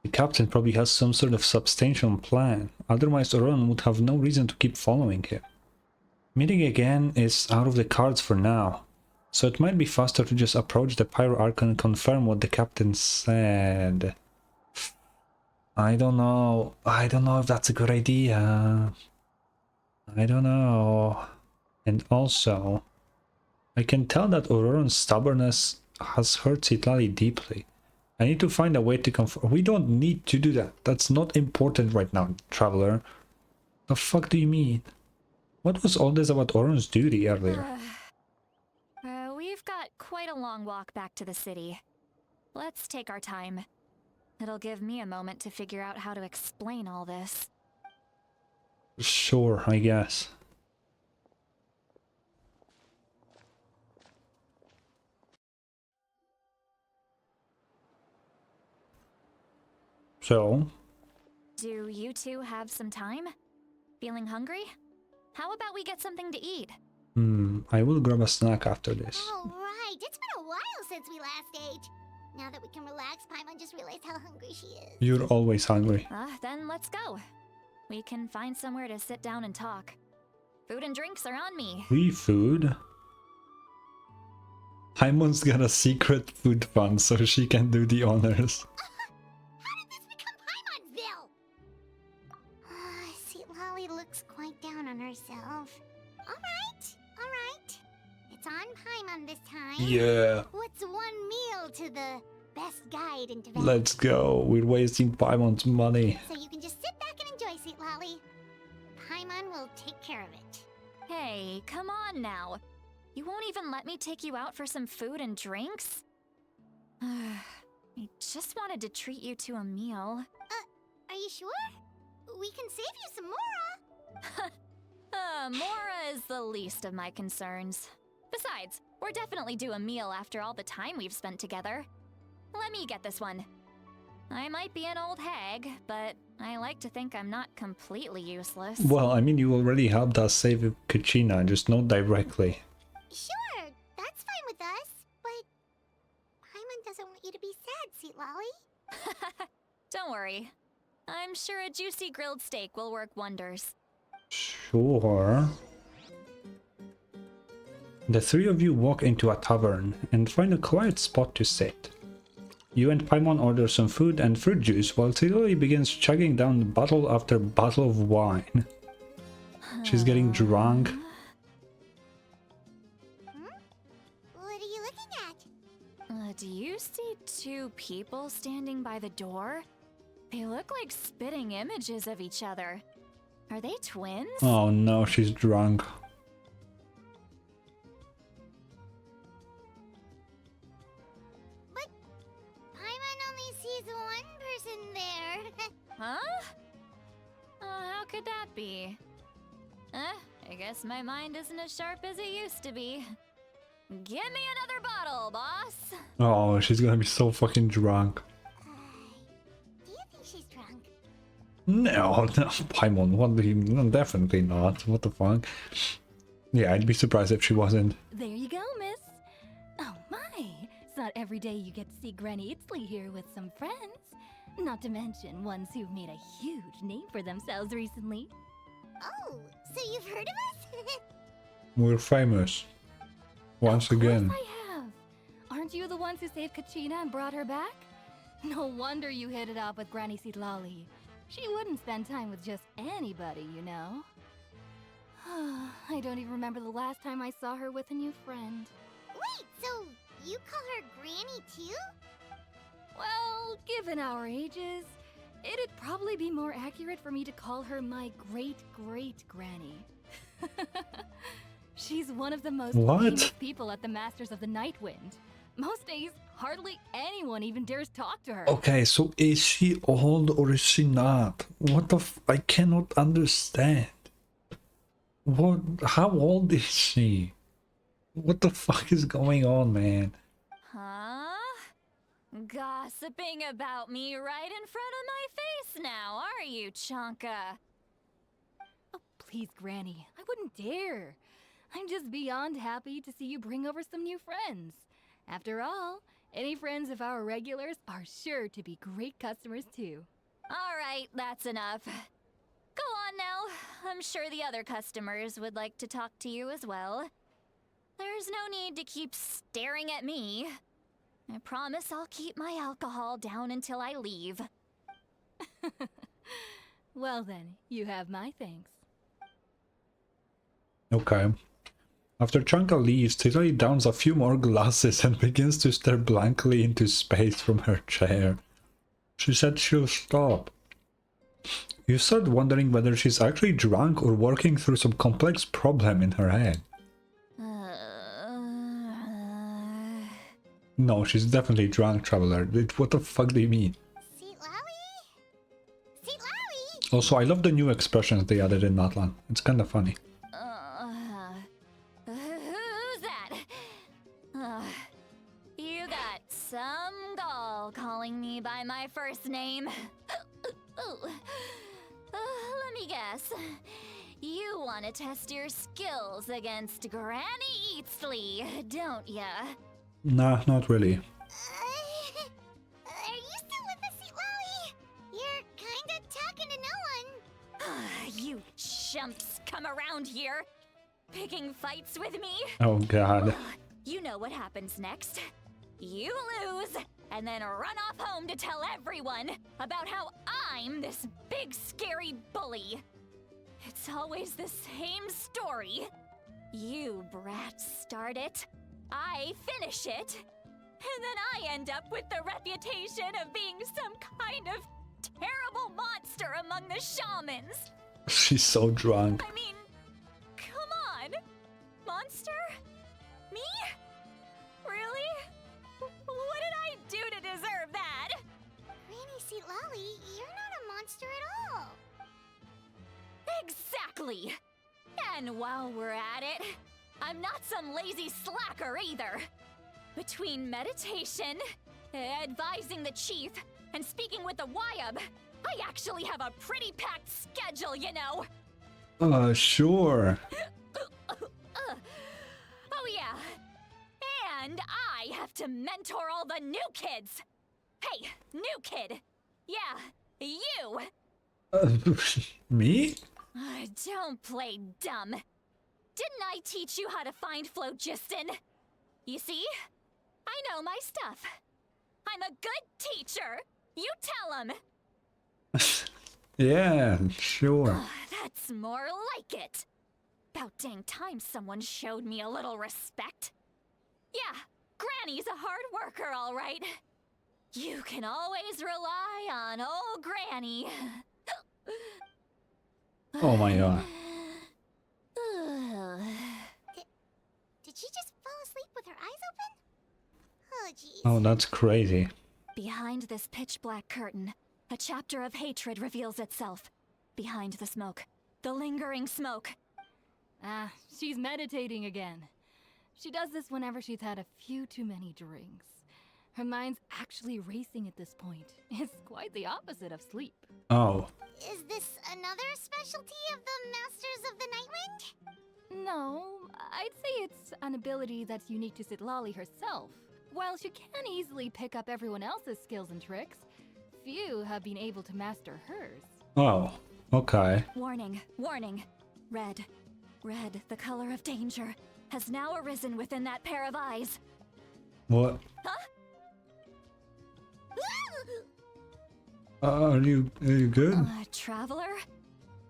The captain probably has some sort of substantial plan, otherwise Auroron would have no reason to keep following him. Meeting again is out of the cards for now, so it might be faster to just approach the Pyro Archon and confirm what the captain said. I don't know if that's a good idea. I don't know. And also, I can tell that Auroron's stubbornness has hurt Citlali deeply. I need to find a way to confirm. We don't need to do that. That's not important right now, traveler. The fuck do you mean? What was all this about Auron's duty earlier? We've got quite a long walk back to the city. Let's take our time. It'll give me a moment to figure out how to explain all this. Sure, I guess. So? Do you two have some time? Feeling hungry? How about we get something to eat? I will grab a snack after this. All right, it's been a while since we last ate. Now that we can relax, Paimon just realized how hungry she is. You're always hungry. Then let's go. We can find somewhere to sit down and talk. Food and drinks are on me. Free food? Paimon's got a secret food fund so she can do the honors. How did this become Paimon's bill? Citlali She looks quite down on herself. Alright. It's on Paimon this time. Yeah. What's one meal to the best guide into value? Let's go. We're wasting Paimon's money. So you can just sit back and enjoy, Sweet Lolly. Paimon will take care of it. Hey, come on now. You won't even let me take you out for some food and drinks? I just wanted to treat you to a meal. Are you sure? We can save you some Mora. Mora is the least of my concerns. Besides, we're definitely due a meal after all the time we've spent together. Let me get this one. I might be an old hag, but I like to think I'm not completely useless. Well, I mean, you already helped us save Kachina, just not directly. Sure, that's fine with us, but Paimon doesn't want you to be sad, Sweet Lolly. Don't worry. I'm sure a juicy grilled steak will work wonders. Sure. The three of you walk into a tavern and find a quiet spot to sit. You and Paimon order some food and fruit juice while Tiroli begins chugging down bottle after bottle of wine. She's getting drunk. What are you looking at? Do you see two people standing by the door? They look like spitting images of each other. Are they twins? Oh no, she's drunk. But Paimon only sees one person there. Huh? How could that be? I guess my mind isn't as sharp as it used to be. Give me another bottle, boss! Oh, she's gonna be so fucking drunk. Do you think she's drunk? No, Paimon, what do you... No, definitely not. What the fuck? Yeah, I'd be surprised if she wasn't. There you go, miss. Oh my, it's not every day you get to see Granny Itzley here with some friends. Not to mention ones who've made a huge name for themselves recently. Oh, so you've heard of us? We're famous. Once again. Of course I have. Aren't you the ones who saved Kachina and brought her back? No wonder you hit it off with Granny Sitlali. She wouldn't spend time with just anybody, you know. I don't even remember the last time I saw her with a new friend. Wait, so you call her Granny too? Well, given our ages, it'd probably be more accurate for me to call her my great-great-granny. She's one of the most famous people at the Masters of the Nightwind. Most days, hardly anyone even dares talk to her. Okay, so is she old or is she not? What the I cannot understand. What? How old is she? What the fuck is going on, man? Huh? Gossiping about me right in front of my face now, are you, Chonka? Oh, please, Granny. I wouldn't dare. I'm just beyond happy to see you bring over some new friends. After all, any friends of our regulars are sure to be great customers too. All right, that's enough. Go on now. I'm sure the other customers would like to talk to you as well. There's no need to keep staring at me. I promise I'll keep my alcohol down until I leave. Well then, you have my thanks. Okay. After Chanka leaves, Tiroli downs a few more glasses and begins to stare blankly into space from her chair. She said she'll stop. You start wondering whether she's actually drunk or working through some complex problem in her head. No, she's definitely drunk, Traveler. What the fuck do you mean? Also, I love the new expressions they added in Natlan. It's kind of funny. Who's that? You got some gall calling me by my first name. Let me guess. You want to test your skills against Granny Eatsley, don't ya? Nah, not really. Are you still with us, Lolly? You're kinda talking to no one. You chumps come around here, picking fights with me. Oh god. You know what happens next. You lose, and then run off home to tell everyone about how I'm this big scary bully. It's always the same story. You brats start it, I finish it, and then I end up with the reputation of being some kind of terrible monster among the shamans. She's so drunk. I mean, come on. Monster? Me? Really? What did I do to deserve that? Granny Lolly, you're not a monster at all. Exactly. And while we're at it, I'm not some lazy slacker either. Between meditation, advising the chief, and speaking with the Wyab, I actually have a pretty packed schedule, you know. Sure. Oh yeah. And I have to mentor all the new kids. Hey, new kid. Yeah, you. Me? Don't play dumb. Didn't I teach you how to find phlogiston? You see? I know my stuff. I'm a good teacher. You tell him. Yeah, sure. That's more like it. About dang time someone showed me a little respect. Yeah, Granny's a hard worker, all right. You can always rely on old Granny. Oh my god. Did she just fall asleep with her eyes open? Oh, jeez. Oh, that's crazy. Behind this pitch-black curtain, a chapter of hatred reveals itself. Behind the smoke. The lingering smoke. Ah, she's meditating again. She does this whenever she's had a few too many drinks. Her mind's actually racing at this point. It's quite the opposite of sleep. Oh. Is this another specialty of the Masters of the Nightwind? No, I'd say it's an ability that's unique to Citlali herself. While she can easily pick up everyone else's skills and tricks, few have been able to master hers. Oh, okay. Warning, warning. Red, the color of danger, has now arisen within that pair of eyes. What? Huh? Are you good? Traveler?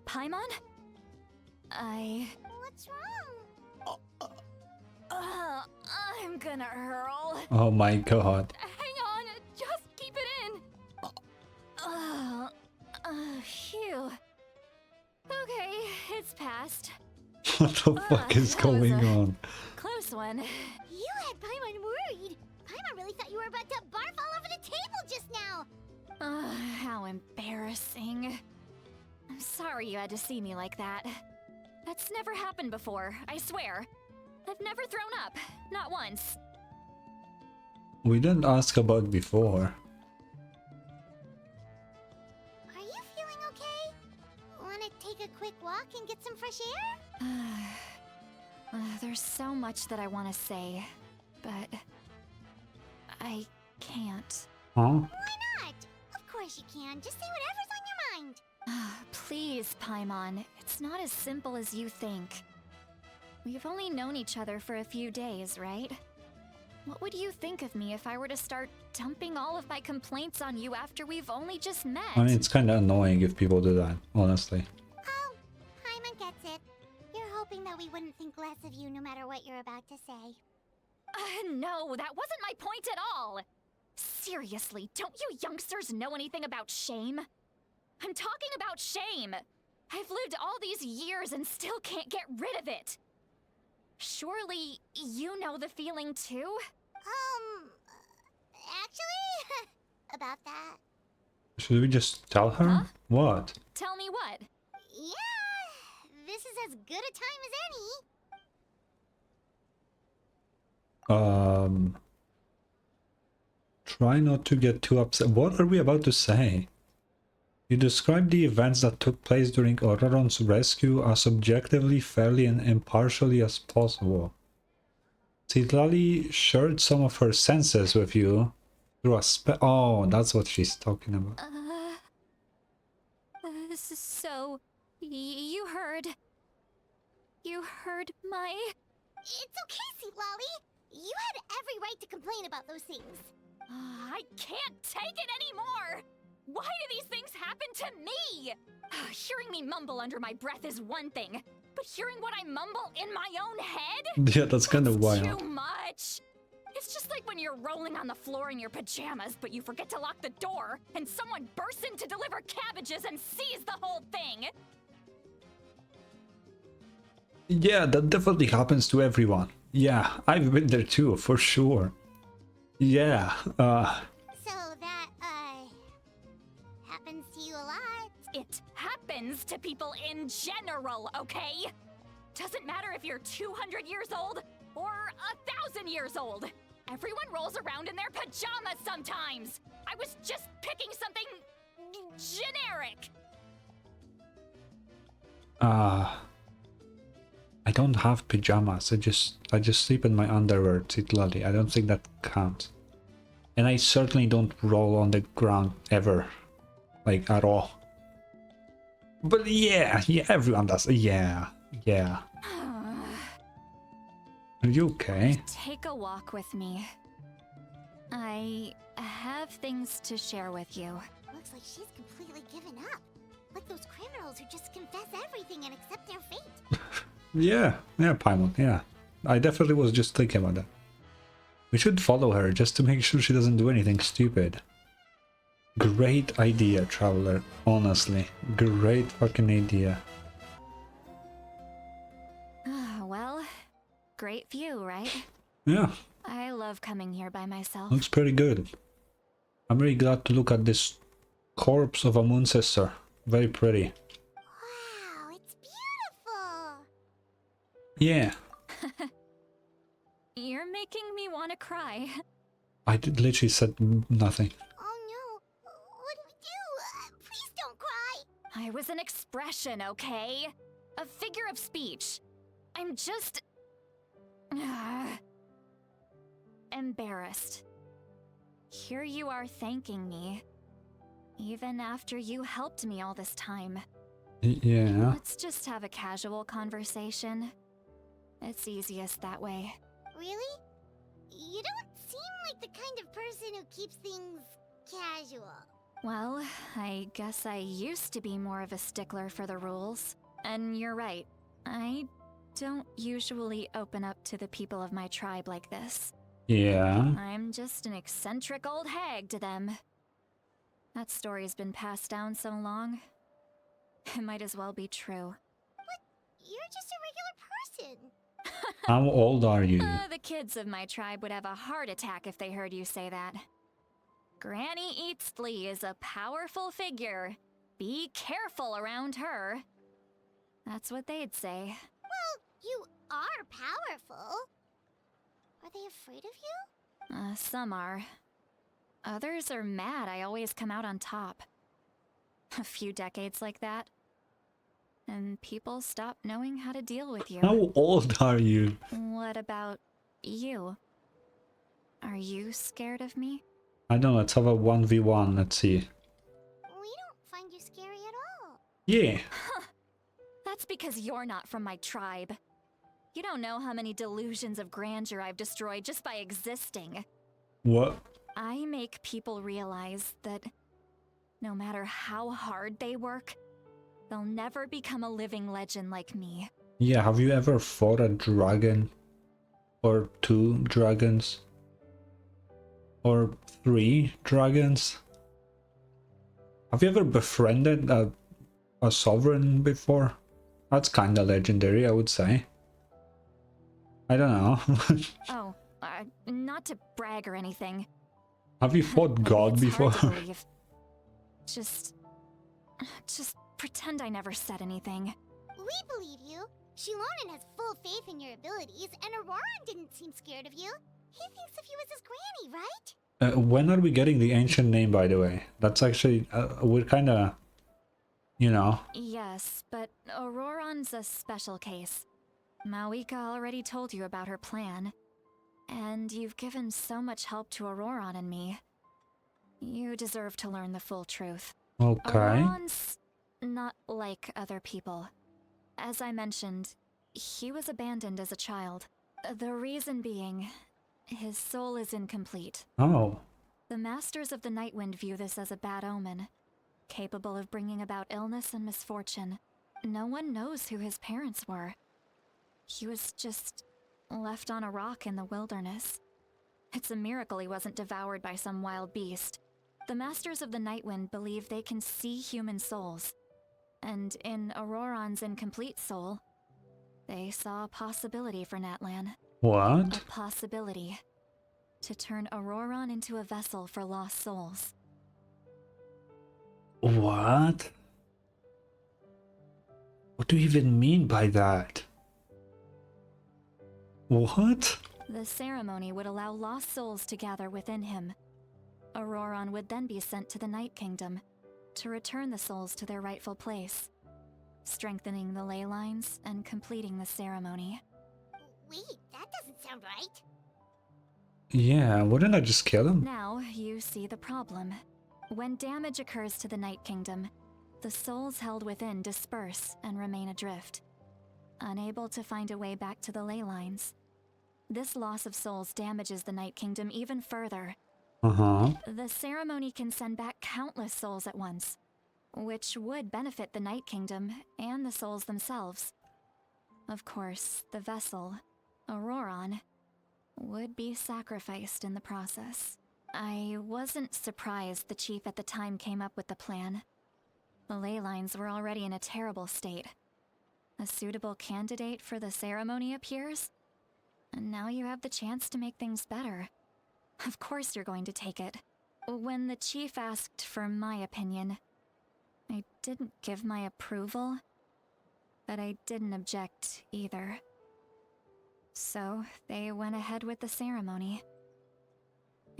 Paimon? What's wrong? I'm gonna hurl. Oh my god. Hang on, just keep it in. Phew. Okay, it's passed. What the fuck is that was going a on? Close one. You had Paimon worried. Paimon really thought you were about to barf all over the table just now. How embarrassing. I'm sorry you had to see me like that. That's never happened before, I swear. I've never thrown up, not once. We didn't ask about before. Are you feeling okay? Wanna take a quick walk and get some fresh air? There's so much that I want to say, but I can't. Huh? Why not? Of course you can. Just say whatever's on your mind. Please, Paimon, it's not as simple as you think. We've only known each other for a few days, right? What would you think of me if I were to start dumping all of my complaints on you after we've only just met? I mean, it's kind of annoying if people do that, honestly. Oh, Paimon gets it. You're hoping that we wouldn't think less of you no matter what you're about to say. No, that wasn't my point at all! Seriously, don't you youngsters know anything about shame? I'm talking about shame! I've lived all these years and still can't get rid of it! Surely, you know the feeling too? Actually, about that. Should we just tell her? Huh? What? Tell me what? Yeah, this is as good a time as any. Try not to get too upset. What are we about to say? You described the events that took place during Auroron's rescue as objectively, fairly, and impartially as possible. Citlali shared some of her senses with you through a Oh, that's what she's talking about. So, you heard my... It's okay, Citlali. You had every right to complain about those things. I can't take it anymore! Why do these things happen to me? Hearing me mumble under my breath is one thing, but hearing what I mumble in my own head? Yeah, that's kind of wild. Too much. It's just like when you're rolling on the floor in your pajamas, but you forget to lock the door, and someone bursts in to deliver cabbages and sees the whole thing. Yeah, that definitely happens to everyone. Yeah, I've been there too, for sure. Yeah, So that, happens to you a lot? It happens to people in general, okay? Doesn't matter if you're 200 years old or 1,000 years old. Everyone rolls around in their pajamas sometimes. I was just picking something generic. I don't have pajamas. I just sleep in my underwear, Citlali. I don't think that counts. And I certainly don't roll on the ground ever. Like, at all. But yeah, everyone does. Yeah. Are you okay? Take a walk with me. I have things to share with you. Looks like she's completely given up. Like those criminals who just confess everything and accept their fate. Yeah, Paimon, yeah. I definitely was just thinking about that. We should follow her just to make sure she doesn't do anything stupid. Great idea, Traveler. Honestly, great fucking idea. Well, great view, right? Yeah, I love coming here by myself. looks pretty good. I'm really glad to look at this corpse of a moon sister. Very pretty. Wow, it's beautiful! Yeah. You're making me want to cry. I literally said nothing. Oh no, what do we do? Please don't cry! I was an expression, okay? A figure of speech. I'm just... embarrassed. Here you are thanking me. Even after you helped me all this time. Yeah. Let's just have a casual conversation. It's easiest that way. Really? You don't seem like the kind of person who keeps things casual. Well, I guess I used to be more of a stickler for the rules. And you're right. I don't usually open up to the people of my tribe like this. Yeah. I'm just an eccentric old hag to them. That story's been passed down so long. It might as well be true. But you're just a regular person. How old are you? The kids of my tribe would have a heart attack if they heard you say that. Granny Eastley is a powerful figure. Be careful around her. That's what they'd say. Well, you are powerful. Are they afraid of you? Some are. Others are mad I always come out on top. A few decades like that. And people stop knowing how to deal with you. How old are you? What about you? Are you scared of me? I don't know, let's have a 1v1, let's see. We don't find you scary at all. Yeah. That's because you're not from my tribe. You don't know how many delusions of grandeur I've destroyed just by existing. What? I make people realize that no matter how hard they work, they'll never become a living legend like me. Yeah, have you ever fought a dragon? Or 2 dragons? Or 3 dragons? Have you ever befriended a sovereign before? That's kinda legendary, I would say. I don't know. Oh, not to brag or anything. Have you fought God It's before? hard to believe. Just pretend I never said anything. We believe you. Shilonen has full faith in your abilities, and Auroran didn't seem scared of you. He thinks of you as his granny, right? When are we getting the ancient name, by the way? That's actually... we're kinda... You know... Yes, but Auroran's a special case. Mawika already told you about her plan. And you've given so much help to Auroran and me. You deserve to learn the full truth. Okay. Auroran's not like other people. As I mentioned, he was abandoned as a child. The reason being, his soul is incomplete. Oh. The Masters of the Nightwind view this as a bad omen, capable of bringing about illness and misfortune. No one knows who his parents were. He was just left on a rock in the wilderness. It's a miracle he wasn't devoured by some wild beast. The Masters of the Nightwind believe they can see human souls, and in Auroron's incomplete soul, they saw a possibility for Natlan. What? A possibility to turn Auroron into a vessel for lost souls. What? What do you even mean by that? What? The ceremony would allow lost souls to gather within him. Auroron would then be sent to the Night Kingdom to return the souls to their rightful place, strengthening the ley lines and completing the ceremony. Wait, that doesn't sound right. Yeah, wouldn't I just kill him? Now you see the problem. When damage occurs to the Night Kingdom, the souls held within disperse and remain adrift, unable to find a way back to the ley lines. This loss of souls damages the Night Kingdom even further. The ceremony can send back countless souls at once, which would benefit the Night Kingdom and the souls themselves. Of course, the vessel, Auroron, would be sacrificed in the process. I wasn't surprised the chief at the time came up with the plan. The ley lines were already in a terrible state. A suitable candidate for the ceremony appears, and now you have the chance to make things better. Of course you're going to take it. When the chief asked for my opinion, I didn't give my approval, but I didn't object either. So they went ahead with the ceremony.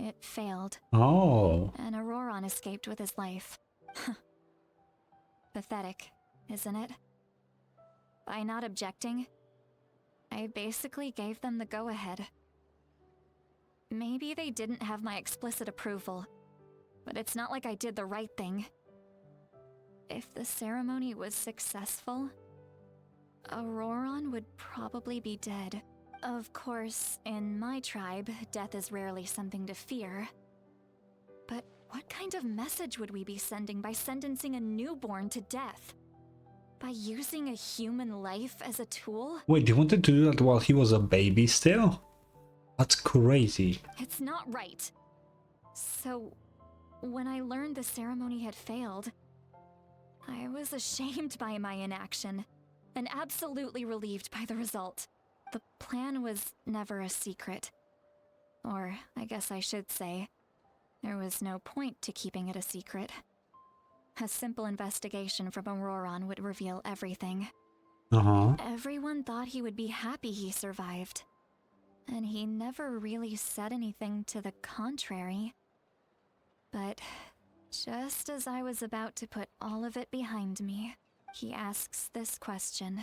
It failed. Oh. And Auroron escaped with his life. Pathetic, isn't it? By not objecting, I basically gave them the go-ahead. Maybe they didn't have my explicit approval, but it's not like I did the right thing. If the ceremony was successful, Auroron would probably be dead. Of course, in my tribe, death is rarely something to fear. But what kind of message would we be sending by sentencing a newborn to death? By using a human life as a tool? Wait, they wanted to do that while he was a baby still? That's crazy. It's not right. So, when I learned the ceremony had failed, I was ashamed by my inaction, and absolutely relieved by the result. The plan was never a secret. Or, I guess I should say, there was no point to keeping it a secret. A simple investigation from Auroron would reveal everything. Everyone thought he would be happy he survived. And he never really said anything to the contrary. But just as I was about to put all of it behind me, he asks this question.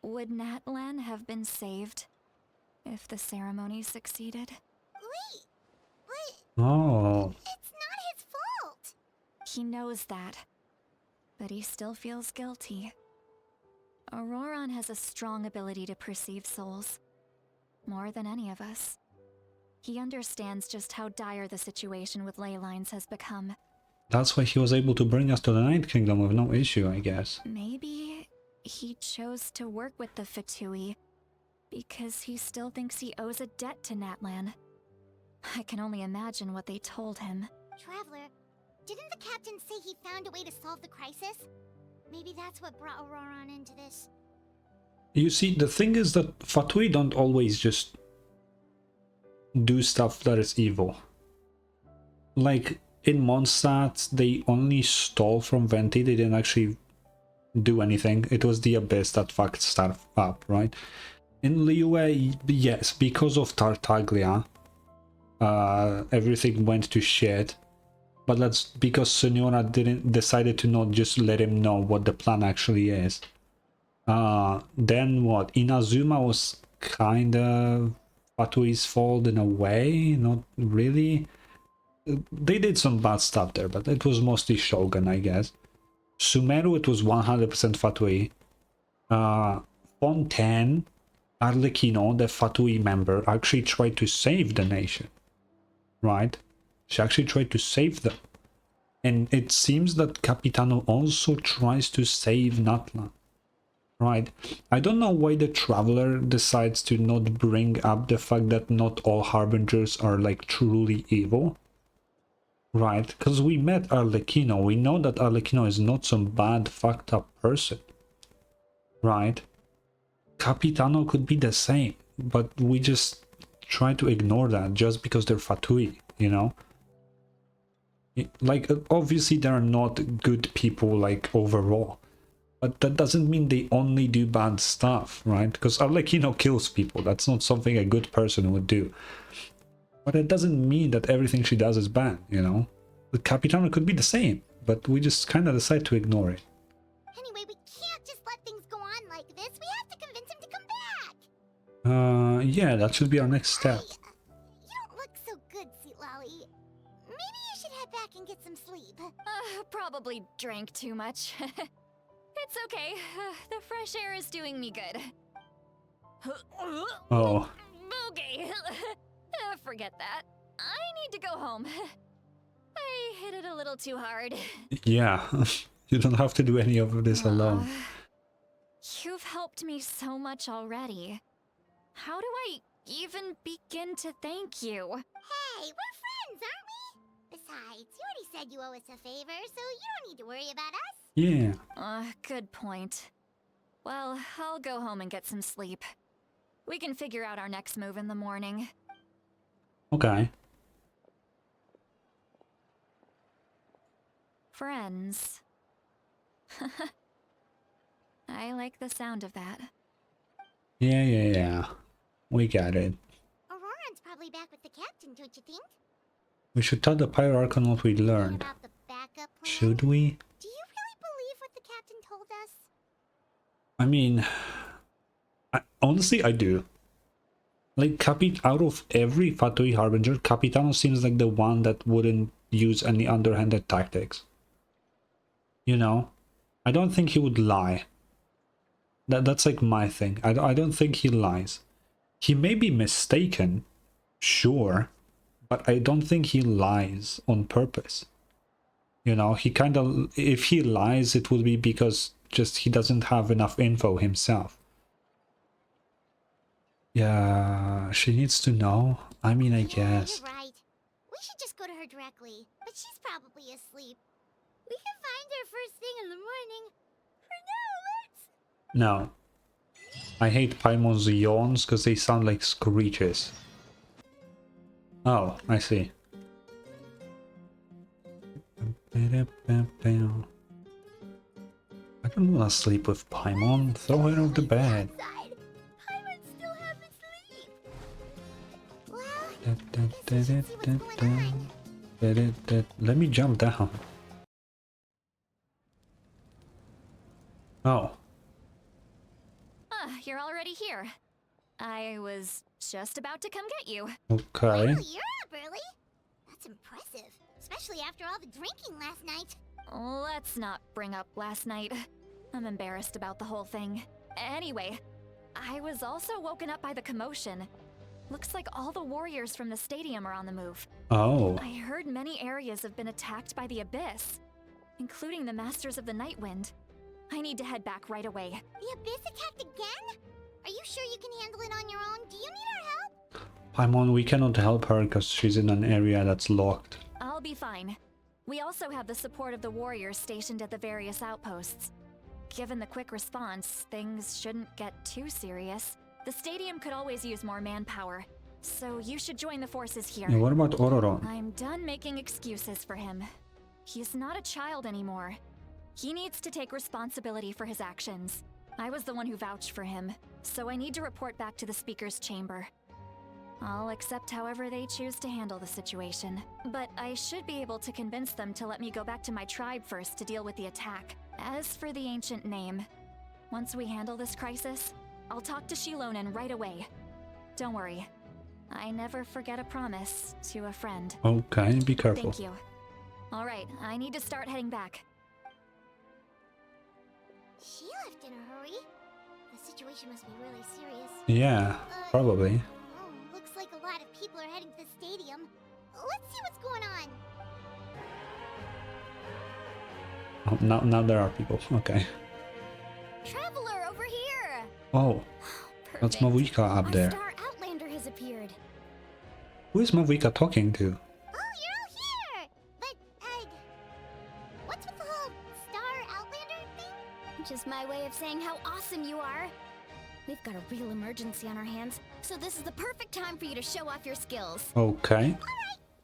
Would Natlan have been saved if the ceremony succeeded? Wait, but Oh. it's not his fault. He knows that, but he still feels guilty. Auroron has a strong ability to perceive souls, more than any of us. He understands just how dire the situation with ley lines has become. That's why he was able to bring us to the Night Kingdom with no issue, I guess. Maybe he chose to work with the Fatui because he still thinks he owes a debt to Natlan. I can only imagine what they told him. Traveler, didn't the captain say he found a way to solve the crisis? Maybe that's what brought Auroron into this. You see, the thing is that Fatui don't always just do stuff that is evil. Like, in Mondstadt, they only stole from Venti, they didn't actually do anything. It was the Abyss that fucked stuff up, right? In Liyue, yes, because of Tartaglia, everything went to shit. But that's because Senora decided to not just let him know what the plan actually is. Then what? Inazuma was kinda Fatui's fault in a way, not really. They did some bad stuff there, but it was mostly Shogun, I guess. Sumeru, it was 100% Fatui. Fontaine, Arlecchino, the Fatui member, actually tried to save the nation, right? She actually tried to save them. And it seems that Capitano also tries to save Natlan. Right. I don't know why the Traveler decides to not bring up the fact that not all Harbingers are like truly evil. Right, because we met Arlecchino. We know that Arlecchino is not some bad, fucked up person. Right? Capitano could be the same, but we just try to ignore that just because they're Fatui, you know? Like, obviously they're not good people, like, overall. But that doesn't mean they only do bad stuff, right? Because Arlecchino kills people. That's not something a good person would do. But it doesn't mean that everything she does is bad, you know? The Capitano could be the same, but we just kind of decide to ignore it. Anyway, we can't just let things go on like this. We have to convince him to come back. Yeah, that should be our next step. You don't look so good, Sweet Lolly. Maybe you should head back and get some sleep. Probably drank too much. It's okay. The fresh air is doing me good. Oh. Okay. Forget that. I need to go home. I hit it a little too hard. Yeah, you don't have to do any of this alone. You've helped me so much already. How do I even begin to thank you? Hey, we're friends, aren't we? Besides, you already said you owe us a favor, so you don't need to worry about us. Yeah. Good point. Well, I'll go home and get some sleep. We can figure out our next move in the morning. Okay. Friends. I like the sound of that. Yeah. We got it. Auroran's probably back with the captain, don't you think? We should tell the Pyro Archon what we learned. About the backup plan? Should we? Do you really believe what the captain told us? I mean, honestly, I do. Like, out of every Fatui Harbinger, Capitano seems like the one that wouldn't use any underhanded tactics. You know? I don't think he would lie. That's like my thing. I don't think he lies. He may be mistaken, sure, but I don't think he lies on purpose. You know, he kind of... If he lies, it will be because just he doesn't have enough info himself. Yeah, she needs to know. I mean, I guess. You're right. We should just go to her directly, but she's probably asleep. We can find her first thing in the morning. For now, let's... No. I hate Paimon's yawns because they sound like screeches. Oh, I see. I don't want to sleep with Paimon. Throw her out of the bed. Paimon still haven't sleep. Let me jump down. Oh. You're already here. I was just about to come get you. Okay. Wow, you're up early. That's impressive, especially after all the drinking last night. Let's not bring up last night. I'm embarrassed about the whole thing. Anyway, I was also woken up by the commotion. Looks like all the warriors from the stadium are on the move. Oh. I heard many areas have been attacked by the Abyss, including the Masters of the Nightwind. I need to head back right away. The Abyss attacked again? Are you sure you can handle it on your own? Do you need our help? Paimon, we cannot help her because she's in an area that's locked. I'll be fine. We also have the support of the warriors stationed at the various outposts. Given the quick response, things shouldn't get too serious. The stadium could always use more manpower, so you should join the forces here. Yeah, what about Ororon? I'm done making excuses for him. He's not a child anymore. He needs to take responsibility for his actions. I was the one who vouched for him, so I need to report back to the Speaker's Chamber. I'll accept however they choose to handle the situation. But I should be able to convince them to let me go back to my tribe first to deal with the attack. As for the ancient name, once we handle this crisis, I'll talk to Shilonen right away. Don't worry. I never forget a promise to a friend. Okay, be careful. Thank you. Alright, I need to start heading back. She left in a hurry. The situation must be really serious. Yeah, probably. Oh, looks like a lot of people are heading to the stadium. Let's see what's going on. Oh, now there are people. Okay. Traveler over here! Oh, that's Perfect. Mavika up A there. Star Outlander has appeared. Who is Mavika talking to? Oh, you're all here! But, what's with the whole Star Outlander thing? Just my way of saying how awesome you are. We've got a real emergency on our hands, so this is the perfect time for you to show off your skills. Okay. Alright,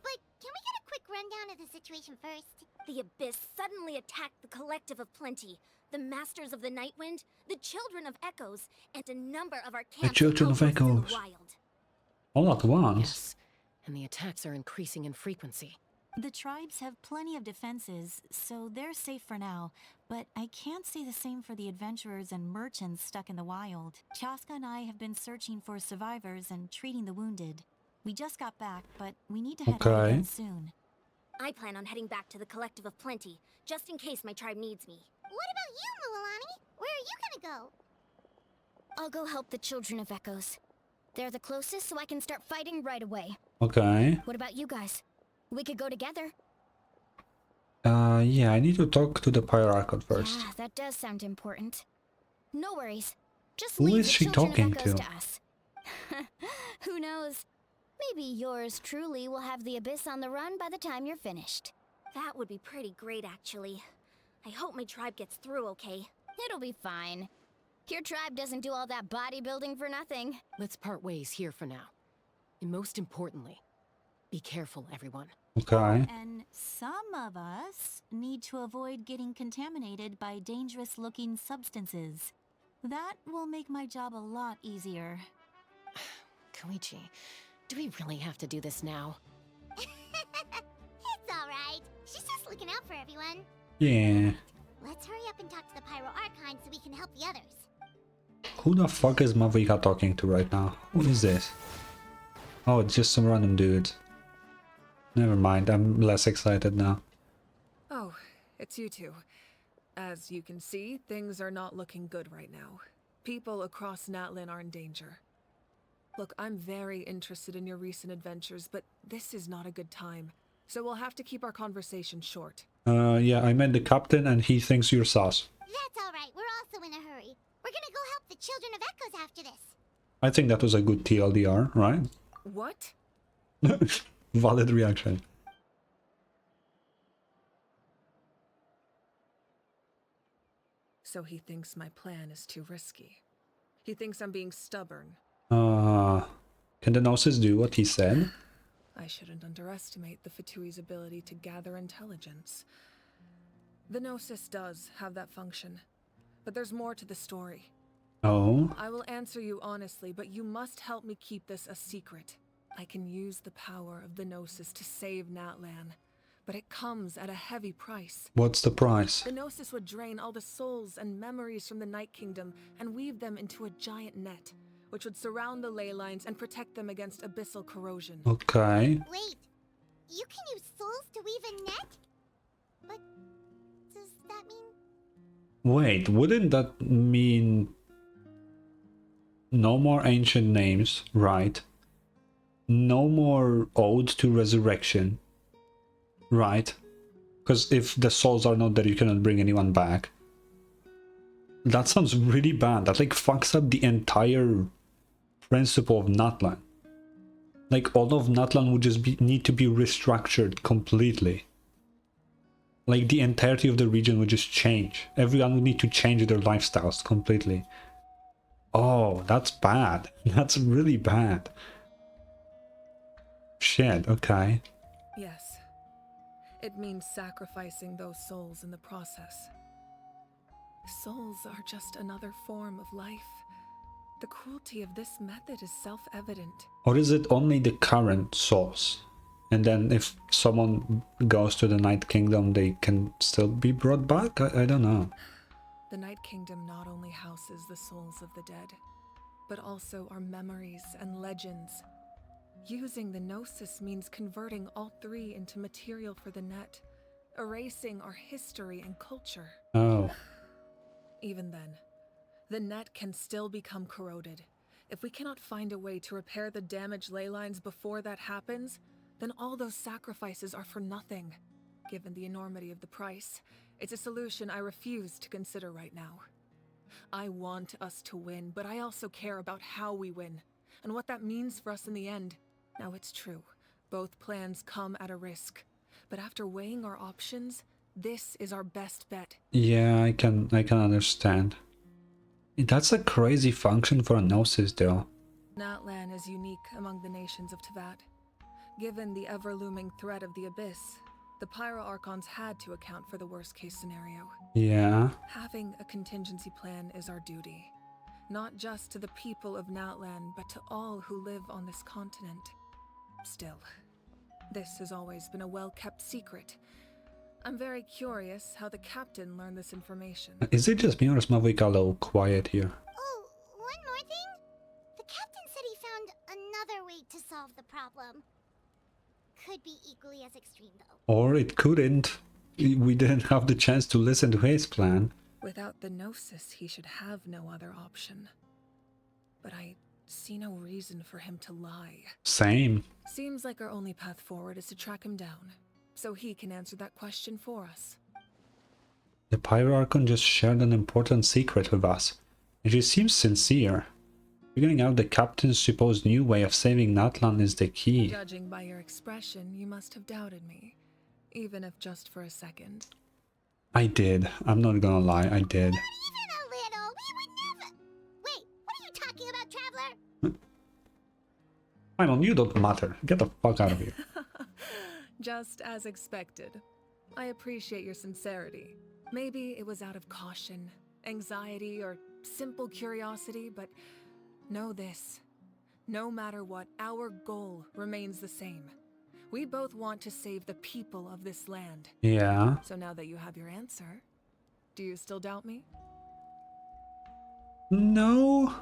but can we get a quick rundown of the situation first? The Abyss suddenly attacked the Collective of Plenty, the Masters of the Nightwind, the Children of Echoes, and a number of our camps Children of outposts in the Echoes. wild. All at once. Yes, and the attacks are increasing in frequency. The tribes have plenty of defenses, so they're safe for now, but I can't say the same for the adventurers and merchants stuck in the wild. Chaska and I have been searching for survivors and treating the wounded. We just got back, but we need to head out Okay. again soon. I plan on heading back to the Collective of Plenty, just in case my tribe needs me. What about you, Mualani? Where are you gonna go? I'll go help the Children of Echoes. They're the closest, so I can start fighting right away. Okay. What about you guys? We could go together. Yeah, I need to talk to the Pyro Archon first. Yeah, that does sound important. No worries. Just Who leave is the she Children talking of Echoes to? us. Who knows? Maybe yours truly will have the Abyss on the run by the time you're finished. That would be pretty great, actually. I hope my tribe gets through okay. It'll be fine. Your tribe doesn't do all that bodybuilding for nothing. Let's part ways here for now. And most importantly, be careful, everyone. Okay. And some of us need to avoid getting contaminated by dangerous-looking substances. That will make my job a lot easier. Koichi, do we really have to do this now? It's alright. She's just looking out for everyone. Yeah. Let's hurry up and talk to the Pyro Archon so we can help the others. Who the fuck is Mavika talking to right now? Who is this? Oh, it's just some random dude. Never mind, I'm less excited now. Oh, it's you two. As you can see, things are not looking good right now. People across Natlan are in danger. Look, I'm very interested in your recent adventures, but this is not a good time. So we'll have to keep our conversation short. Yeah, I met the captain and he thinks you're sus. That's alright, we're also in a hurry. We're gonna go help the Children of Echoes after this. I think that was a good TLDR, right? What? Valid reaction. So he thinks my plan is too risky. He thinks I'm being stubborn. Can the Gnosis do what he said? I shouldn't underestimate the Ftui's ability to gather intelligence. The Gnosis does have that function, but there's more to the story. Oh? I will answer you honestly, but you must help me keep this a secret. I can use the power of the Gnosis to save Natlan, but it comes at a heavy price. What's the price? The Gnosis would drain all the souls and memories from the Night Kingdom and weave them into a giant net, which would surround the ley lines and protect them against abyssal corrosion. Okay. Wait, you can use souls to weave a net? But does that mean... Wait, wouldn't that mean no more ancient names, right? No more ode to resurrection, right? Because if the souls are not there, you cannot bring anyone back. That sounds really bad. That like fucks up the entire principle of Natlan. Like all of Natlan would just need to be restructured completely. Like the entirety of the region would just change. Everyone would need to change their lifestyles completely. Oh, that's bad. That's really bad. Shit, okay. Yes. It means sacrificing those souls in the process. Souls are just another form of life. The cruelty of this method is self-evident. Or is it only the current souls? And then if someone goes to the Night Kingdom, they can still be brought back? I don't know. The Night Kingdom not only houses the souls of the dead, but also our memories and legends. Using the Gnosis means converting all three into material for the net, erasing our history and culture. Oh. Even then, the net can still become corroded. If we cannot find a way to repair the damaged ley lines before that happens, then all those sacrifices are for nothing. Given the enormity of the price, it's a solution I refuse to consider right now. I want us to win, but I also care about how we win, and what that means for us in the end. Now it's true, both plans come at a risk, but after weighing our options, this is our best bet. Yeah, I can understand. That's a crazy function for a Gnosis though. Natlan is unique among the nations of Teyvat. Given the ever-looming threat of the Abyss, the Pyro Archons had to account for the worst-case scenario. Yeah. Having a contingency plan is our duty. Not just to the people of Natlan, but to all who live on this continent. Still, this has always been a well-kept secret. I'm very curious how the captain learned this information. Is it just me or is Mavika a little quiet here? Oh, one more thing? The captain said he found another way to solve the problem. Could be equally as extreme, though. Or it couldn't. We didn't have the chance to listen to his plan. Without the Gnosis, he should have no other option. But I see no reason for him to lie. Same. Seems like our only path forward is to track him down, so he can answer that question for us. The Pyro Archon just shared an important secret with us, and she seems sincere. Figuring out the captain's supposed new way of saving Natlan is the key. Judging by your expression, you must have doubted me, even if just for a second. I did. I'm not gonna lie, I did. Not even a little. We would never. Wait, what are you talking about, Traveler? Simon, you don't matter. Get the fuck out of here. Just as expected. I appreciate your sincerity. Maybe it was out of caution, anxiety, or simple curiosity, but know this. No matter what, our goal remains the same. We both want to save the people of this land. Yeah. So now that you have your answer, do you still doubt me? No.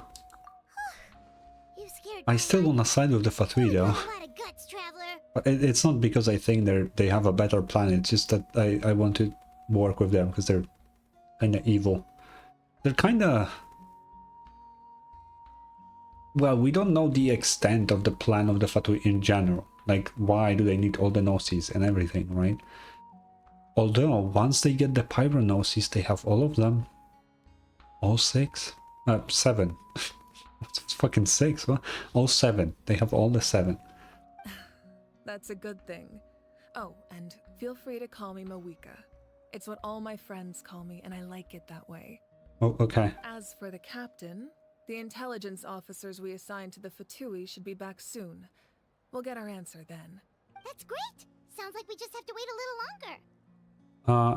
You scared I still want to side with the Fatui though. a lot of guts, Traveler. But it's not because I think they have a better plan, it's just that I want to work with them because they're kinda evil. They're kinda... Well, we don't know the extent of the plan of the Fatui in general. Like, why do they need all the Gnosis and everything, right? Although, once they get the Pyro Gnosis, they have all of them. All 6? 7. It's fucking 6, huh? All 7. They have all the 7. That's a good thing. Oh, and feel free to call me Mawika. It's what all my friends call me, and I like it that way. Oh, okay. As for the captain, the intelligence officers we assigned to the Fatui should be back soon. We'll get our answer then. That's great. Sounds like we just have to wait a little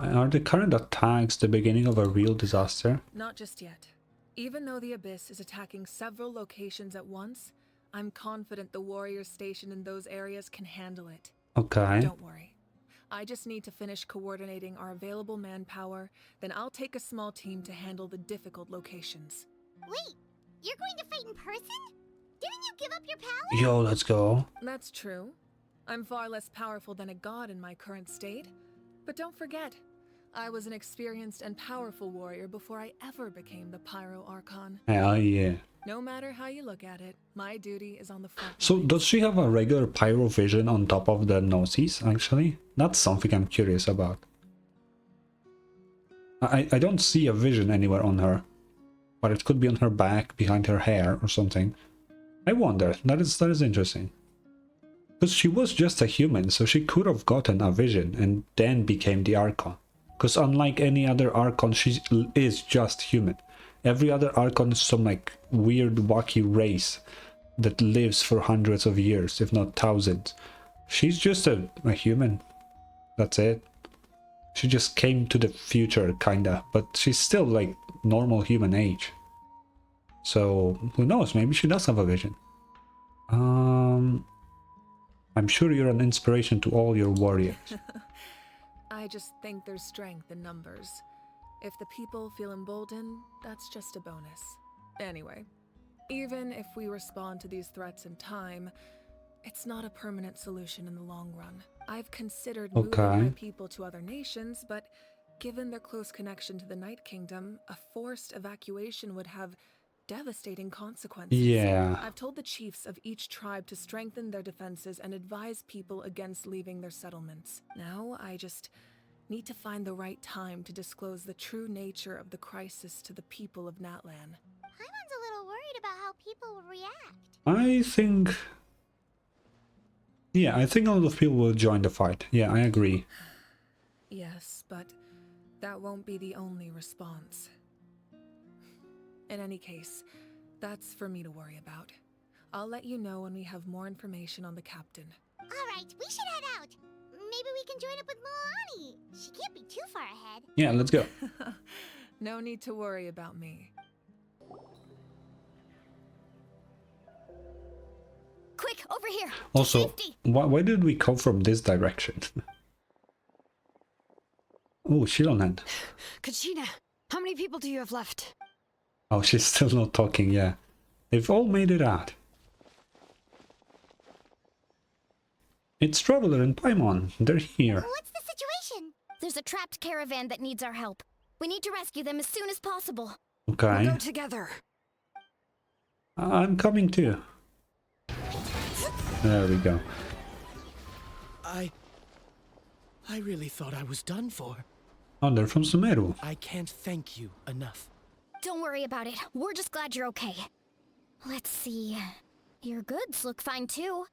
longer. Are the current attacks the beginning of a real disaster? Not just yet. Even though the Abyss is attacking several locations at once, I'm confident the warriors stationed in those areas can handle it. Okay. Don't worry. I just need to finish coordinating our available manpower, then I'll take a small team to handle the difficult locations. Wait, you're going to fight in person? Didn't you give up your power? Yo, let's go. That's true. I'm far less powerful than a god in my current state. But don't forget, I was an experienced and powerful warrior before I ever became the Pyro Archon. Hell yeah. No matter how you look at it, my duty is on the front. So does she have a regular Pyro vision on top of the Gnosis, actually? That's something I'm curious about. I don't see a vision anywhere on her. But it could be on her back, behind her hair, or something. I wonder. That is interesting. Because she was just a human, so she could have gotten a vision and then became the Archon. Because unlike any other Archon, she is just human. Every other Archon is some like weird wacky race that lives for hundreds of years, if not thousands. She's just a human. That's it. She just came to the future, kinda, but she's still like normal human age. So who knows, maybe she does have a vision. I'm sure you're an inspiration to all your warriors. I just think there's strength in numbers. If the people feel emboldened, that's just a bonus. Anyway, even if we respond to these threats in time, it's not a permanent solution in the long run. I've considered moving my people to other nations, but given their close connection to the Night Kingdom, a forced evacuation would have devastating consequences. Yeah. I've told the chiefs of each tribe to strengthen their defenses and advise people against leaving their settlements. Now I just need to find the right time to disclose the true nature of the crisis to the people of Natlan. Paimon's a little worried about how people will react. I think... Yeah, I think a lot of people will join the fight. Yeah, I agree. Yes, but that won't be the only response. In any case, that's for me to worry about. I'll let you know when we have more information on the captain. Alright, we should head out. Maybe we can join up with Milani. She can't be too far ahead. Yeah, let's go. No need to worry about me. Quick, over here! Also, why did we come from this direction? Oh, shield on hand. Kachina, how many people do you have left? Oh, she's still not talking, yeah. They've all made it out. It's Traveler and Paimon. They're here. What's the situation? There's a trapped caravan that needs our help. We need to rescue them as soon as possible. Okay. We'll go together. I'm coming too. There we go. I really thought I was done for. Oh, they're from Sumeru. I can't thank you enough. Don't worry about it. We're just glad you're okay. Let's see. Your goods look fine too.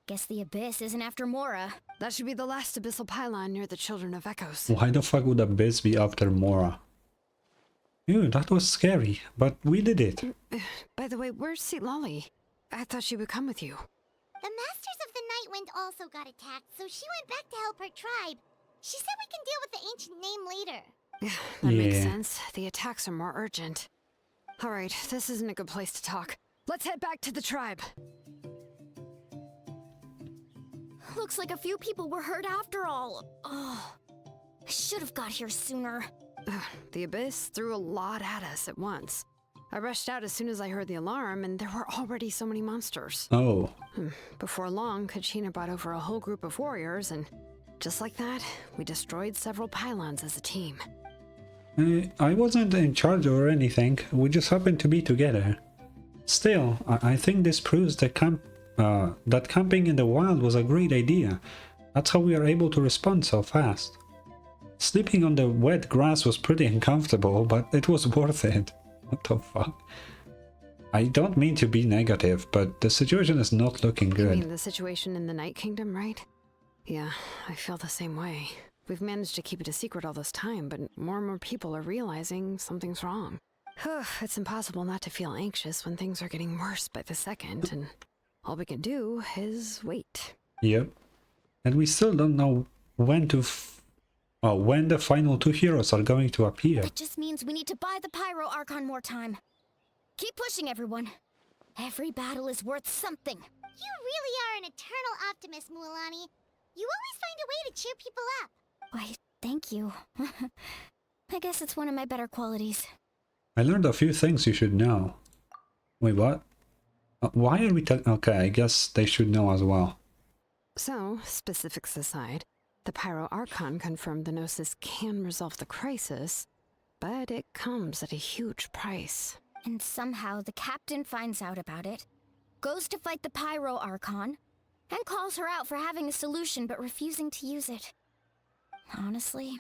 Guess the Abyss isn't after Mora. That should be the last abyssal pylon near the Children of Echoes. Why the fuck would Abyss be after Mora? Ew, that was scary, but we did it. By the way, where's Lolly? I thought she would come with you. The Masters of the Nightwind also got attacked, so she went back to help her tribe. She said we can deal with the ancient name later. Yeah, that makes sense. The attacks are more urgent. Alright, this isn't a good place to talk. Let's head back to the tribe. Looks like a few people were hurt after all. Oh, I should have got here sooner. The Abyss threw a lot at us at once. I rushed out as soon as I heard the alarm, and there were already so many monsters. Oh. Before long, Kachina brought over a whole group of warriors, and just like that, we destroyed several pylons as a team. I wasn't in charge or anything, we just happened to be together. Still, I think this proves that camping in the wild was a great idea. That's how we are able to respond so fast. Sleeping on the wet grass was pretty uncomfortable, but it was worth it. What the fuck? I don't mean to be negative, but the situation is not looking good. You mean the situation in the Night Kingdom, right? Yeah, I feel the same way. We've managed to keep it a secret all this time, but more and more people are realizing something's wrong. It's impossible not to feel anxious when things are getting worse by the second, and all we can do is wait. Yep. And we still don't know when when the final two heroes are going to appear. That just means we need to buy the Pyro Archon more time. Keep pushing, everyone. Every battle is worth something. You really are an eternal optimist, Mualani. You always find a way to cheer people up. Why, thank you. I guess it's one of my better qualities. I learned a few things you should know. Wait, what? Why are we telling... Okay, I guess they should know as well. So, specifics aside, the Pyro Archon confirmed the Gnosis can resolve the crisis, but it comes at a huge price. And somehow the captain finds out about it, goes to fight the Pyro Archon, and calls her out for having a solution but refusing to use it. Honestly,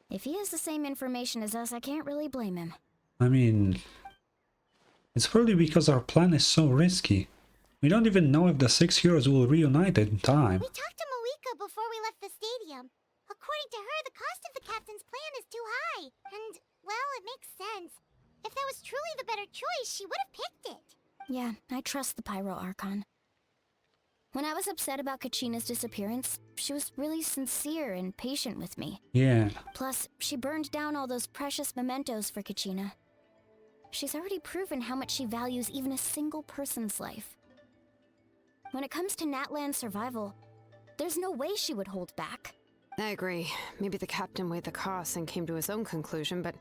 if he has the same information as us, I can't really blame him. I mean... It's probably because our plan is so risky. We don't even know if the 6 heroes will reunite in time. We talked to Moika before we left the stadium. According to her, the cost of the captain's plan is too high. And, well, it makes sense. If that was truly the better choice, she would have picked it. Yeah, I trust the Pyro Archon. When I was upset about Kachina's disappearance, she was really sincere and patient with me. Yeah. Plus, she burned down all those precious mementos for Kachina. She's already proven how much she values even a single person's life. When it comes to Natlan's survival, there's no way she would hold back. I agree. Maybe the captain weighed the costs and came to his own conclusion, but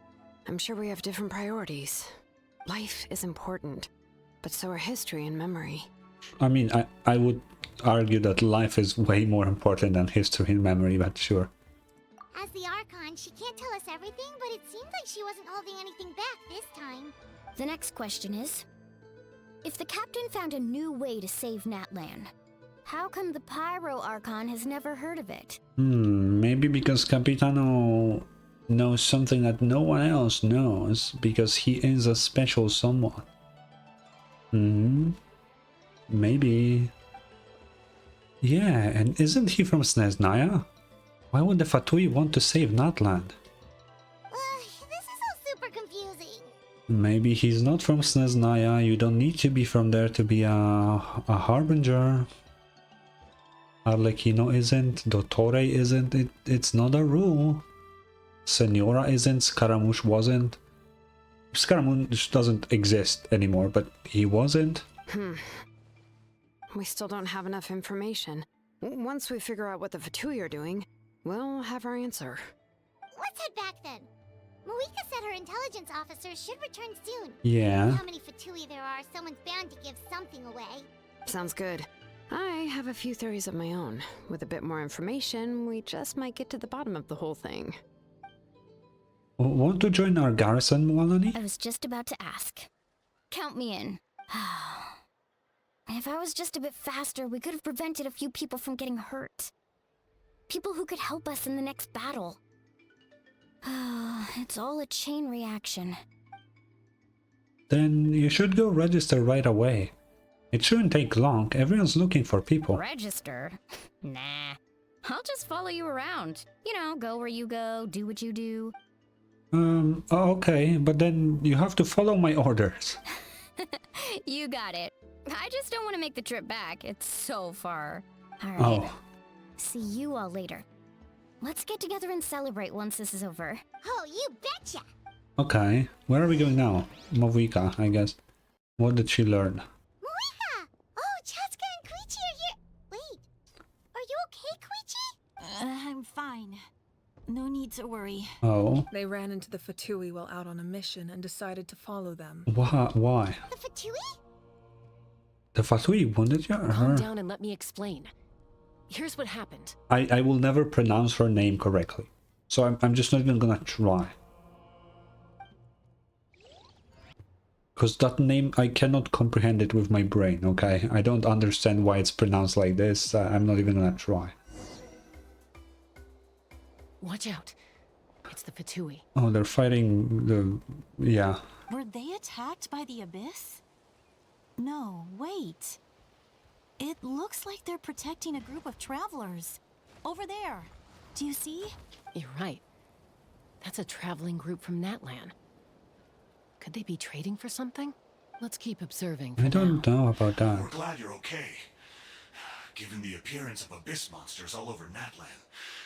I'm sure we have different priorities. Life is important, but so are history and memory. I mean, I would argue that life is way more important than history and memory, but sure. As the Archon, she can't tell us everything, but it seems like she wasn't holding anything back this time. The next question is, if the captain found a new way to save Natlan, how come the Pyro Archon has never heard of it? Maybe because Capitano knows something that no one else knows, because he is a special someone. Maybe. Yeah, and isn't he from Snezhnaya? Why would the Fatui want to save Natlan? This is all super confusing. Maybe he's not from Snezhnaya. You don't need to be from there to be a harbinger. Arlecchino isn't, Dottore isn't, it's not a rule. Senora isn't, Scaramouche wasn't. Scaramouche doesn't exist anymore, but he wasn't. We still don't have enough information. Once we figure out what the Fatui are doing, we'll have our answer. Let's head back then. Moika said her intelligence officer should return soon. Yeah. How many Fatui there are, someone's bound to give something away. Sounds good. I have a few theories of my own. With a bit more information, we just might get to the bottom of the whole thing. Want to join our garrison, Mualani? I was just about to ask. Count me in. If I was just a bit faster, we could have prevented a few people from getting hurt. People who could help us in the next battle. It's all a chain reaction. Then you should go register right away. It shouldn't take long. Everyone's looking for people. Register? Nah. I'll just follow you around. You know, go where you go, do what you do. Okay, but then you have to follow my orders. You got it. I just don't want to make the trip back. It's so far. Alright. Oh. See you all later. Let's get together and celebrate once this is over. Oh, you betcha! Okay, where are we going now? Movica, I guess. What did she learn? Moika! Oh, Chaska and Koichi are here! Wait, are you okay, Koichi? I'm fine. No need to worry. Oh. They ran into the Fatui while out on a mission and decided to follow them. Why? The Fatui? The Fatui wanted you? Calm down and let me explain. Here's what happened. I will never pronounce her name correctly. So I'm just not even gonna try. Because that name, I cannot comprehend it with my brain, okay? I don't understand why it's pronounced like this. I'm not even gonna try. Watch out. It's the Fatui. Oh, they're fighting the... yeah. Were they attacked by the Abyss? No, wait. It looks like they're protecting a group of travelers. Over there. Do you see? You're right. That's a traveling group from Natlan. Could they be trading for something? Let's keep observing. I don't know about that. We're glad you're okay. Given the appearance of abyss monsters all over Natlan,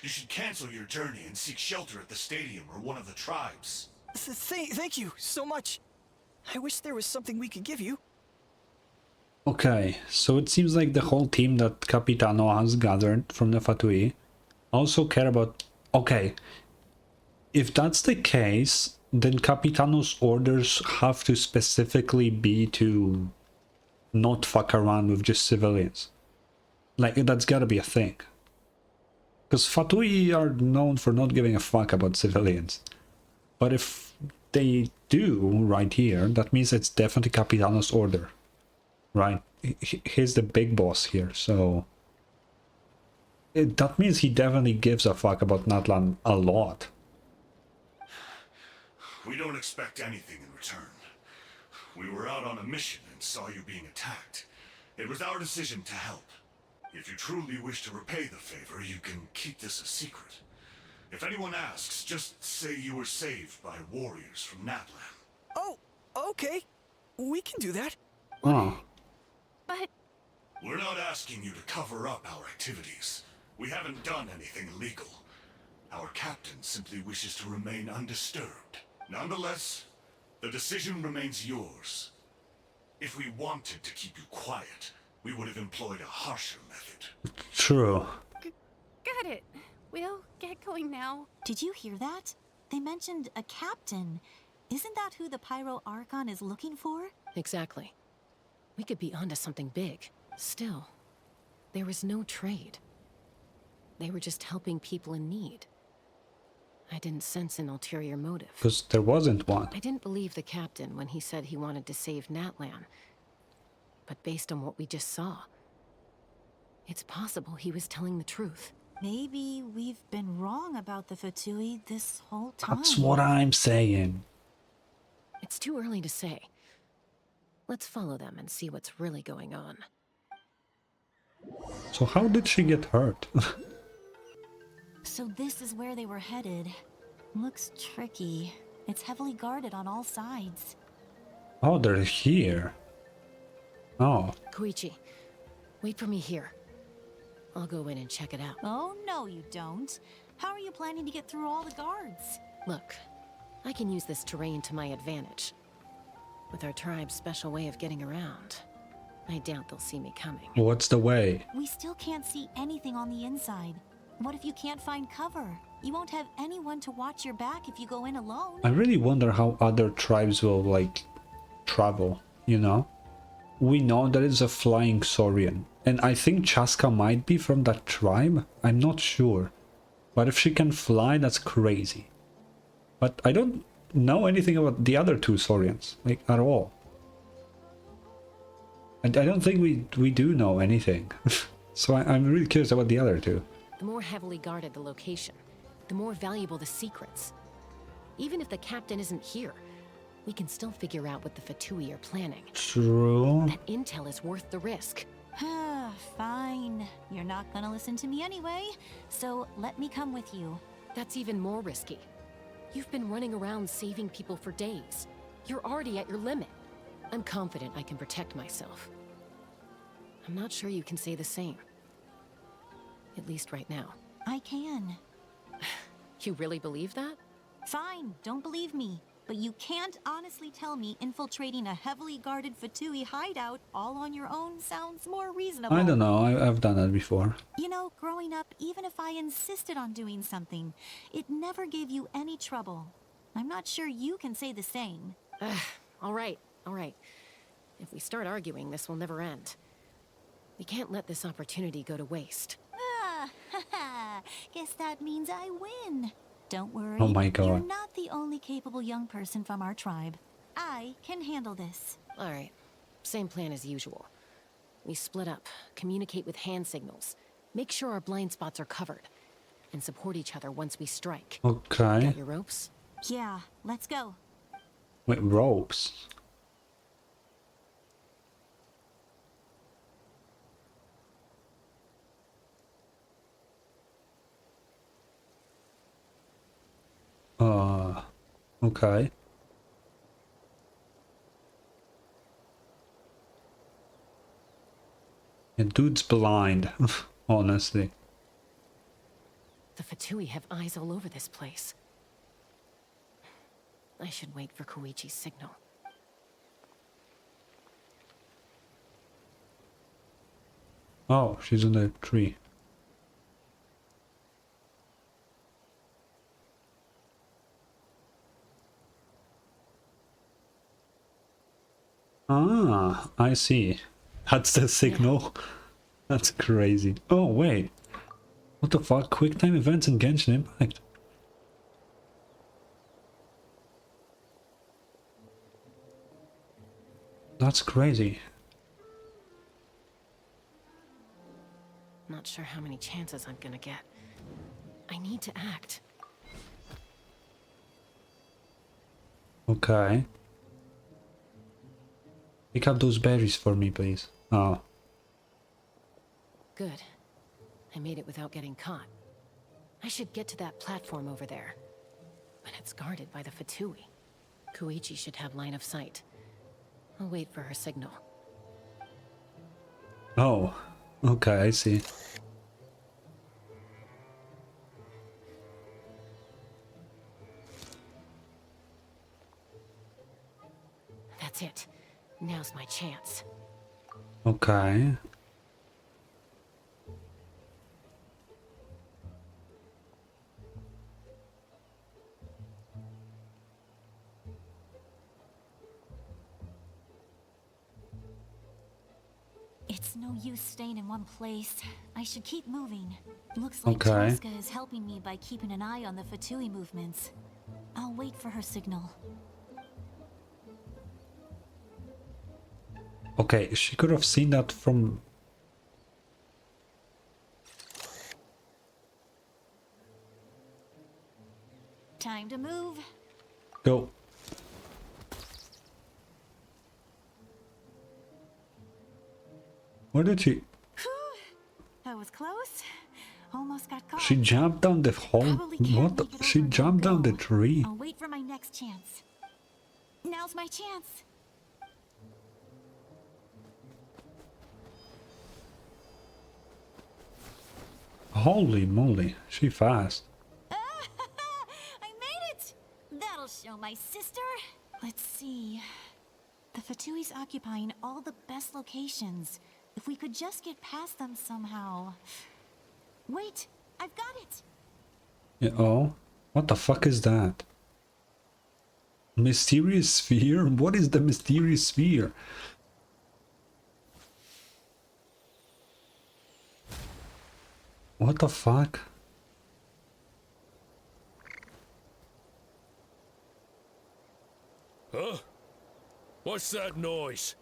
you should cancel your journey and seek shelter at the stadium or one of the tribes. Thank you so much. I wish there was something we could give you. Okay, so it seems like the whole team that Capitano has gathered from the Fatui also care about... Okay, if that's the case, then Capitano's orders have to specifically be to not fuck around with just civilians. Like, that's gotta be a thing. Because Fatui are known for not giving a fuck about civilians. But if they do right here, that means it's definitely Capitano's order. Right? He's the big boss here, so... that means he definitely gives a fuck about Natlan a lot. We don't expect anything in return. We were out on a mission and saw you being attacked. It was our decision to help. If you truly wish to repay the favor, you can keep this a secret. If anyone asks, just say you were saved by warriors from Natlan. Oh, okay. We can do that. Oh. But... We're not asking you to cover up our activities. We haven't done anything illegal. Our captain simply wishes to remain undisturbed. Nonetheless, the decision remains yours. If we wanted to keep you quiet, we would have employed a harsher method. True. Got it. We'll get going now. Did you hear that? They mentioned a captain. Isn't that who the Pyro Archon is looking for? Exactly. We could be onto something big. Still, there was no trade. They were just helping people in need. I didn't sense an ulterior motive. Because there wasn't one. I didn't believe the captain when he said he wanted to save Natlan. But based on what we just saw, it's possible he was telling the truth. Maybe we've been wrong about the Fatui this whole time. That's what I'm saying. It's too early to say. Let's follow them and see what's really going on. So how did she get hurt? So this is where they were headed. Looks tricky. It's heavily guarded on all sides. Oh, they're here. Oh. Koichi, wait for me here. I'll go in and check it out. Oh, no you don't. How are you planning to get through all the guards? Look, I can use this terrain to my advantage. With our tribe's special way of getting around, I doubt they'll see me coming. What's the way? We still can't see anything on the inside. What if you can't find cover? You won't have anyone to watch your back if you go in alone. I really wonder how other tribes will, like, travel, you know? We know there is a flying Saurian, and I think Chaska might be from that tribe. I'm not sure. But if she can fly, that's crazy. But I don't know anything about the other two Saurians, like, at all. I don't think we do know anything. So I'm really curious about the other two. The more heavily guarded the location, the more valuable the secrets. Even if the captain isn't here, we can still figure out what the Fatui are planning. True. That intel is worth the risk. Fine. You're not gonna listen to me anyway, so let me come with you. That's even more risky. You've been running around saving people for days. You're already at your limit. I'm confident I can protect myself. I'm not sure you can say the same. At least right now. I can. You really believe that? Fine, don't believe me. But you can't honestly tell me infiltrating a heavily guarded Fatui hideout all on your own sounds more reasonable. I don't know, I've done that before. You know, growing up, even if I insisted on doing something, it never gave you any trouble. I'm not sure you can say the same. All right. If we start arguing, this will never end. We can't let this opportunity go to waste. Guess that means I win. Don't worry. Oh my god. You're not the only capable young person from our tribe. I can handle this. All right. Same plan as usual. We split up, communicate with hand signals, make sure our blind spots are covered, and support each other once we strike. Okay. Got your ropes? Yeah, let's go. Wait, ropes? Okay. And dude's blind, honestly. The Fatui have eyes all over this place. I should wait for Koichi's signal. Oh, she's in the tree. Ah, I see. That's the signal. That's crazy. Oh, wait. What the fuck? Quick time events in Genshin Impact. That's crazy. Not sure how many chances I'm gonna get. I need to act. Okay. Pick up those berries for me, please. Oh. Good. I made it without getting caught. I should get to that platform over there. But it's guarded by the Fatui. Koichi should have line of sight. I'll wait for her signal. Oh. Okay, I see. That's it. Now's my chance. Okay. It's no use staying in one place. I should keep moving. Looks like Okay. Chaska is helping me by keeping an eye on the Fatui movements. I'll wait for her signal. Okay, she could have seen that from... Time to move. Go. Where did she... That was close. Almost got caught. She jumped down the hole? Probably can't What the... make it She over in jumped one down the go. tree. I'll wait for my next chance. Now's my chance. Holy moly, she fast. I made it! That'll show my sister. Let's see. The Fatui's occupying all the best locations. If we could just get past them somehow. Wait, I've got it! Yeah, oh, what the fuck is that? Mysterious sphere? What is the mysterious sphere? What the fuck? Huh? What's that noise?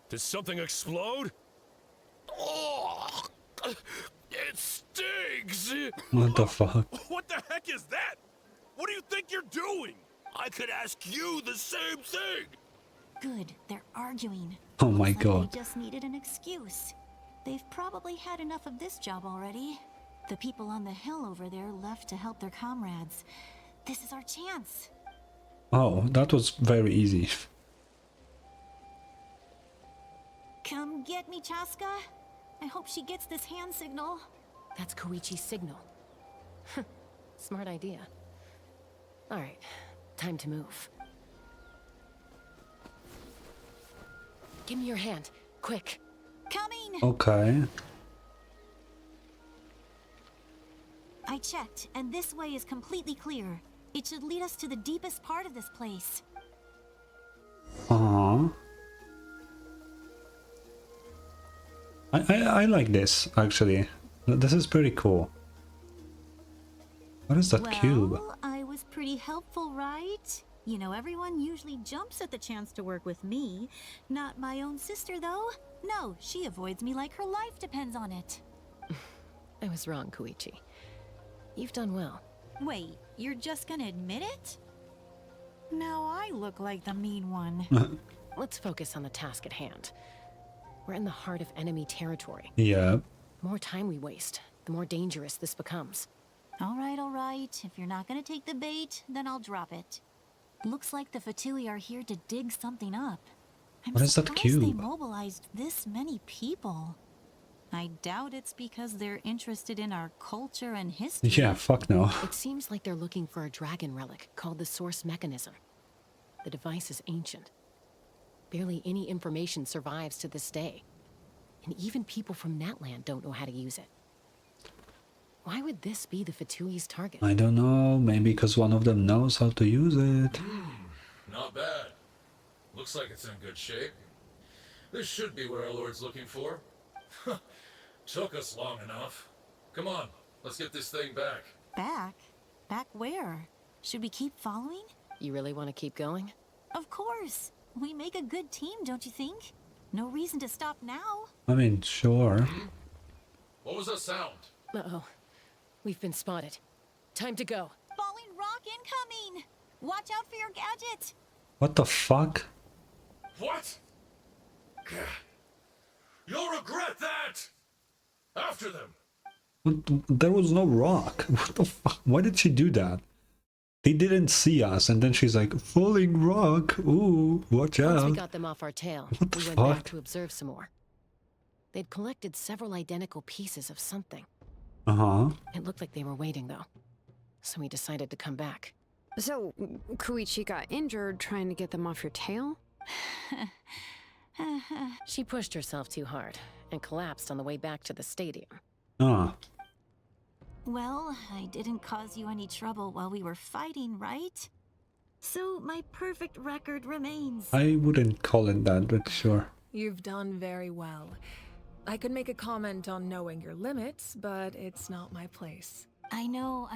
Did something explode? Oh, it stings! What the fuck? What the heck is that? What do you think you're doing? I could ask you the same thing! Good, they're arguing. Oh my Looks like god. They just needed an excuse. They've probably had enough of this job already. The people on the hill over there left to help their comrades. This is our chance. Oh, that was very easy. Come get me, Chaska. I hope she gets this hand signal. That's Koichi's signal. Smart idea. Alright, time to move. Give me your hand, quick. Coming! Okay. I checked, and this way is completely clear. It should lead us to the deepest part of this place. Uh-huh. I like this, actually. This is pretty cool. What is that cube? Well, I was pretty helpful, right? You know, everyone usually jumps at the chance to work with me. Not my own sister, though. No, she avoids me like her life depends on it. I was wrong, Koichi. You've done well. Wait, you're just gonna admit it? Now I look like the mean one. Let's focus on the task at hand. We're in the heart of enemy territory. Yeah. The more time we waste, the more dangerous this becomes. All right. If you're not gonna take the bait, then I'll drop it. Looks like the Fatui are here to dig something up. I'm What is that surprised they cube? mobilized this many people. I doubt it's because they're interested in our culture and history. Yeah, fuck no. It seems like they're looking for a dragon relic called the Source Mechanism. The device is ancient. Barely any information survives to this day. And even people from Natlan don't know how to use it. Why would this be the Fatui's target? I don't know, maybe because one of them knows how to use it. Not bad. Looks like it's in good shape. This should be what our Lord's looking for. Took us long enough. Come on, let's get this thing back. Back? Back where? Should we keep following? You really want to keep going? Of course. We make a good team, don't you think? No reason to stop now. I mean, sure. What was that sound? Uh-oh. We've been spotted. Time to go. Falling rock incoming! Watch out for your gadget! What the fuck? What? You'll regret that! After them! There was no rock. What the fuck? Why did she do that? They didn't see us, and then she's like, falling rock. Ooh, watch Once we out. got them off our tail, What the we went fuck? back to observe some more. They'd collected several identical pieces of something. Uh-huh. It looked like they were waiting, though. So we decided to come back. So, Koichi got injured trying to get them off your tail? She pushed herself too hard and collapsed on the way back to the stadium. Ah. Well, I didn't cause you any trouble while we were fighting, right? So my perfect record remains. I wouldn't call it that, but sure. You've done very well. I could make a comment on knowing your limits, but it's not my place. I know.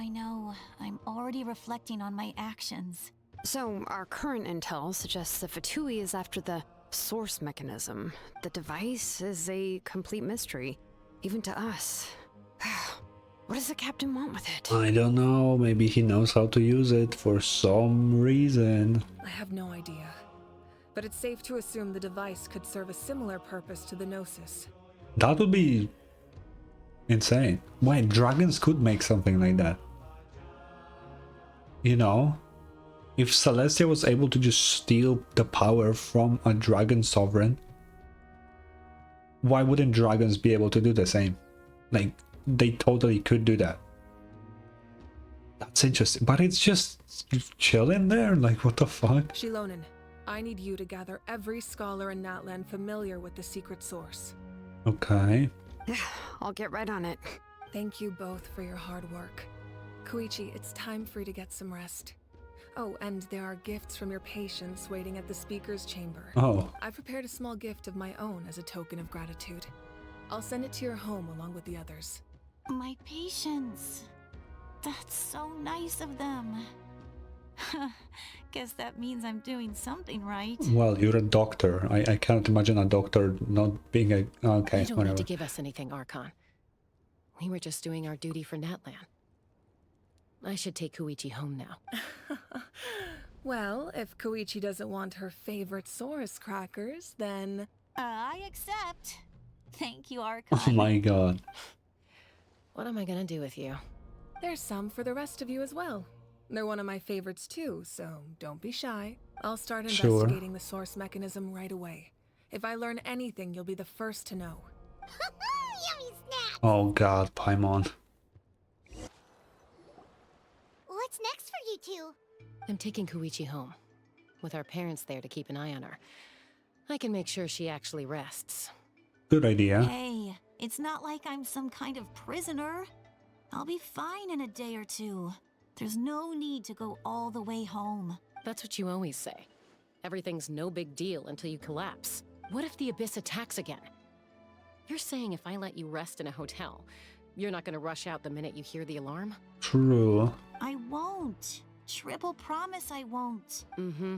I'm already reflecting on my actions. So, our current intel suggests that Vtui is after the source mechanism. The device is a complete mystery, even to us. What does the captain want with it? I don't know. Maybe he knows how to use it for some reason. I have no idea. But it's safe to assume the device could serve a similar purpose to the Gnosis. That would be insane. Wait, dragons could make something like that. You know? If Celestia was able to just steal the power from a dragon sovereign, why wouldn't dragons be able to do the same? Like, they totally could do that. That's interesting, but it's just chilling there. Like, what the fuck? Shilonen, I need you to gather every scholar in Natlan familiar with the secret source. Okay. I'll get right on it. Thank you both for your hard work. Koichi, it's time for you to get some rest. Oh, and there are gifts from your patients waiting at the speaker's chamber. Oh. I prepared a small gift of my own as a token of gratitude. I'll send it to your home along with the others. My patients. That's so nice of them. Guess that means I'm doing something right. Well, you're a doctor. I can't imagine a doctor not being a... Okay, You don't whatever. need to give us anything, Archon. We were just doing our duty for Natlan. I should take Koichi home now. Well, if Koichi doesn't want her favorite Saurus crackers, then... I accept. Thank you, Archon. Oh my god. What am I gonna do with you? There's some for the rest of you as well. They're one of my favorites too, so don't be shy. I'll start investigating the source mechanism right away. If I learn anything, you'll be the first to know. Yummy snack! Oh god, Paimon. What's next for you two? I'm taking Koichi home. With our parents there to keep an eye on her. I can make sure she actually rests. Good idea. Hey, it's not like I'm some kind of prisoner. I'll be fine in a day or two. There's no need to go all the way home. That's what you always say. Everything's no big deal until you collapse. What if the Abyss attacks again? You're saying if I let you rest in a hotel, you're not gonna rush out the minute you hear the alarm? True. I won't. Triple promise I won't. Mm-hmm.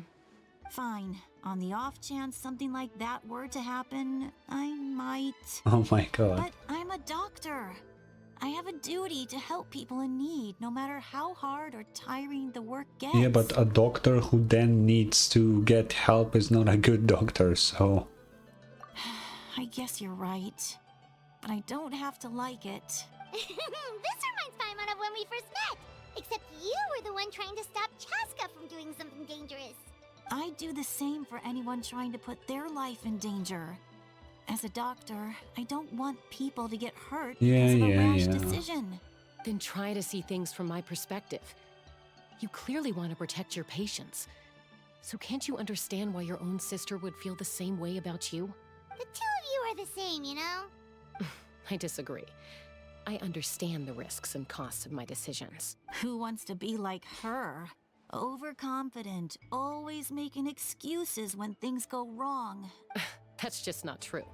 Fine. On the off chance something like that were to happen, I might. Oh my god. But I'm a doctor. I have a duty to help people in need, no matter how hard or tiring the work gets. Yeah, but a doctor who then needs to get help is not a good doctor, so... I guess you're right. But I don't have to like it. This reminds Paimon of when we first met! Except you were the one trying to stop Chaska from doing something dangerous. I do the same for anyone trying to put their life in danger. As a doctor, I don't want people to get hurt because of a rash decision. Then try to see things from my perspective. You clearly want to protect your patients. So can't you understand why your own sister would feel the same way about you? The two of you are the same, you know? I disagree. I understand the risks and costs of my decisions. Who wants to be like her? Overconfident, always making excuses when things go wrong. That's just not true.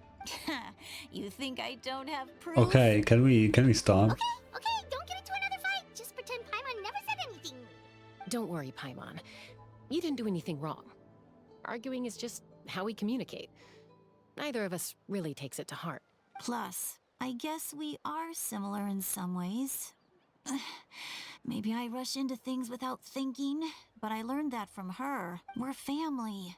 You think I don't have proof? Okay, can we stop? Okay, don't get into another fight. Just pretend Paimon never said anything. Don't worry, Paimon. You didn't do anything wrong. Arguing is just how we communicate. Neither of us really takes it to heart. Plus, I guess we are similar in some ways. Maybe I rush into things without thinking, but I learned that from her. We're family.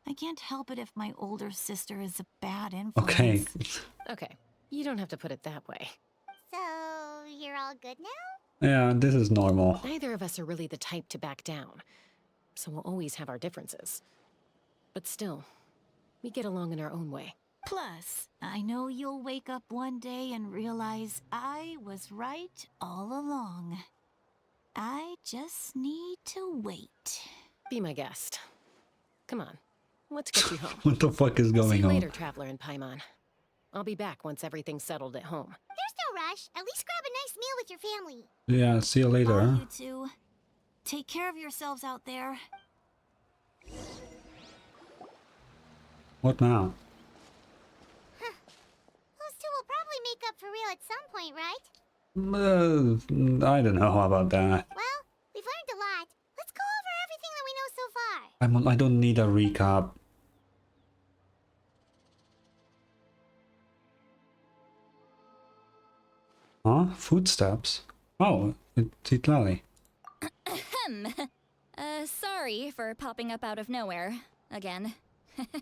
I can't help it if my older sister is a bad influence. Okay. Okay, you don't have to put it that way. So, you're all good now? Yeah, this is normal. Neither of us are really the type to back down, so we'll always have our differences. But still, we get along in our own way. Plus, I know you'll wake up one day and realize I was right all along. I just need to wait. Be my guest. Come on, let's get you home. What the fuck is See going you on? later, Traveler and Paimon. I'll be back once everything's settled at home. There's no rush. At least grab a nice meal with your family. Yeah, see you later. Bye, Huh? you two. Take care of yourselves out there. What now? Those I don't know about that. Well, we've learned a lot. Let's go over everything that we know so far. I don't need a recap. Huh? Footsteps? Oh, it's Itlali. Sorry for popping up out of nowhere. Again.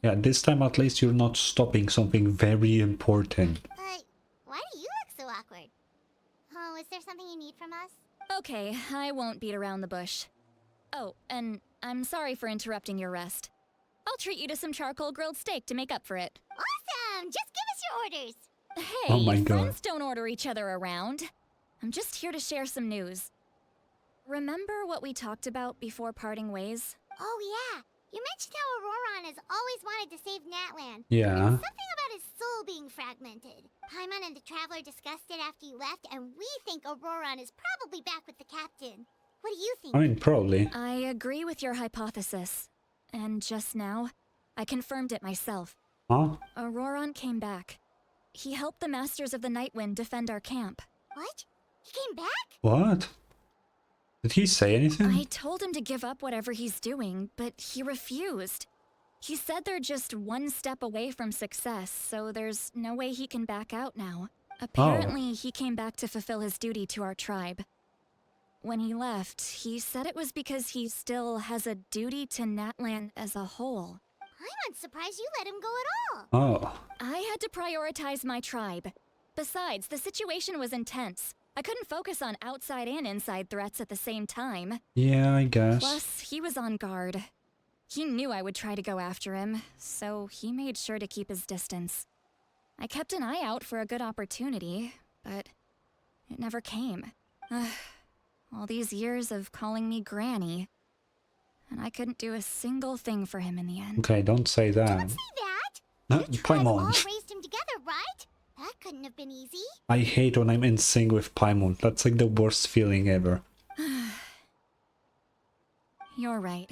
Yeah, this time at least you're not stopping something very important. Why do you look so awkward? Oh, is there something you need from us? Okay, I won't beat around the bush. Oh, and I'm sorry for interrupting your rest. I'll treat you to some charcoal grilled steak to make up for it. Awesome! Just give us your orders! Hey, Oh my friends God. don't order each other around. I'm just here to share some news. Remember what we talked about before parting ways? Oh yeah, you mentioned how Auroron has always wanted to save Natlan. Yeah. And something about his soul being fragmented. Paimon and the Traveler discussed it after you left, and we think Auroron is probably back with the Captain. What do you think? I mean, probably. I agree with your hypothesis. And just now, I confirmed it myself. Huh? Auroron came back. He helped the Masters of the Nightwind defend our camp. What? He came back? What? Did he say anything? I told him to give up whatever he's doing, but he refused. He said they're just one step away from success, so there's no way he can back out now. Apparently, he came back to fulfill his duty to our tribe. When he left, he said it was because he still has a duty to Natlan as a whole. I'm surprised you let him go at all. Oh. I had to prioritize my tribe. Besides, the situation was intense. I couldn't focus on outside and inside threats at the same time. Yeah, I guess. Plus, he was on guard. He knew I would try to go after him, so he made sure to keep his distance. I kept an eye out for a good opportunity, but it never came. All these years of calling me Granny, and I couldn't do a single thing for him in the end. Okay, don't say that. Don't say that! No, You Paimon. all raised him together, right? That couldn't have been easy. I hate when I'm in sync with Paimon. That's like the worst feeling ever. You're right.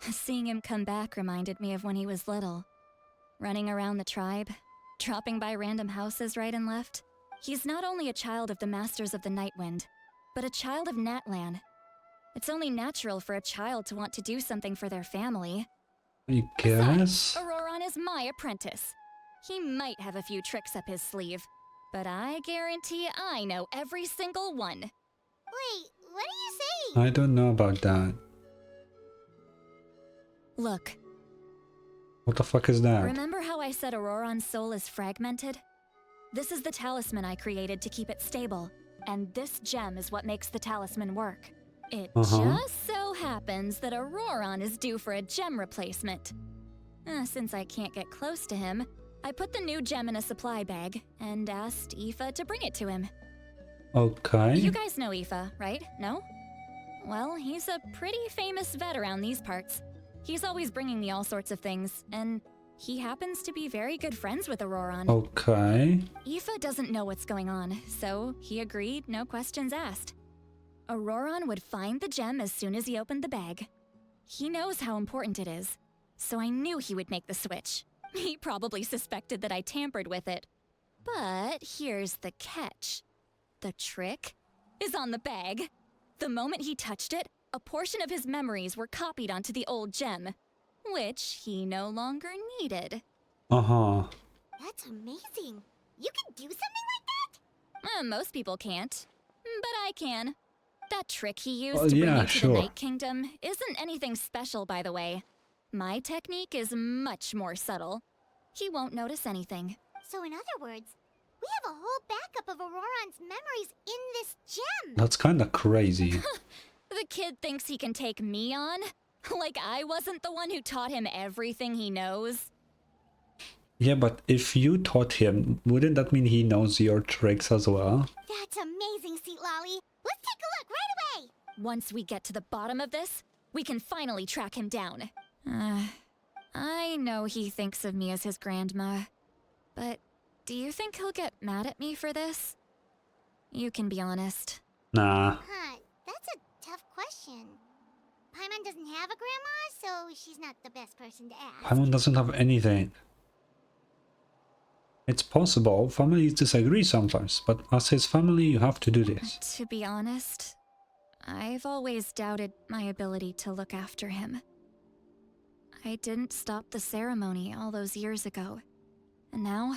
Seeing him come back reminded me of when he was little. Running around the tribe, dropping by random houses right and left. He's not only a child of the Masters of the Nightwind, but a child of Natlan. It's only natural for a child to want to do something for their family. I guess? Auroron is my apprentice. He might have a few tricks up his sleeve, but I guarantee I know every single one. Wait, what are you saying? I don't know about that. Look. What the fuck is that? Remember how I said Auroron's soul is fragmented? This is the talisman I created to keep it stable, and this gem is what makes the talisman work. It just so happens that Auroron is due for a gem replacement. Since I can't get close to him, I put the new gem in a supply bag and asked Aoife to bring it to him. Okay. You guys know Aoife, right? No? Well, he's a pretty famous vet around these parts. He's always bringing me all sorts of things, and he happens to be very good friends with Auroron. Okay. Aoife doesn't know what's going on, so he agreed, no questions asked. Auroron would find the gem as soon as he opened the bag. He knows how important it is, so I knew he would make the switch. He probably suspected that I tampered with it. But here's the catch. The trick is on the bag. The moment he touched it, a portion of his memories were copied onto the old gem, which he no longer needed. That's amazing. You can do something like that? Most people can't, but I can. That trick he used to bring you to the Night Kingdom isn't anything special, by the way. My technique is much more subtle. He won't notice anything. So in other words, we have a whole backup of Auroron's memories in this gem. That's kind of crazy. The kid thinks he can take me on? Like I wasn't the one who taught him everything he knows? Yeah, but if you taught him, wouldn't that mean he knows your tricks as well? That's amazing, Seat Lolly. Let's take a look right away. Once we get to the bottom of this, we can finally track him down. I know he thinks of me as his grandma, but do you think he'll get mad at me for this? You can be honest. Nah. That's a tough question. Paimon doesn't have a grandma, so she's not the best person to ask. Paimon doesn't have anything. It's possible. Families disagree sometimes, but as his family, you have to do this. To be honest, I've always doubted my ability to look after him. I didn't stop the ceremony all those years ago, and now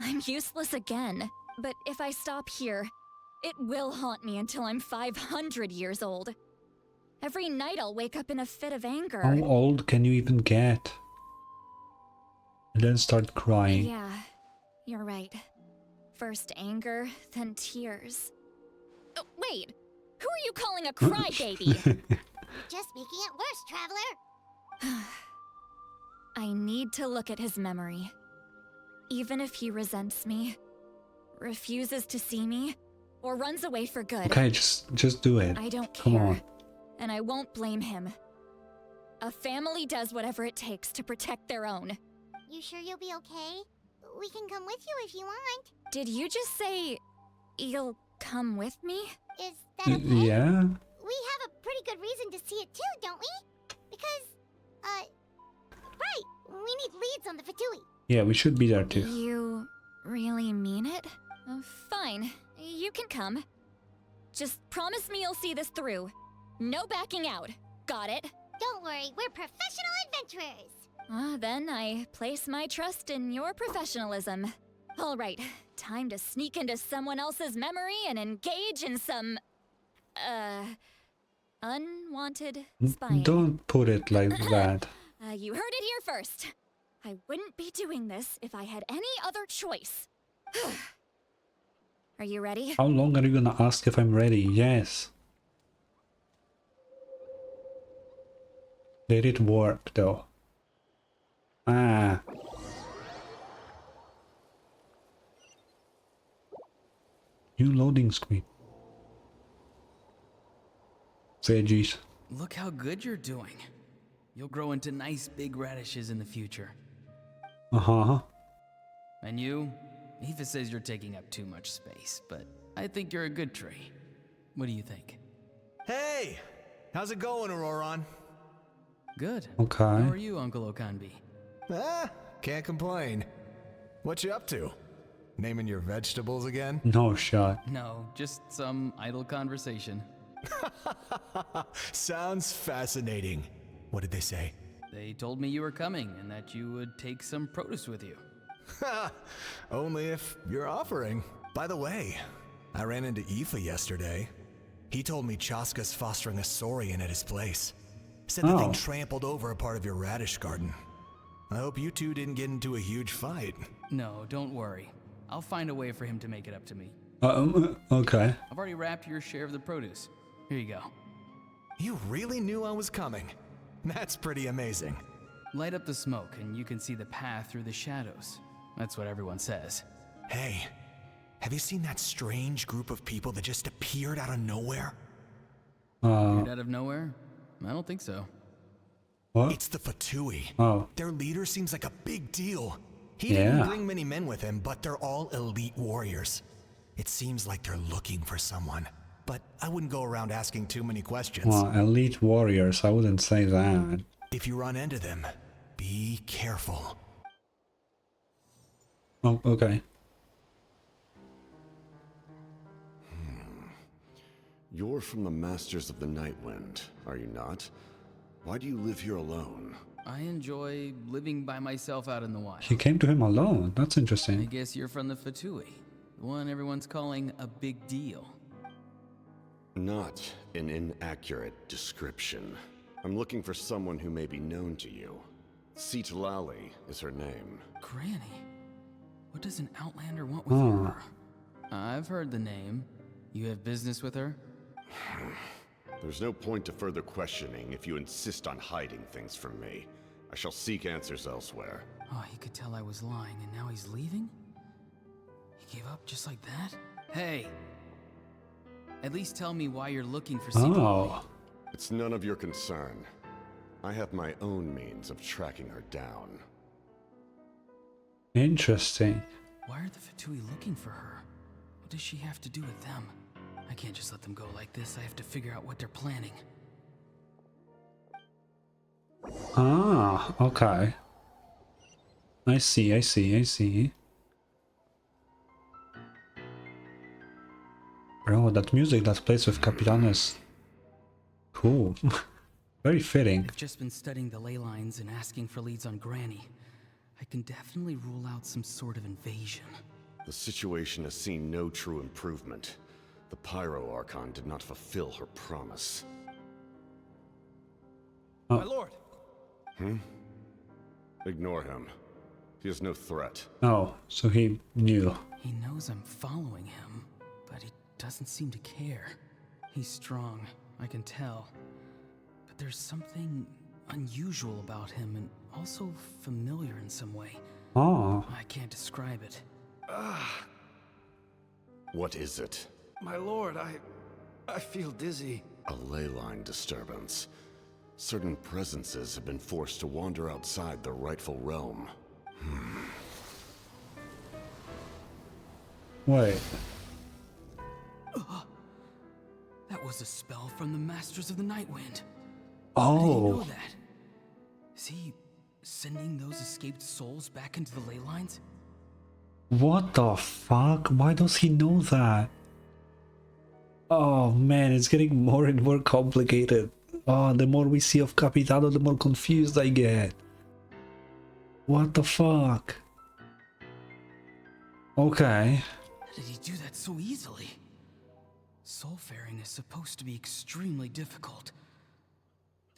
I'm useless again. But if I stop here, it will haunt me until I'm 500 years old. Every night I'll wake up in a fit of anger. How old can you even get? And then start crying. Yeah, you're right. First anger, then tears. Oh, wait! Who are you calling a crybaby? Just making it worse, traveler. I need to look at his memory. Even if he resents me, refuses to see me, or runs away for good. Okay, just do it. I don't care. Come on. And I won't blame him. A family does whatever it takes to protect their own. You sure you'll be okay? We can come with you if you want. Did you just say you'll come with me? Is that okay? Yeah. We have a pretty good reason to see it too, don't we? Because, right, we need leads on the Vtuber. Yeah, we should be there too. You really mean it? Fine, you can come. Just promise me you'll see this through. No backing out. Got it? Don't worry, we're professional adventurers. Then I place my trust in your professionalism. All right, time to sneak into someone else's memory and engage in some, unwanted spying. Don't put it like that. You heard it here first. I wouldn't be doing this if I had any other choice. Are you ready? How long are you gonna ask if I'm ready? Yes. Let it work though. Ah. New loading screen. Veggies. Look how good you're doing. You'll grow into nice big radishes in the future. Uh-huh. And you? Aoife says you're taking up too much space, but I think you're a good tree. What do you think? Hey! How's it going, Auroron? Good. Okay. How are you, Uncle Okanbi? Can't complain. What you up to? Naming your vegetables again? No shot. No, just some idle conversation. Sounds fascinating. What did they say? They told me you were coming and that you would take some produce with you. Only if you're offering. By the way, I ran into Aoife yesterday. He told me Chaska's fostering a saurian at his place. Said the thing trampled over a part of your radish garden. I hope you two didn't get into a huge fight. No, don't worry. I'll find a way for him to make it up to me. Okay. I've already wrapped your share of the produce. Here you go. You really knew I was coming. That's pretty amazing. Light up the smoke and you can see the path through the shadows. That's what everyone says. Hey, have you seen that strange group of people that just appeared out of nowhere? Appeared out of nowhere? I don't think so. What? It's the Vtuber. Oh. Their leader seems like a big deal. He didn't bring many men with him, but they're all elite warriors. It seems like they're looking for someone, but I wouldn't go around asking too many questions. Well, elite warriors, I wouldn't say that. If you run into them, be careful. Oh, okay. You're from the Masters of the Nightwind, are you not? Why do you live here alone? I enjoy living by myself out in the wild. He came to him alone. That's I interesting. guess you're from the Vtuber, the one everyone's calling a big deal. Not an inaccurate description. I'm looking for someone who may be known to you. Citlali is her name. Granny? What does an Outlander want with her? I've heard the name. You have business with her? There's no point to further questioning if you insist on hiding things from me. I shall seek answers elsewhere. Oh, he could tell I was lying and now he's leaving? He gave up just like that? Hey! At least tell me why you're looking for Citlali. It's none of your concern. I have my own means of tracking her down. Interesting. Why are the Vtuber looking for her? What does she have to do with them? I can't just let them go like this. I have to figure out what they're planning. Okay. I see. Bro, that music that plays with Capitano is cool. Very fitting. I've just been studying the ley lines and asking for leads on Granny. I can definitely rule out some sort of invasion. The situation has seen no true improvement. The Pyro Archon did not fulfill her promise. Oh. My lord! Ignore him. He is no threat. Oh, so he knew. He knows I'm following him, but he doesn't seem to care. He's strong, I can tell. But there's something unusual about him and also familiar in some way. Oh. I can't describe it. What is it? My lord, I feel dizzy. A ley line disturbance. Certain presences have been forced to wander outside their rightful realm. Wait. That was a spell from the Masters of the Nightwind. Oh. How did he know that? Is he sending those escaped souls back into the ley lines? What the fuck? Why does he know that? Oh man, it's getting more and more complicated. Oh, the more we see of Capitano, the more confused I get. What the fuck? Okay. How did he do that so easily? Soulfaring is supposed to be extremely difficult.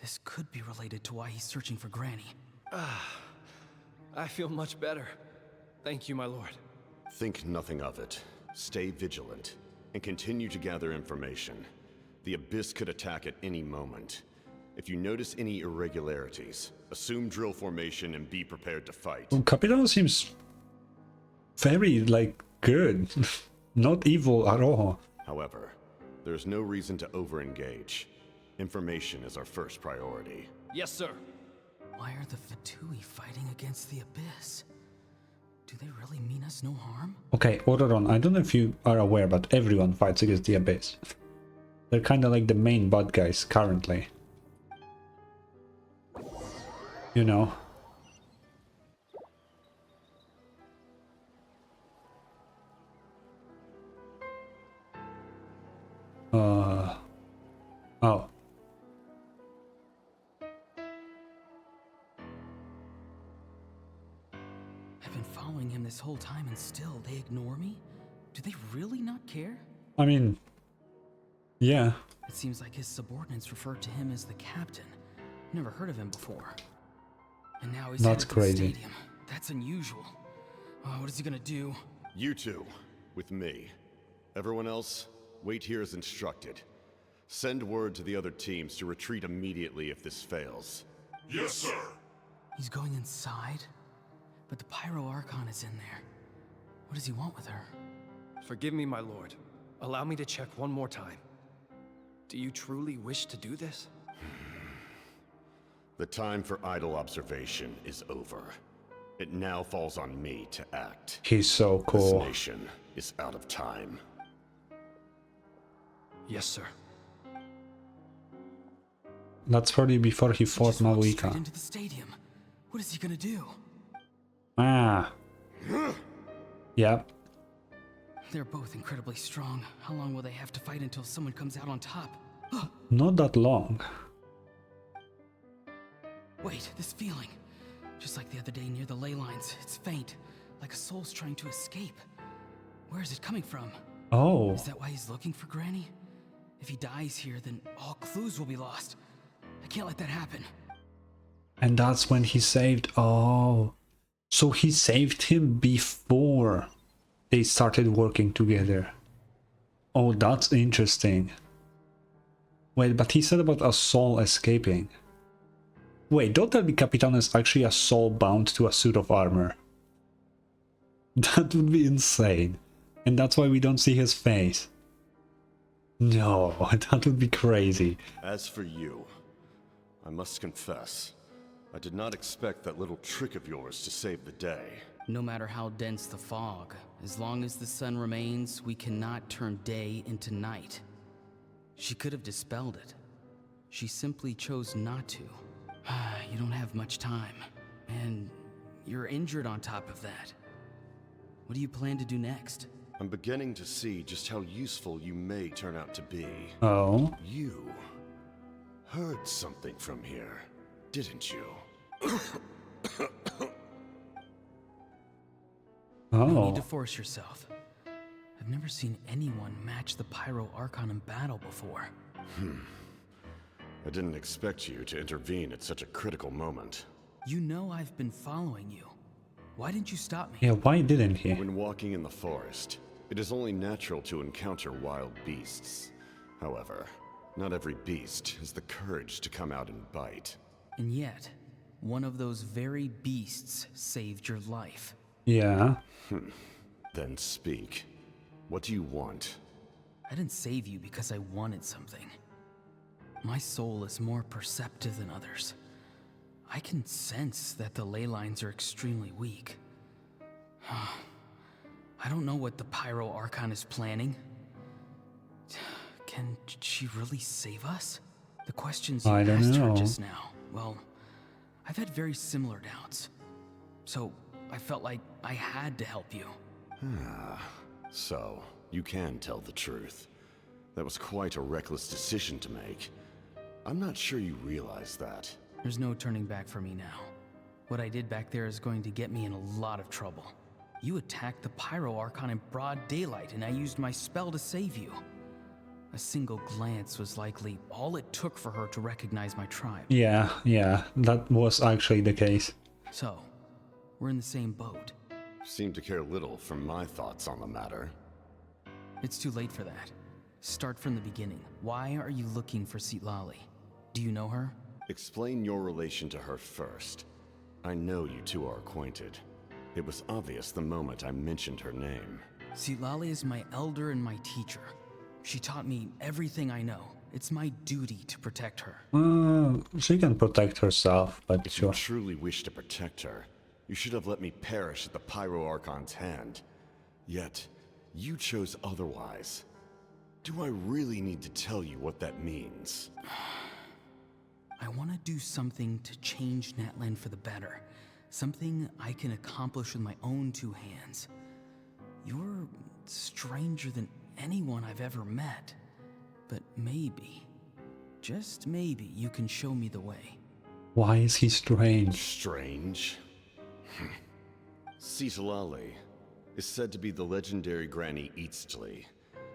This could be related to why he's searching for Granny. I feel much better. Thank you, my lord. Think nothing of it. Stay vigilant, and continue to gather information. The Abyss could attack at any moment. If you notice any irregularities, assume drill formation and be prepared to fight. Well, Capitano seems very, like, good. Not evil at all. However, there's no reason to over-engage. Information is our first priority. Yes, sir. Why are the Vtuber fighting against the Abyss? Do they really mean us no harm? Okay, Auroron, I don't know if you are aware, but everyone fights against the Abyss. They're kind of like the main bad guys currently. You know. Oh. I've been following him this whole time and still they ignore me? Do they really not care? I mean, yeah. It seems like his subordinates referred to him as the captain. Never heard of him before. And now he's That's headed to the crazy. stadium. That's unusual. What is he gonna do? You two, with me. Everyone else, wait here as instructed. Send word to the other teams to retreat immediately if this fails. Yes, sir. He's going inside? But the Pyro Archon is in there. What does he want with her? Forgive me, my lord. Allow me to check one more time. Do you truly wish to do this? The time for idle observation is over. It now falls on me to act. He's so cool. This nation is out of time. Yes, sir. That's probably before he fought Straight Malika. into the stadium. What is he gonna do? Ah. Yep. They're both incredibly strong. How long will they have to fight until someone comes out on top? Not that long. Wait, this feeling. Just like the other day near the ley lines. It's faint. Like a soul's trying to escape. Where is it coming from? Oh. Is that why he's looking for Granny? If he dies here, then all clues will be lost. I can't let that happen. And that's when he saved... Oh. So he saved him before they started working together. Oh, that's interesting. Wait, but he said about a soul escaping. Wait, don't tell me Capitano is actually a soul bound to a suit of armor. That would be insane. And that's why we don't see his face. No, that would be crazy. As for you, I must confess, I did not expect that little trick of yours to save the day. No matter how dense the fog, as long as the sun remains, we cannot turn day into night. She could have dispelled it. She simply chose not to. You don't have much time, and you're injured on top of that. What do you plan to do next? I'm beginning to see just how useful you may turn out to be. Oh? You heard something from here, didn't you? No need Oh. to force yourself. I've never seen anyone match the Pyro Archon in battle before. I didn't expect you to intervene at such a critical moment. You know I've been following you. Why didn't you stop me? Yeah, why didn't he? When walking in the forest, it is only natural to encounter wild beasts. However, not every beast has the courage to come out and bite. And yet, one of those very beasts saved your life. Yeah. Then speak. What do you want? I didn't save you because I wanted something. My soul is more perceptive than others. I can sense that the ley lines are extremely weak. I don't know what the Pyro Archon is planning. Can she really save us? The questions you I don't asked her know. just now, well, I've had very similar doubts. So I felt like I had to help you. So, you can tell the truth. That was quite a reckless decision to make. I'm not sure you realize that. There's no turning back for me now. What I did back there is going to get me in a lot of trouble. You attacked the Pyro Archon in broad daylight, and I used my spell to save you. A single glance was likely all it took for her to recognize my tribe. Yeah, that was actually the case. So, we're in the same boat. Seem to care little for my thoughts on the matter. It's too late for that. Start from the beginning. Why are you looking for Citlali? Do you know her? Explain your relation to her first. I know you two are acquainted. It was obvious the moment I mentioned her name. Citlali is my elder and my teacher. She taught me everything I know. It's my duty to protect her. She can protect herself, but If sure. you truly wish to protect her, you should have let me perish at the Pyro Archon's hand. Yet, you chose otherwise. Do I really need to tell you what that means? I want to do something to change Natlan for the better. Something I can accomplish with my own two hands. You're stranger than anyone I've ever met. But maybe, just maybe, you can show me the way. Why is he strange? Strange? Citlali is said to be the legendary Granny Eastly,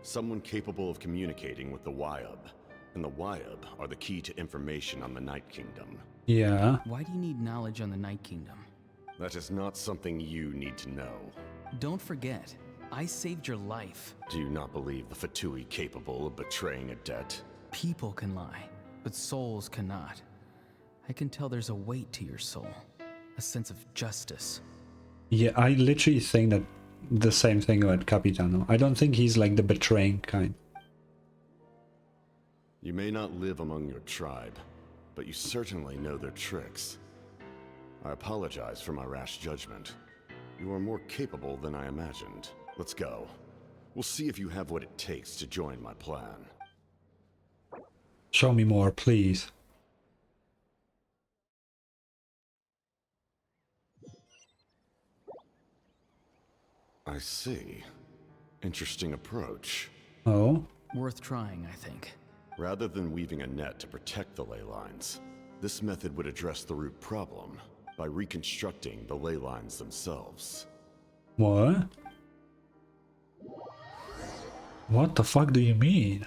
someone capable of communicating with the Wyub. And the Wyub are the key to information on the Night Kingdom. Yeah. Why do you need knowledge on the Night Kingdom? That is not something you need to know. Don't forget, I saved your life. Do you not believe the Fatui capable of betraying a debt? People can lie, but souls cannot. I can tell there's a weight to your soul, a sense of justice. Yeah, I literally think that the same thing about Capitano. I don't think he's like the betraying kind. You may not live among your tribe, but you certainly know their tricks. I apologize for my rash judgment. You are more capable than I imagined. Let's go. We'll see if you have what it takes to join my plan. Show me more, please. I see. Interesting approach. Oh? Worth trying, I think. Rather than weaving a net to protect the ley lines, this method would address the root problem by reconstructing the ley lines themselves. What? What the fuck do you mean?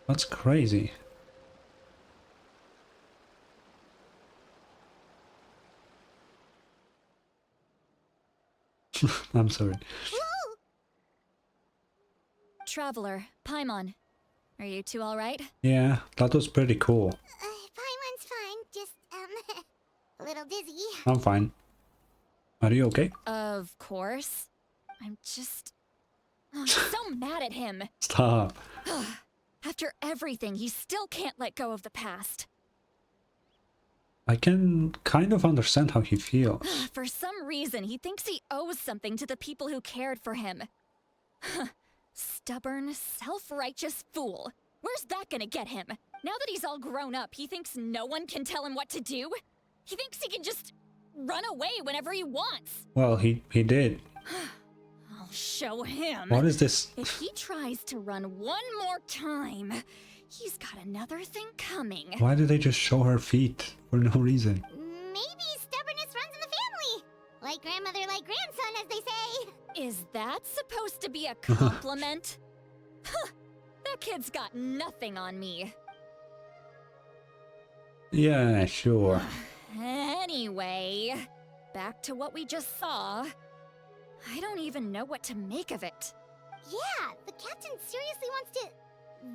That's crazy. I'm sorry. Traveler, Paimon. Are you two alright? Yeah, that was pretty cool. Paimon's fine, just, a little dizzy. I'm fine. Are you okay? Of course. I'm just... Oh, I'm so mad at him. Stop. After everything, he still can't let go of the past. I can kind of understand how he feels. For some reason, he thinks he owes something to the people who cared for him. Stubborn, self-righteous fool. Where's that gonna get him? Now that he's all grown up, he thinks no one can tell him what to do? He thinks he can just run away whenever he wants. Well, he did. I'll show him. What is this? If he tries to run one more time, he's got another thing coming. Why did they just show her feet for no reason? Maybe stubbornness runs in the family. Like grandmother, like grandson, as they say. Is that supposed to be a compliment? Huh, that kid's got nothing on me. Yeah, sure. Anyway, back to what we just saw. I don't even know what to make of it. Yeah, the captain seriously wants to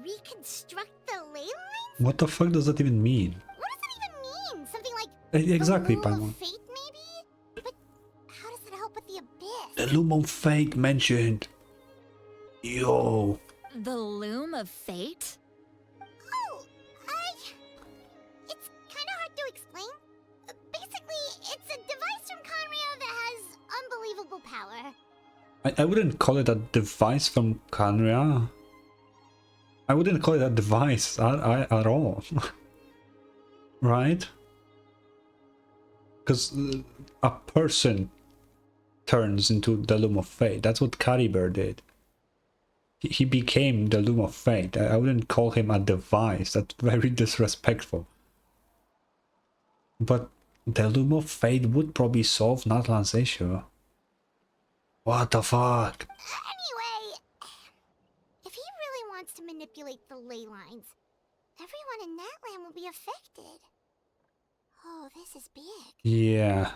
reconstruct the ley lines? What the fuck does that even mean? What does that even mean? Something like Exactly, the loom Paimon. of fate, maybe? But how does that help with the abyss? The Loom of Fate mentioned. Yo. The Loom of Fate? Oh, it's kind of hard to explain. Basically, it's a device from Conria that has unbelievable power. I wouldn't call it a device from Conria. I wouldn't call it a device at all. Right? Because a person turns into the Loom of Fate. That's what Caribur did. He became the Loom of Fate. I wouldn't call him a device. That's very disrespectful. But the Loom of Fate would probably solve Natlan's issue. What the fuck? Anyway, if he really wants to manipulate the ley lines, everyone in Natlan will be affected. Oh, this is big. Yeah.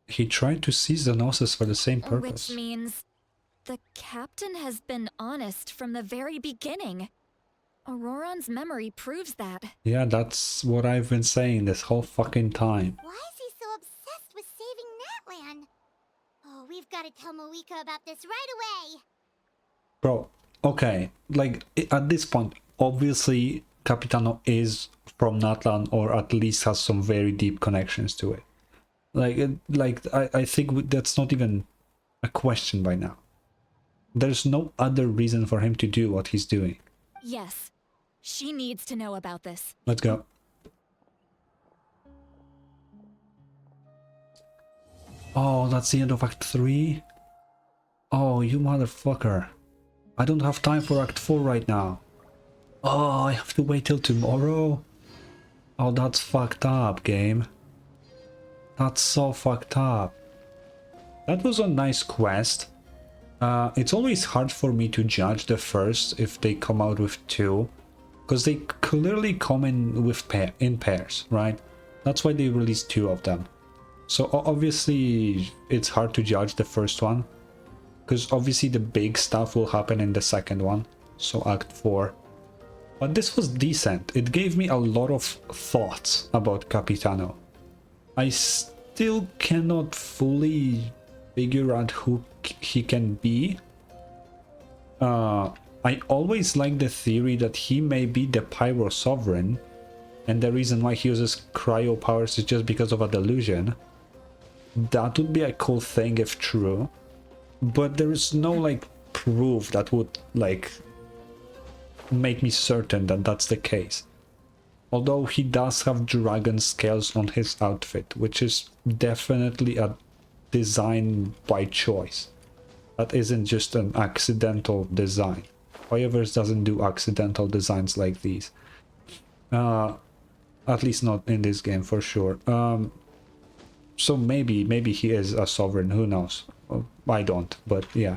He tried to seize the Gnosis for the same purpose. Which means the captain has been honest from the very beginning. Auroron's memory proves that. Yeah, that's what I've been saying this whole fucking time. Why is he so obsessed with saving Natlan? Oh, we've got to tell Moika about this right away. Bro, okay, like, at this point, obviously, Capitano is from Natlan, or at least has some very deep connections to it. I think that's not even a question by now. There's no other reason for him to do what he's doing. Yes, she needs to know about this. Let's go. Oh, that's the end of Act 3? Oh, you motherfucker. I don't have time for Act 4 right now. Oh, I have to wait till tomorrow? Oh, that's fucked up, game. That's so fucked up. That was a nice quest. It's always hard for me to judge the first if they come out with two, because they clearly come in with in pairs, right? That's why they released two of them. So obviously it's hard to judge the first one, because obviously the big stuff will happen in the second one, so Act 4. But this was decent. It gave me a lot of thoughts about Capitano. I still cannot fully figure out who he can be. I always like the theory that he may be the Pyro Sovereign, and the reason why he uses cryo powers is just because of a delusion. That would be a cool thing if true, but there is no like proof that would like make me certain that that's the case. Although he does have dragon scales on his outfit, which is definitely a design by choice. That isn't just an accidental design. However, doesn't do accidental designs like these. At least not in this game for sure. So maybe he is a sovereign, who knows? I don't, but yeah.